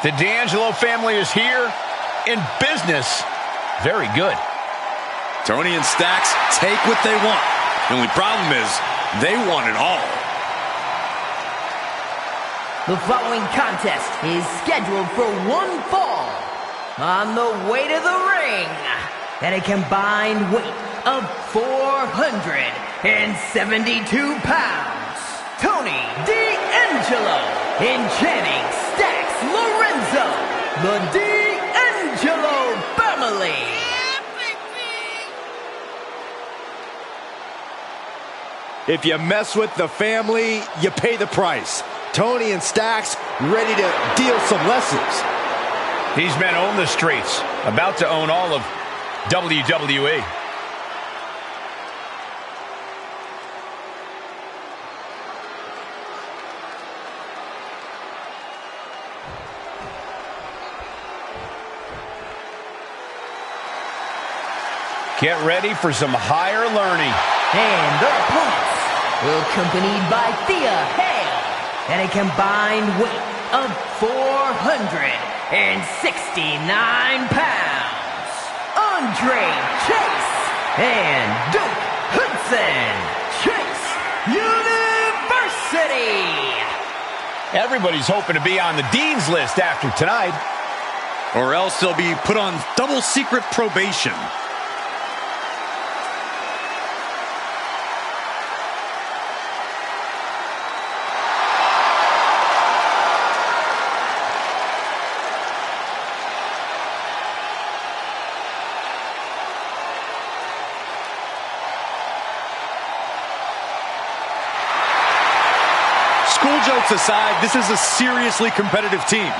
The D'Angelo family is here in business. Very good. Tony and Stacks take what they want. The only problem is they want it all. The following contest is scheduled for one fall. On the way to the ring, at a combined weight of 472 pounds, Tony D'Angelo and Channing Stacks Lorenzo, the D'Angelo family. If you mess with the family, you pay the price. Tony and Stacks ready to deal some lessons. These men own the streets, about to own all of WWE. Get ready for some higher learning. And their opponents will accompanied by Thea Hale and a combined weight of 469 pounds. Andre Chase and Duke Hudson. Chase University. Everybody's hoping to be on the Dean's list after tonight. Or else they'll be put on double secret probation. School jokes aside, this is a seriously competitive team.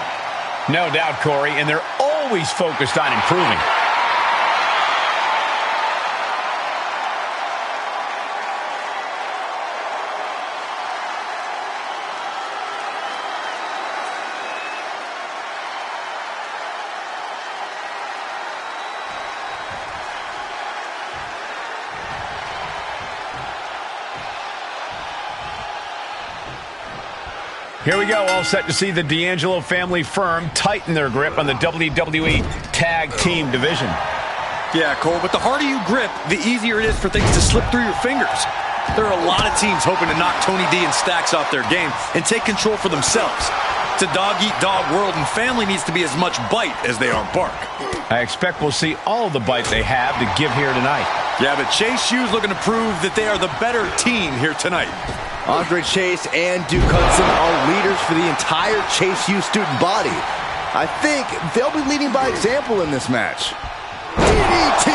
No doubt, Corey, and they're always focused on improving. Here we go, all set to see the D'Angelo family firm tighten their grip on the WWE Tag Team division. Yeah, Cole, but the harder you grip, the easier it is for things to slip through your fingers. There are a lot of teams hoping to knock Tony D and Stacks off their game and take control for themselves. It's a dog-eat-dog world, and family needs to be as much bite as they are bark. I expect we'll see all the bite they have to give here tonight. Yeah, but Chase U's looking to prove that they are the better team here tonight. Andre Chase and Duke Hudson are leaders for the entire Chase U student body. I think they'll be leading by example in this match. DDT!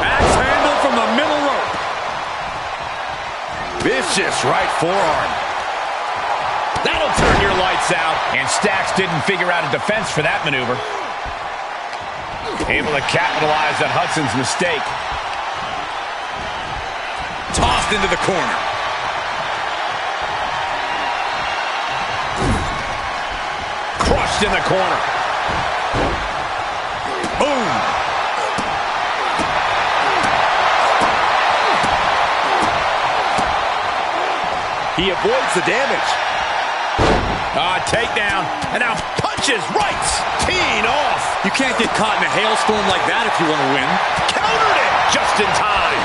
Axe handle from the middle rope. Vicious right forearm. That'll turn your lights out. And Stacks didn't figure out a defense for that maneuver. Able to capitalize on Hudson's mistake. Tossed into the corner. Crushed in the corner. Boom. He avoids the damage. Takedown. And now punches rights. Teeing off. You can't get caught in a hailstorm like that if you want to win. Countered it just in time.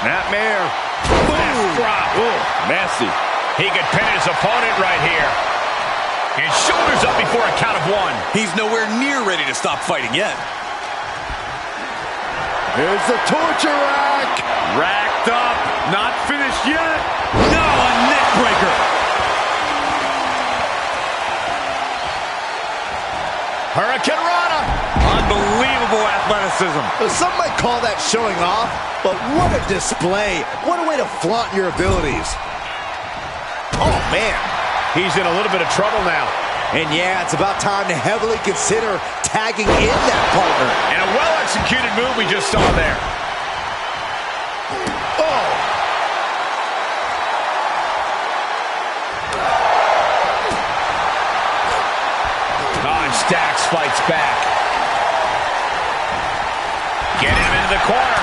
Snapmare. Boom. Drop. Ooh, messy. He could pin his opponent right here. And shoulders up before a count of one. He's nowhere near ready to stop fighting yet. Here's the torture rack. Racked up. Not finished yet. No, a neck breaker. Hurricane Rana. Unbelievable athleticism. Some might call that showing off, but what a display. What a way to flaunt your abilities. Oh, man. He's in a little bit of trouble now. And yeah, it's about time to heavily consider tagging in that partner. And a well-executed move we just saw there. Oh! And Stacks fights back. Get him into the corner.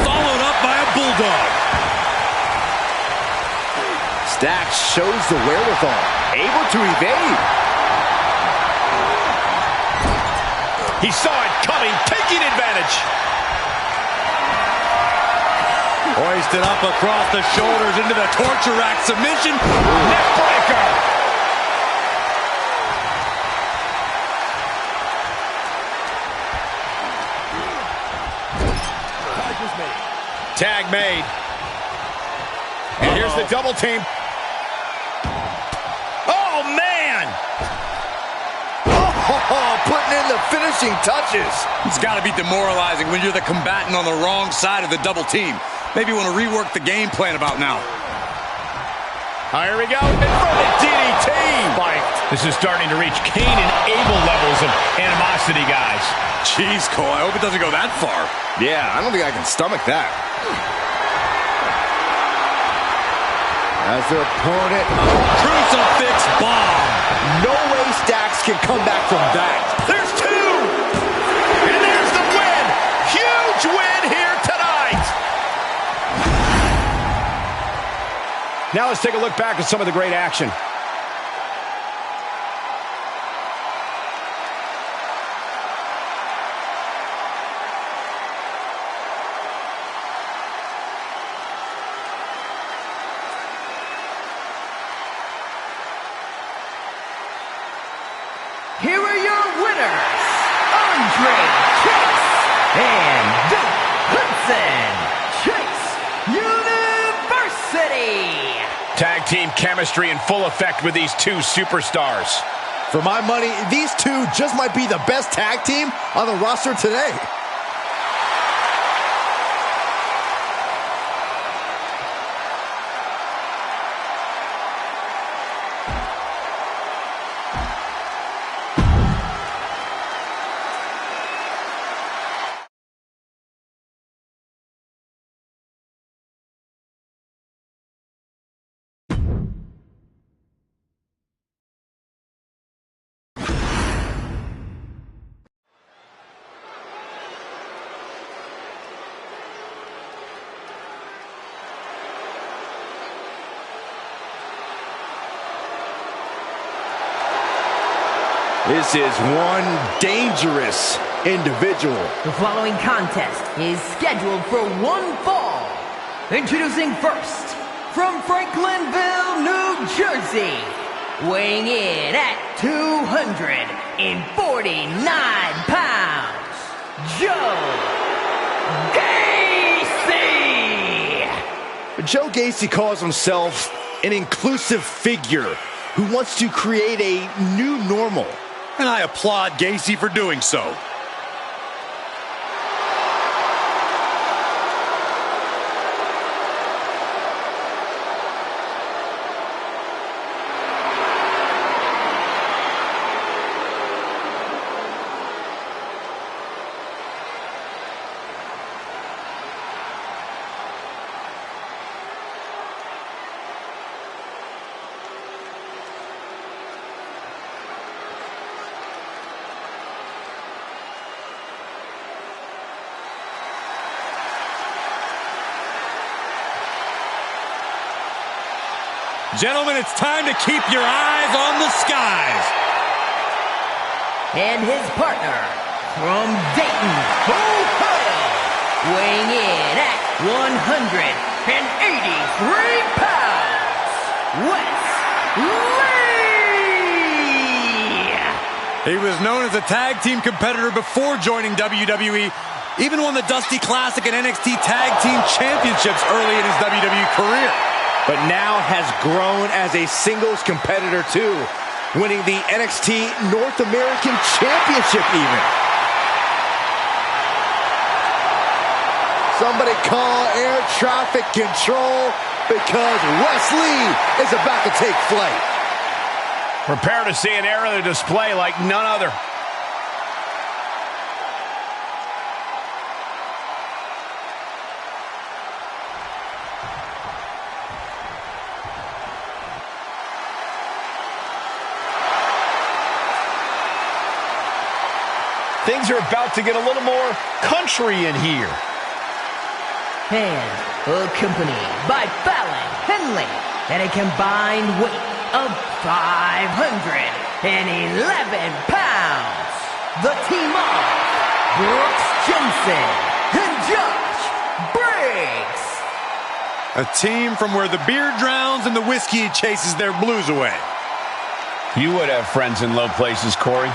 Followed up by a bulldog. Stacks shows the wherewithal, able to evade. He saw it coming, taking advantage. Hoisted up across the shoulders into the torture rack submission. Neck breaker. Tag made. And here's the double team. Oh, man! Oh, putting in the finishing touches. It's got to be demoralizing when you're the combatant on the wrong side of the double team. Maybe you want to rework the game plan about now. Here we go. Inverted DDT. This is starting to reach Cain and Abel levels of animosity, guys. Jeez, Cole, I hope it doesn't go that far. Yeah, I don't think I can stomach that. As their opponent, Crucifix bomb. no way Stacks can come back from that. There's two. And there's the win. Huge win here tonight. Now let's take a look back at some of the great action. Here are your winners, Andre Chase and Duke Hudson. Chase University. Tag team chemistry in full effect with these two superstars. For my money, these two just might be the best tag team on the roster today. This is one dangerous individual. The following contest is scheduled for one fall. Introducing first, from Franklinville, New Jersey, weighing in at 249 pounds, Joe Gacy! Joe Gacy calls himself an inclusive figure who wants to create a new normal. And I applaud Gacy for doing so. Gentlemen, it's time to keep your eyes on the skies. And his partner, from Dayton, Ohio, weighing in at 183 pounds, Wes Lee! He was known as a tag team competitor before joining WWE, even won the Dusty Classic and NXT Tag Team Championships early in his WWE career. But now has grown as a singles competitor too, winning the NXT North American Championship even. Somebody call air traffic control because Wes Lee is about to take flight. Prepare to see an aerial display like none other. Things are about to get a little more country in here. And accompanied by Fallon Henley at a combined weight of 511 pounds. The team of Brooks Jensen and Josh Briggs. A team from where the beer drowns and the whiskey chases their blues away. You would have friends in low places, Corey.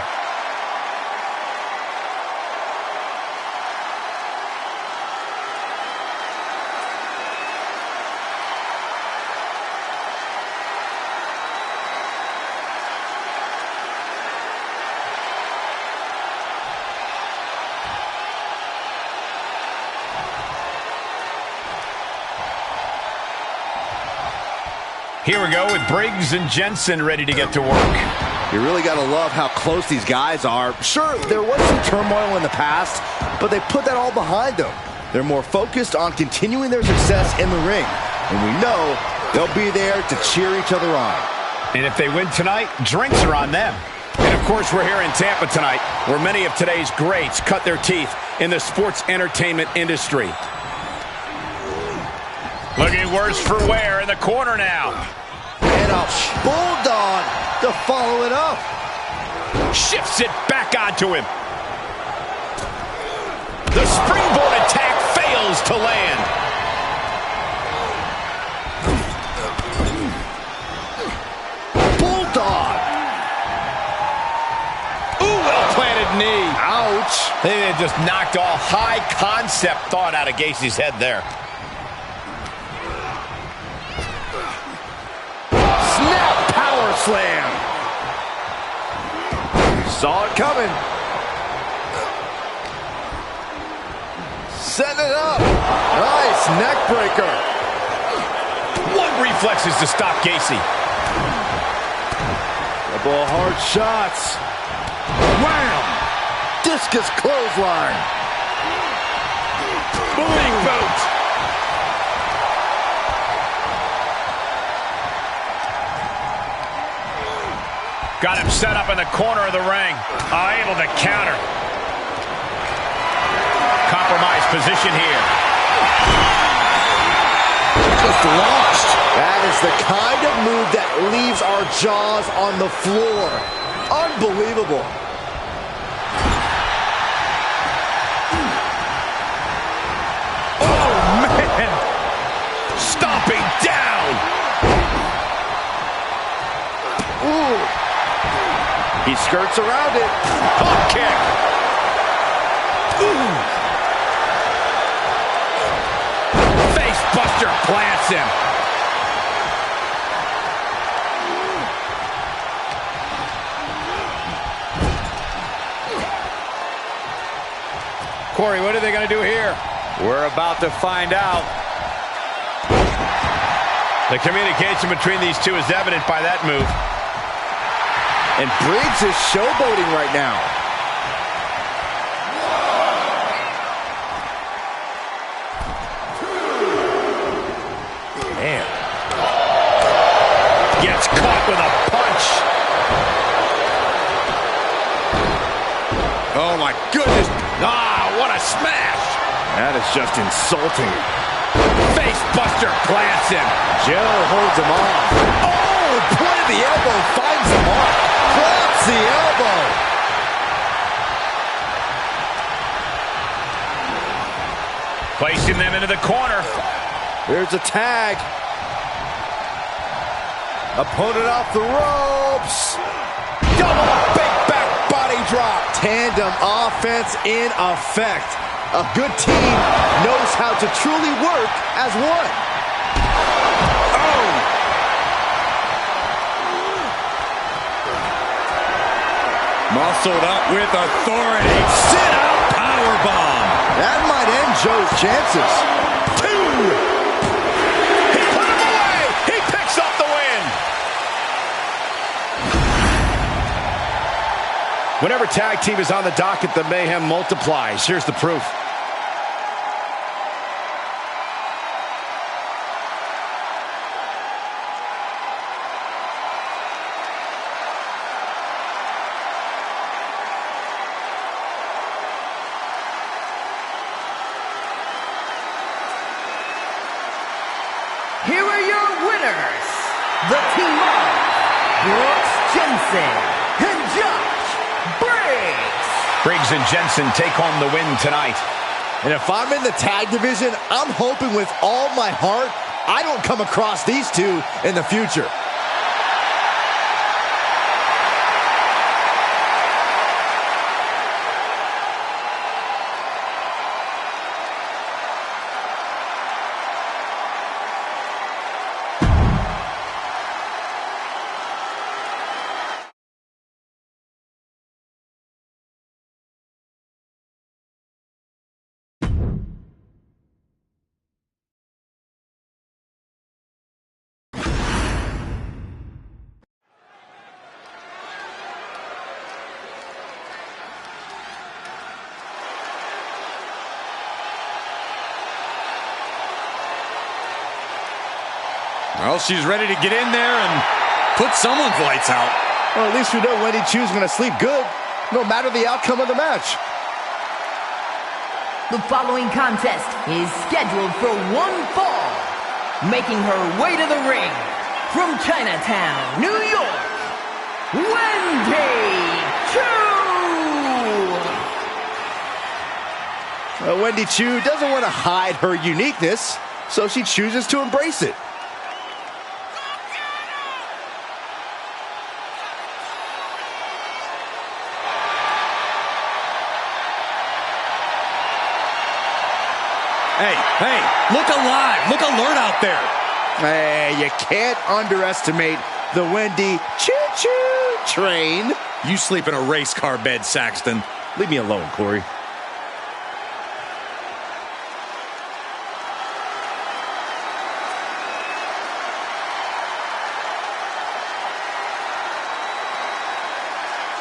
Here we go with Briggs and Jensen ready to get to work. You really got to love how close these guys are. Sure, there was some turmoil in the past, but they put that all behind them. They're more focused on continuing their success in the ring. And we know they'll be there to cheer each other on. And if they win tonight, drinks are on them. And of course, we're here in Tampa tonight, where many of today's greats cut their teeth in the sports entertainment industry. Looking worse for wear in the corner now. And a bulldog to follow it up. Shifts it back onto him. The springboard attack fails to land. Bulldog. Ooh, well-planted knee. Ouch. They just knocked all high concept thought out of Gacy's head there. Snap power slam. Saw it coming. Setting it up. Nice neck breaker. What reflexes to stop Gacy? Couple of hard shots. Wham! Discus clothesline. Big boot. Got him set up in the corner of the ring. Able to counter. Compromised position here. Just launched. That is the kind of move that leaves our jaws on the floor. Unbelievable. Oh, man. Stomping down. Ooh. He skirts around it. Pump kick. Ooh. Face buster plants him. Corey, what are they going to do here? We're about to find out. The communication between these two is evident by that move. And Briggs is showboating right now. Man. Gets caught with a punch. Oh my goodness. Ah, what a smash. That is just insulting. Face buster plants him. Joe holds him off. Oh, point of the elbow finds him off. Drops the elbow. Placing them into the corner. Here's a tag. Opponent off the ropes. Double big back body drop. Tandem offense in effect. A good team knows how to truly work as one. Oh! Muscled up with authority. Sit out Powerbomb. That might end Joe's chances. Two. He put him away. He picks up the win. Whenever tag team is on the docket, the mayhem multiplies. Here's the proof. Here are your winners, the team of Brooks Jensen and Josh Briggs. Briggs and Jensen take home the win tonight. And if I'm in the tag division, I'm hoping with all my heart I don't come across these two in the future. Well, she's ready to get in there and put someone's lights out. Well, at least we know Wendy Chu's going to sleep good, no matter the outcome of the match. The following contest is scheduled for one fall. Making her way to the ring from Chinatown, New York, Wendy Chu! Wendy Chu doesn't want to hide her uniqueness, so she chooses to embrace it. Hey, look alive, look alert out there. Hey, you can't underestimate the Wendy Choo-Choo train. You sleep in a race car bed, Saxton. Leave me alone, Corey.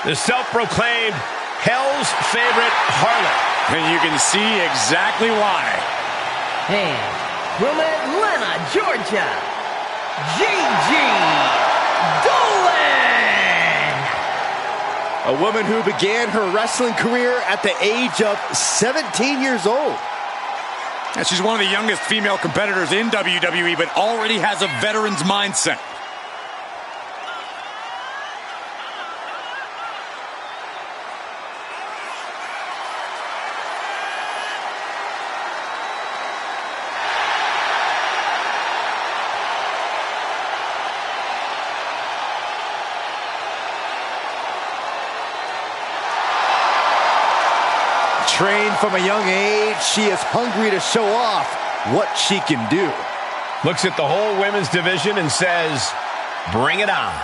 The self-proclaimed Hell's favorite harlot. And you can see exactly why. And from Atlanta, Georgia, Gigi Dolan! A woman who began her wrestling career at the age of 17 years old. And she's one of the youngest female competitors in WWE, but already has a veteran's mindset. Trained from a young age, she is hungry to show off what she can do. Looks at the whole women's division and says, bring it on.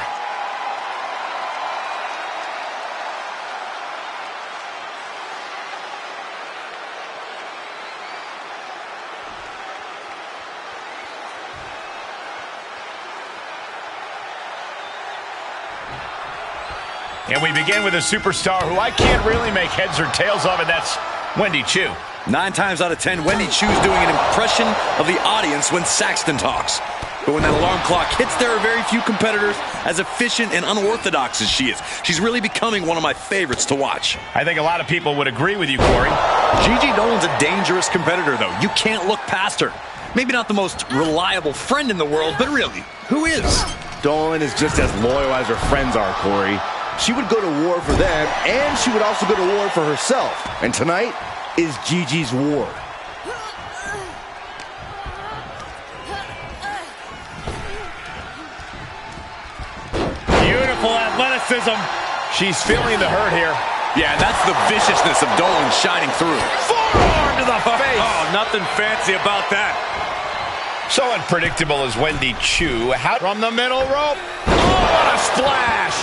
And we begin with a superstar who I can't really make heads or tails of, and that's Wendy Chu. 9 times out of 10, Wendy Chu's doing an impression of the audience when Saxton talks. But when that alarm clock hits, there are very few competitors as efficient and unorthodox as she is. She's really becoming one of my favorites to watch. I think a lot of people would agree with you, Corey. Gigi Dolan's a dangerous competitor, though. You can't look past her. Maybe not the most reliable friend in the world, but really, who is? Dolan is just as loyal as her friends are, Corey. She would go to war for them, and she would also go to war for herself. And tonight is Gigi's war. Beautiful athleticism. She's feeling the hurt here. Yeah, that's the viciousness of Dolan shining through. Forearm to the face. Oh, nothing fancy about that. So unpredictable as Wendy Chu. From the middle rope. Oh, what a splash.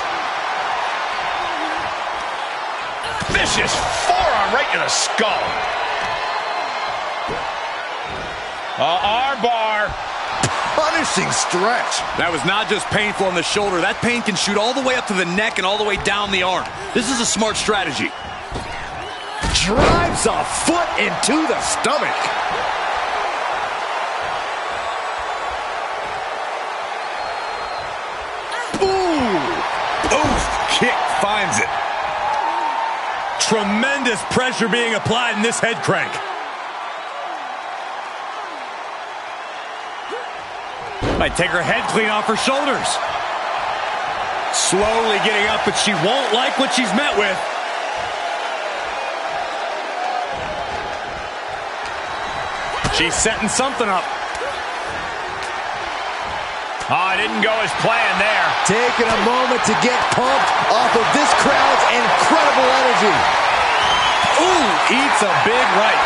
Vicious forearm right to the skull. Arm bar. Punishing stretch. That was not just painful on the shoulder. That pain can shoot all the way up to the neck and all the way down the arm. This is a smart strategy. Drives a foot into the stomach. Ooh! Oof! Kick finds it. Tremendous pressure being applied in this head crank. Might take her head clean off her shoulders. Slowly getting up, but she won't like what she's met with. She's setting something up. Oh, it didn't go as planned there. Taking a moment to get pumped off of this crowd's incredible energy. Ooh, eats a big right.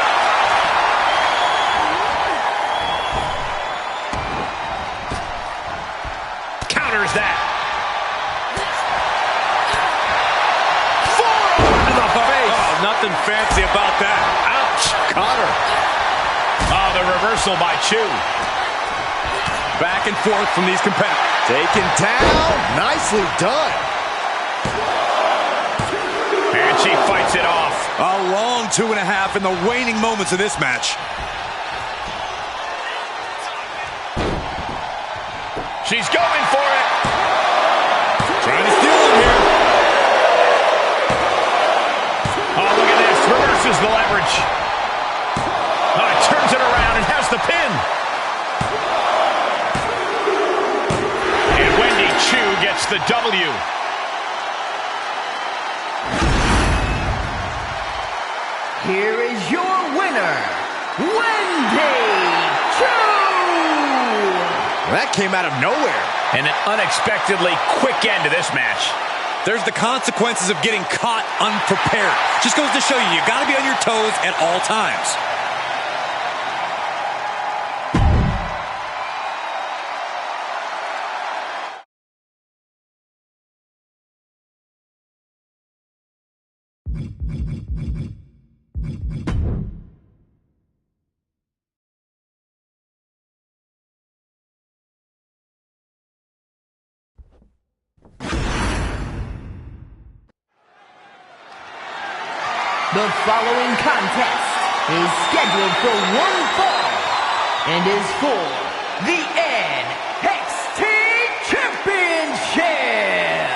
Counters that. Forearm to the face. Oh, nothing fancy about that. Ouch. Caught her. Oh, the reversal by Chu. Back and forth from these competitors. Taken down. Nicely done. And she fights it off. A long 2.5 in the waning moments of this match. She's going for it. Trying to steal him here. Oh, look at this. Reverses the leverage. Oh, it turns it around and has the pin. And Wendy Chu gets the W. Here is your winner, Wendy Chu! That came out of nowhere. And an unexpectedly quick end to this match. There's the consequences of getting caught unprepared. Just goes to show you, you got to be on your toes at all times. The following contest is scheduled for one fall and is for the NXT Championship.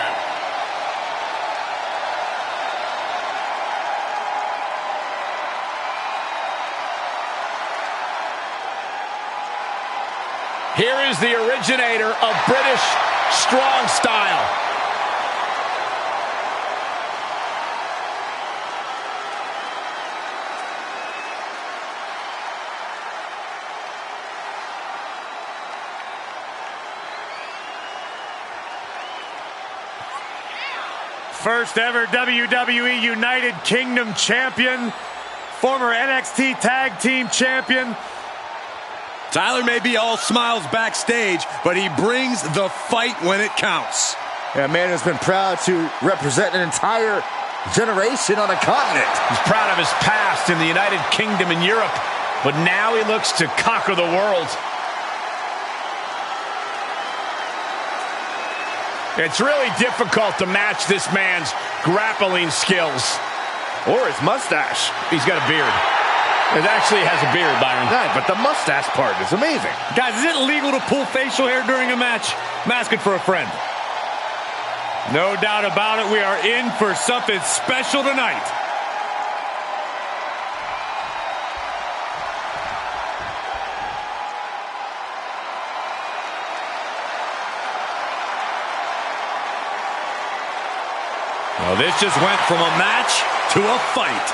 Here is the originator of British strong style. First ever WWE United Kingdom champion, former NXT Tag Team champion. Tyler may be all smiles backstage, but he brings the fight when it counts. Yeah, man has been proud to represent an entire generation on a continent. He's proud of his past in the United Kingdom and Europe, but now he looks to conquer the world. It's really difficult to match this man's grappling skills. Or his mustache. He's got a beard. It actually has a beard, Byron. Right, but the mustache part is amazing. Guys, is it illegal to pull facial hair during a match? I'm asking for a friend. No doubt about it, we are in for something special tonight. Well, this just went from a match to a fight.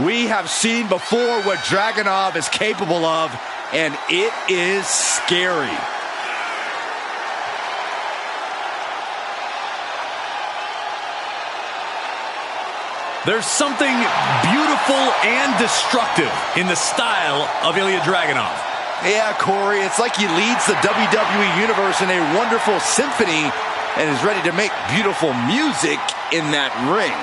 We have seen before what Dragunov is capable of, and it is scary. There's something beautiful and destructive in the style of Ilya Dragunov. Yeah, Corey, it's like he leads the WWE Universe in a wonderful symphony and is ready to make beautiful music in that ring.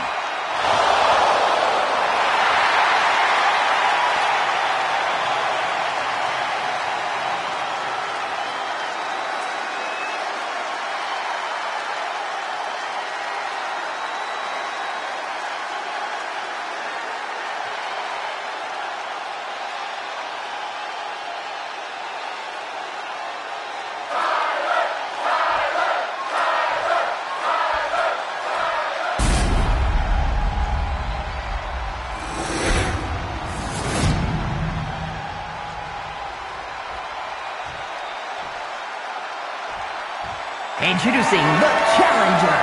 Introducing the challenger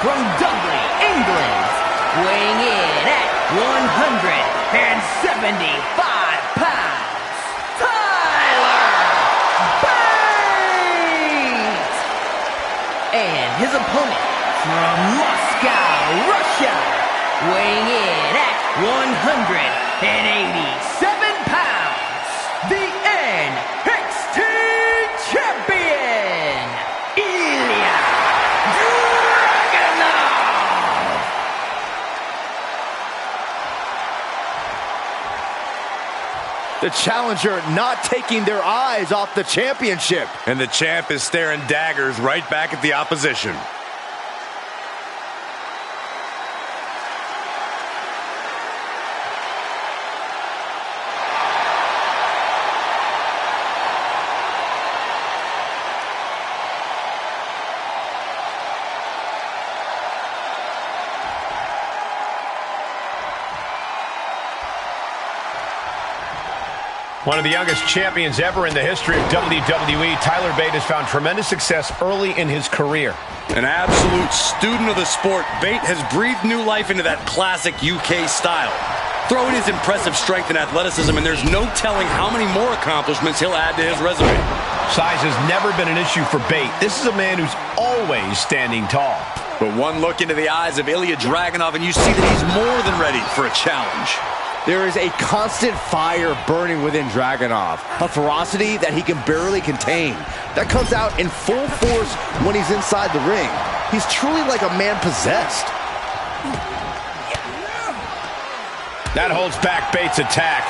from Dublin, England, weighing in at 175 pounds, Tyler Bate! And his opponent from Moscow, Russia, weighing in pounds, the NXT Champion, Ilya Dragunov! The challenger not taking their eyes off the championship. And the champ is staring daggers right back at the opposition. One of the youngest champions ever in the history of WWE, Tyler Bate has found tremendous success early in his career. An absolute student of the sport, Bate has breathed new life into that classic UK style. Throw in his impressive strength and athleticism, and there's no telling how many more accomplishments he'll add to his resume. Size has never been an issue for Bate. This is a man who's always standing tall. But one look into the eyes of Ilya Dragunov, and you see that he's more than ready for a challenge. There is a constant fire burning within Dragunov, a ferocity that he can barely contain. That comes out in full force when he's inside the ring. He's truly like a man possessed. That holds back Bates' attack.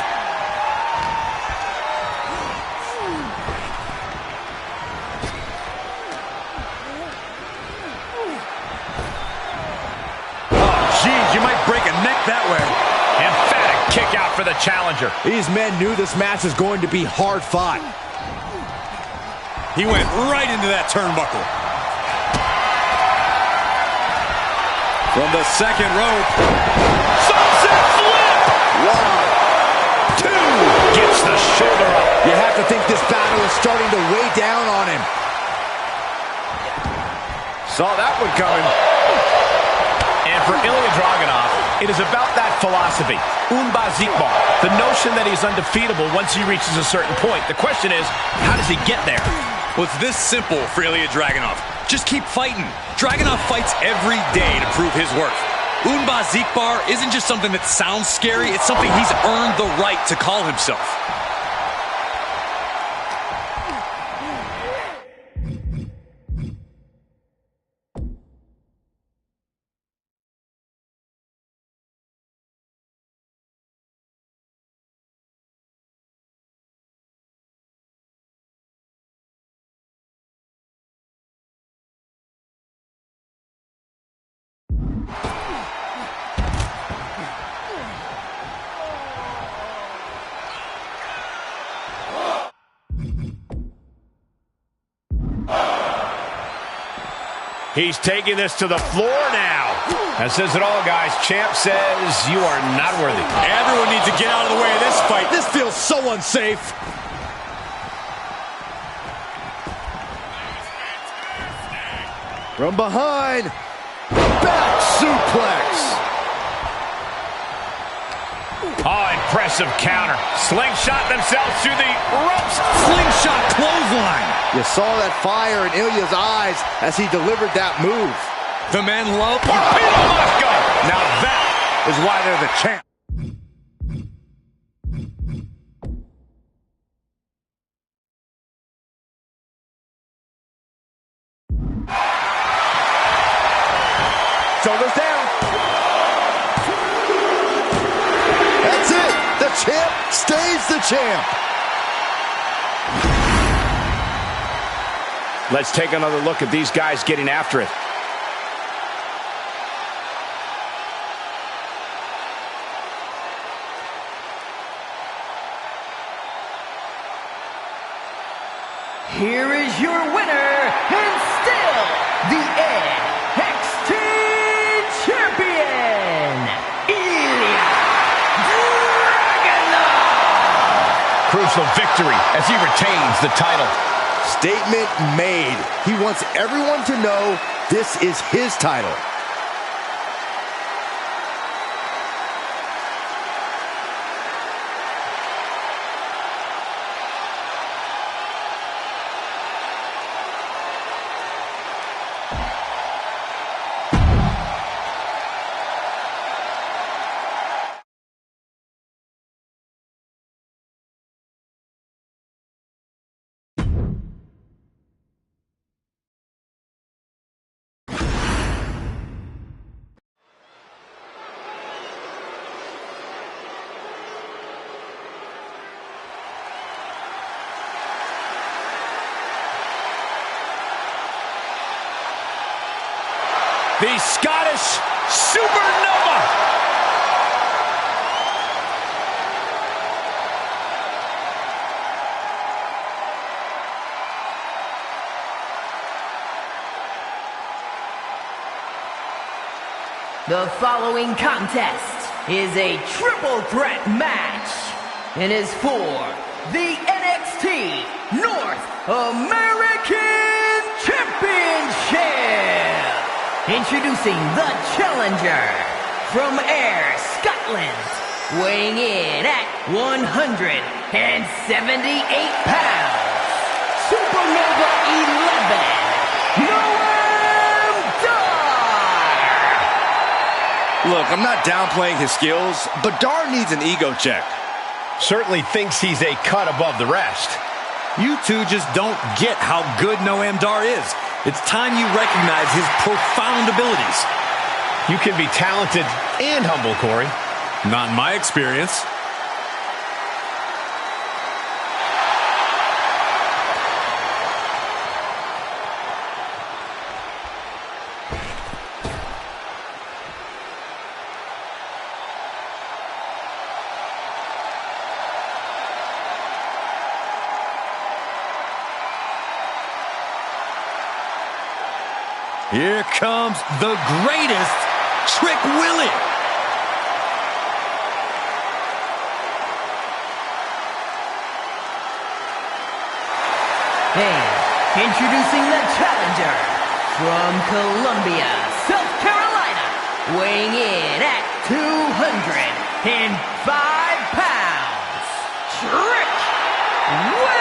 Oh, geez, you might break a neck that way. Emphatic kick out for the challenger. These men knew this match was going to be hard fought. He went right into that turnbuckle. From the second rope. Sunset flip! Wow. Two! Gets the shoulder up. You have to think this battle is starting to weigh down on him. Saw that one coming. And for Ilya Dragunov, it is about that philosophy. Unbesiegbar. The notion that he's undefeatable once he reaches a certain point. The question is, how does he get there? Well, it's this simple for Ilya Dragunov. Just keep fighting. Dragunov fights every day to prove his worth. Unbesiegbar isn't just something that sounds scary, it's something he's earned the right to call himself. He's taking this to the floor now. That says it all, guys. Champ says you are not worthy. Everyone needs to get out of the way of this fight. This feels so unsafe. From behind. Back suplex. Oh, impressive counter. Slingshot themselves through the ropes. Slingshot clothesline. You saw that fire in Ilya's eyes as he delivered that move. The men love Torpedo Moscow. Now that is why they're the champ. Shoulders down. That's it. The champ stays the champ. Let's take another look at these guys getting after it. Here is your winner, and still the NXT Champion, Ilya Dragunov! Crucial victory as he retains the title. Statement made. He wants everyone to know this is his title. The Scottish Supernova. The following contest is a triple threat match and is for the NXT North American Championship. Introducing the challenger from Ayr, Scotland, weighing in at 178 pounds, Supernova 11, Look, I'm not downplaying his skills, but Dar needs an ego check. Certainly thinks he's a cut above the rest. You two just don't get how good Noam Dar is. It's time you recognize his profound abilities. You can be talented and humble, Corey. Not in my experience. Here comes the greatest, Trick Willie. And introducing the challenger from Columbia, South Carolina, weighing in at 205 pounds, Trick Williams.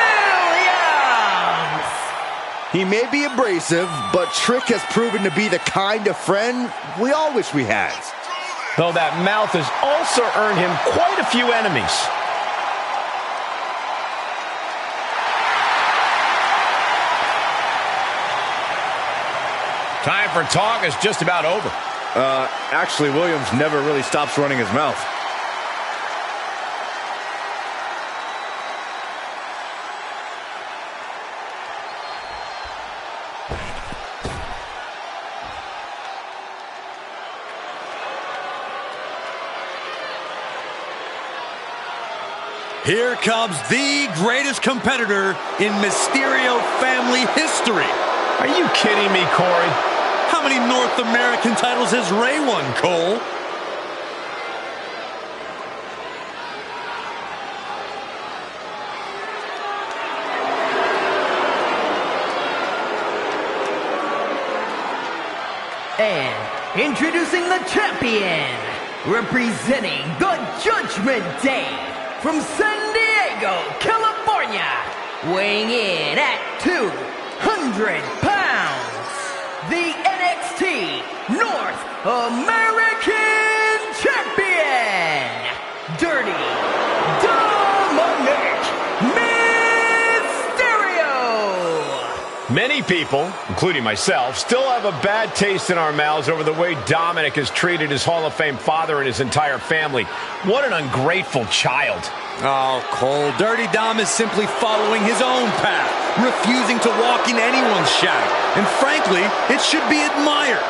He may be abrasive, but Trick has proven to be the kind of friend we all wish we had. Though that mouth has also earned him quite a few enemies. Time for talk is just about over. Actually, Williams never really stops running his mouth. Here comes the greatest competitor in Mysterio family history. Are you kidding me, Corey? How many North American titles has Ray won, Cole? And introducing the champion, representing the Judgment Day from San Diego, California, weighing in at 200 pounds, the NXT North American Champion, Dirty Dominic Mysterio. Many people, including myself, still have a bad taste in our mouths over the way Dominic has treated his Hall of Fame father and his entire family. What an ungrateful child. Oh, Cole, Dirty Dom is simply following his own path, refusing to walk in anyone's shadow. And frankly, it should be admired.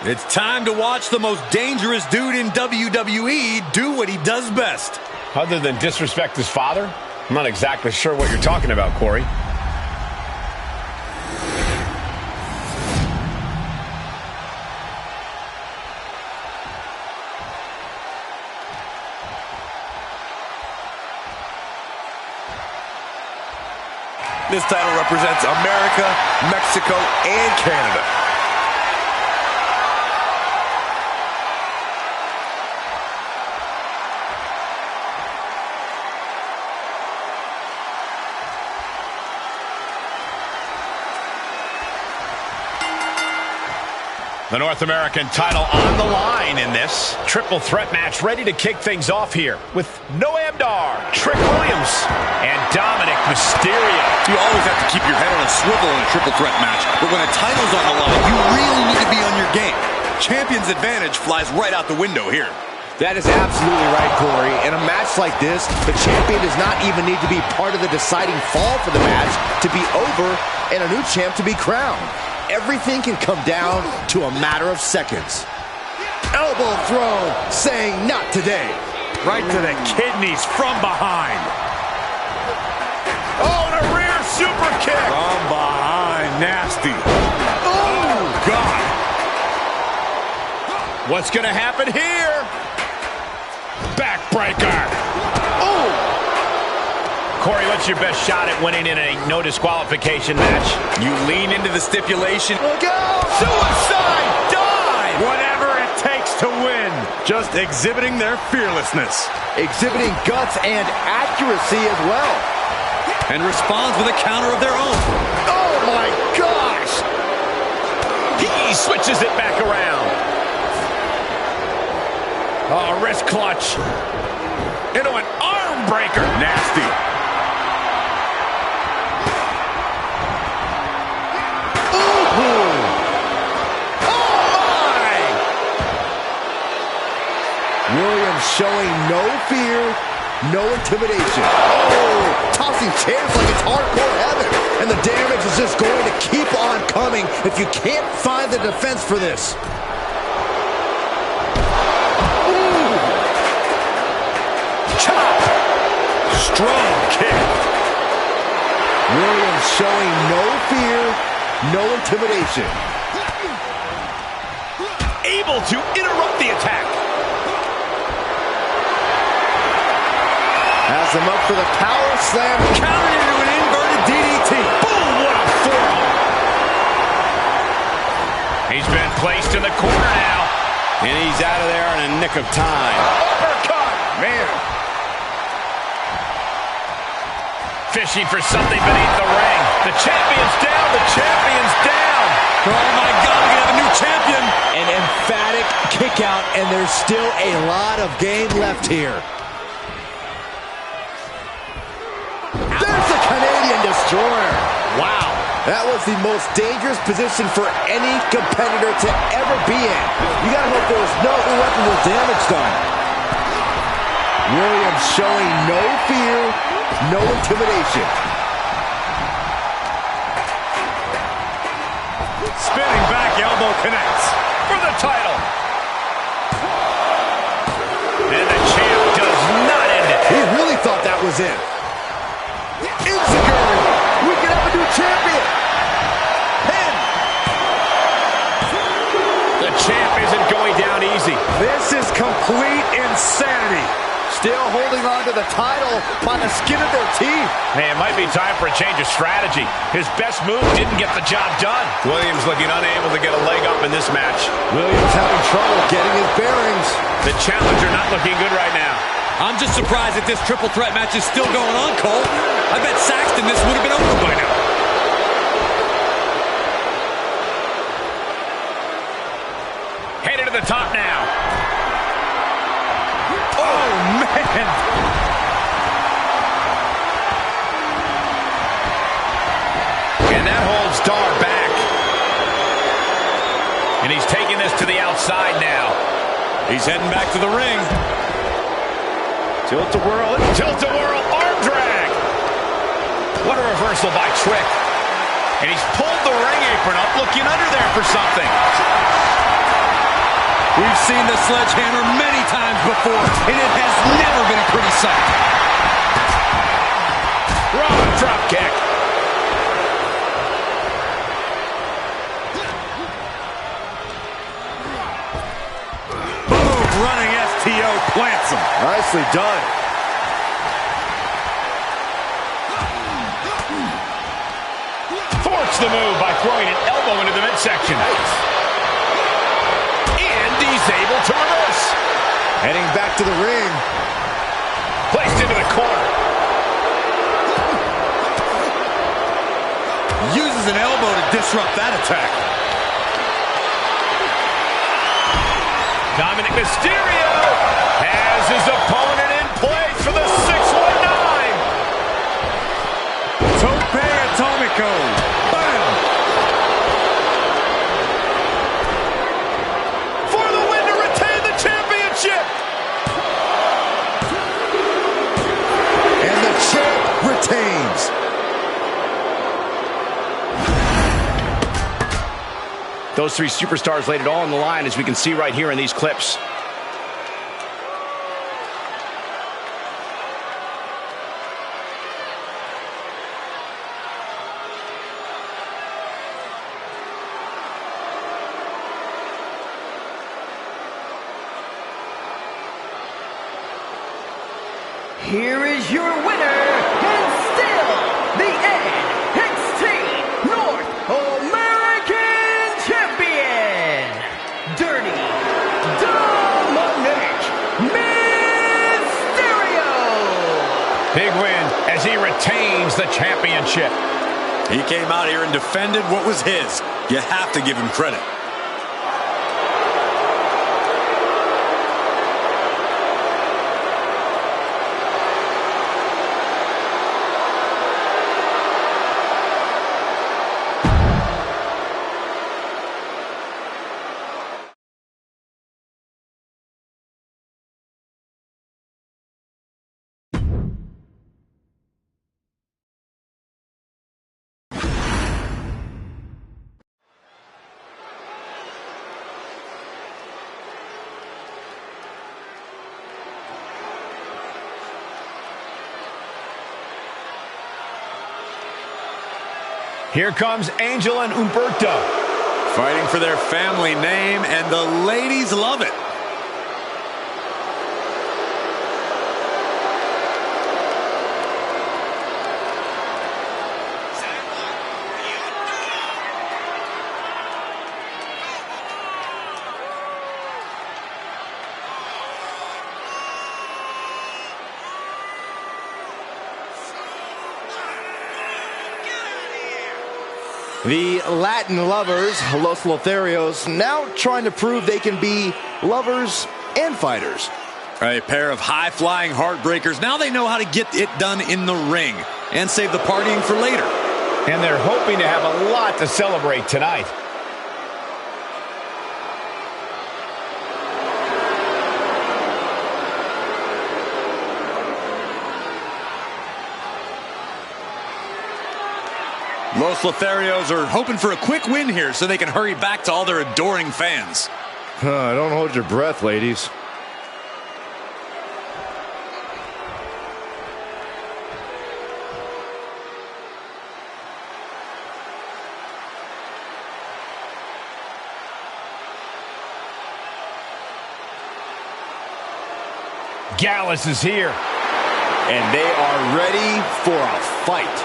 It's time to watch the most dangerous dude in WWE do what he does best. Other than disrespect his father? I'm not exactly sure what you're talking about, Corey. This title represents America, Mexico, and Canada. The North American title on the line in this triple threat match, ready to kick things off here with Noam Dar, Trick Williams, and Dominic Mysterio. You always have to keep your head on a swivel in a triple threat match, but when a title's on the line, you really need to be on your game. Champion's advantage flies right out the window here. That is absolutely right, Corey. In a match like this, the champion does not even need to be part of the deciding fall for the match to be over and a new champ to be crowned. everything can come down to a matter of seconds. Elbow thrown, saying not today. Right to the kidneys from behind. Oh, and a rear super kick. From behind, nasty. Oh, God. What's going to happen here? Backbreaker. Oh. Corey, what's your best shot at winning in a no disqualification match? You lean into the stipulation. Look out! Suicide dive! Whatever it takes to win. Just exhibiting their fearlessness. Exhibiting guts and accuracy as well. And responds with a counter of their own. Oh my gosh! He switches it back around. Oh, wrist clutch. Into an arm breaker. Nasty. Williams showing no fear, no intimidation. Oh, tossing chairs like it's hardcore heaven. And the damage is just going to keep on coming if you can't find the defense for this. Ooh. Chop. Strong kick. Williams showing no fear, no intimidation. Able to interrupt the attack. Has him up for the power slam. Countered into an inverted DDT. Boom, what a forearm. He's been placed in the corner now. And he's out of there in a nick of time. Uppercut. Man. Fishing for something beneath the ring. The champion's down. The champion's down. Oh, my God, we have a new champion. An emphatic kick out, and there's still a lot of game left here. There's the Canadian Destroyer. Wow. That was the most dangerous position for any competitor to ever be in. You gotta hope there was no irreparable damage done. Williams showing no fear, no intimidation. Spinning back elbow connects. For the title. And the champ does not end it. He really thought that was it. Insecurity. We can have a new champion. Pin. The champ isn't going down easy. This is complete insanity. Still holding on to the title by the skin of their teeth. Hey, it might be time for a change of strategy. His best move didn't get the job done. Williams looking unable to get a leg up in this match. Williams having trouble getting his bearings. The challenger not looking good right now. I'm just surprised that this triple threat match is still going on, Cole. I bet Saxton this would have been over by now. Headed to the top now. Oh, man. And that holds Dar back. And he's taking this to the outside now. He's heading back to the ring. Tilt-a-whirl, arm drag. What a reversal by Trick. And he's pulled the ring apron up, looking under there for something. We've seen the sledgehammer many times before, and it has never been a pretty sight. Raw drop kick. boom, running STO plants him. Nicely done. Thwarts the move by throwing an elbow into the midsection. And he's able to reverse. Heading back to the ring. Placed into the corner. Uses an elbow to disrupt that attack. Dominic Mysterio has his opponent in place for the 619. Tope Atomico. Bam! For the win to retain the championship. And the champ retains. Those three superstars laid it all on the line, as we can see right here in these clips. Here is your winner, and still the NXT North American Champion, Dirty Dominic Mysterio. Big win as he retains the championship. He came out here and defended what was his. You have to give him credit. Here comes Angel and Humberto. Fighting for their family name, and the ladies love it. The Latin lovers, Los Lotharios, now trying to prove they can be lovers and fighters. A pair of high-flying heartbreakers. Now they know how to get it done in the ring and save the partying for later. And they're hoping to have a lot to celebrate tonight. Los Lotharios are hoping for a quick win here so they can hurry back to all their adoring fans. Don't hold your breath, ladies. Gallus is here. And they are ready for a fight.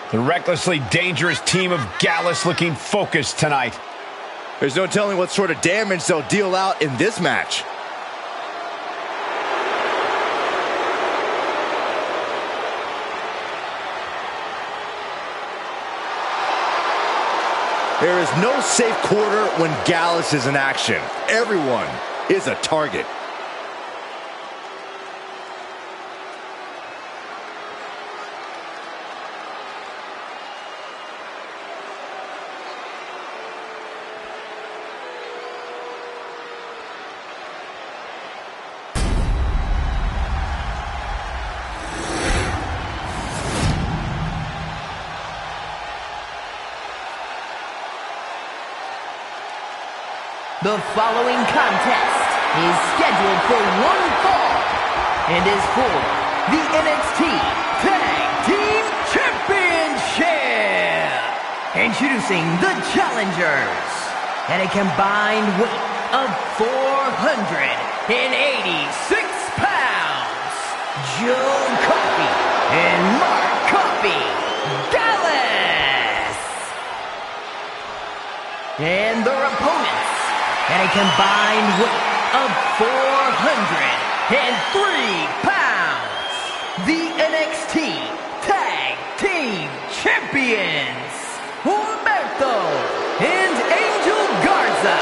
The recklessly dangerous team of Gallus looking focused tonight. There's no telling what sort of damage they'll deal out in this match. There is no safe quarter when Gallus is in action. Everyone is a target. The following contest is scheduled for one fall and is for the NXT Tag Team Championship. Introducing the challengers at a combined weight of 486 pounds, Joe Coffey and Mark Coffey Gallus. And their opponents at a combined weight of 403 pounds, the NXT Tag Team Champions, Humberto and Angel Garza.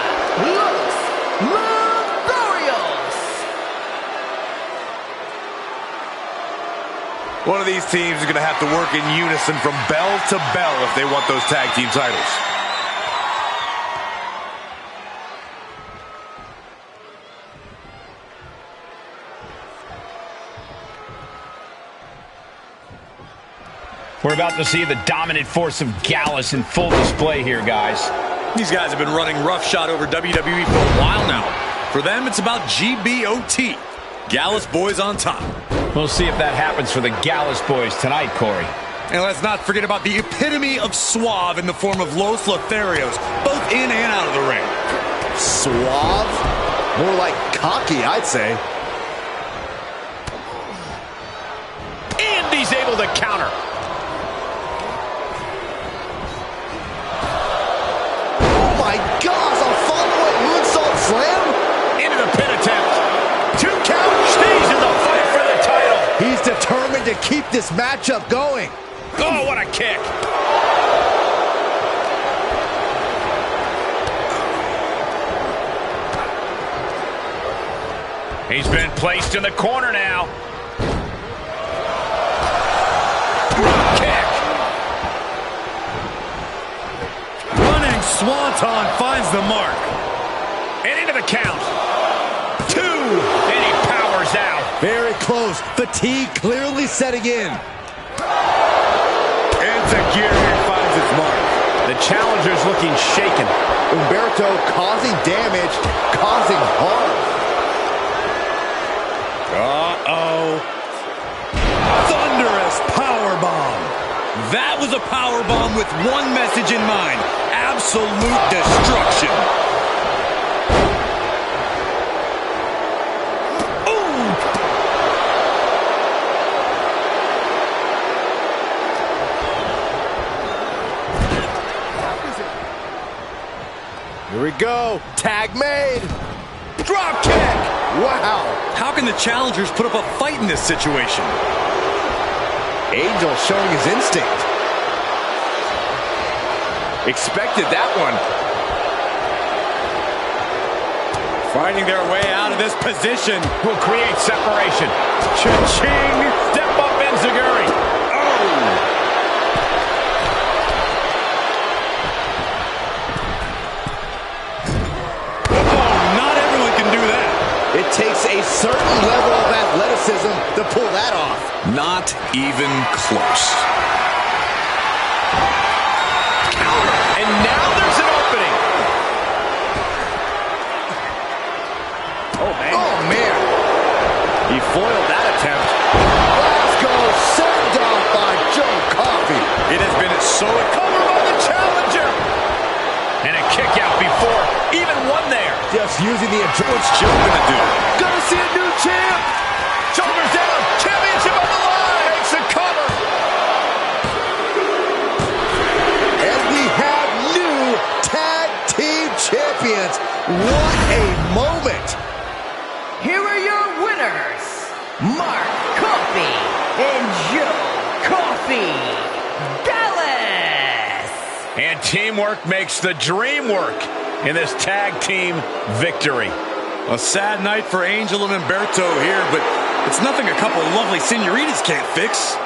One of these teams is going to have to work in unison from bell to bell if they want those tag team titles. We're about to see the dominant force of Gallus in full display here, guys. These guys have been running roughshod over WWE for a while now. For them, it's about GBOT. Gallus boys on top. We'll see if that happens for the Gallus boys tonight, Corey. And let's not forget about the epitome of suave in the form of Los Lotharios, both in and out of the ring. Suave? More like cocky, I'd say. And he's able to counter. Oh my gosh, a follow-away moonsault slam? Into the pin attempt. 2 count. Stays in the fight for the title. He's determined to keep this matchup going. Oh, what a kick. He's been placed in the corner now. Kick. Running Swanton finds the mark. And into the count. 2. And he powers out. Very close. Fatigue clearly setting in. Enziguri finds its mark. The challenger's looking shaken. Humberto causing damage, causing harm. Uh-oh. Thunderous powerbomb. That was a powerbomb with one message in mind. Absolute destruction. Here we go. Tag made. Drop kick. Wow. How can the challengers put up a fight in this situation? Angel showing his instinct. Expected that one. Finding their way out of this position. Will create separation. Cha-ching. Step up Enziguri. Oh. It takes a certain level of athleticism to pull that off. Not even close. Counter. And now there's an opening. Oh, man. He foiled that attempt. Glasgow sent off by Joe Coffey. It has been so Cover by the challenger. And a kick out before even one there. Just using the adrenaline. What's Joe gonna do? Gonna see a new champ. Shoulders down. Championship on the line. Takes the cover. And we have new tag team champions. What a moment. Here are your winners, Mark Coffey and Joe Coffey. Dallas. And teamwork makes the dream work in this tag team victory. A sad night for Angel and Humberto here, but it's nothing a couple of lovely senoritas can't fix.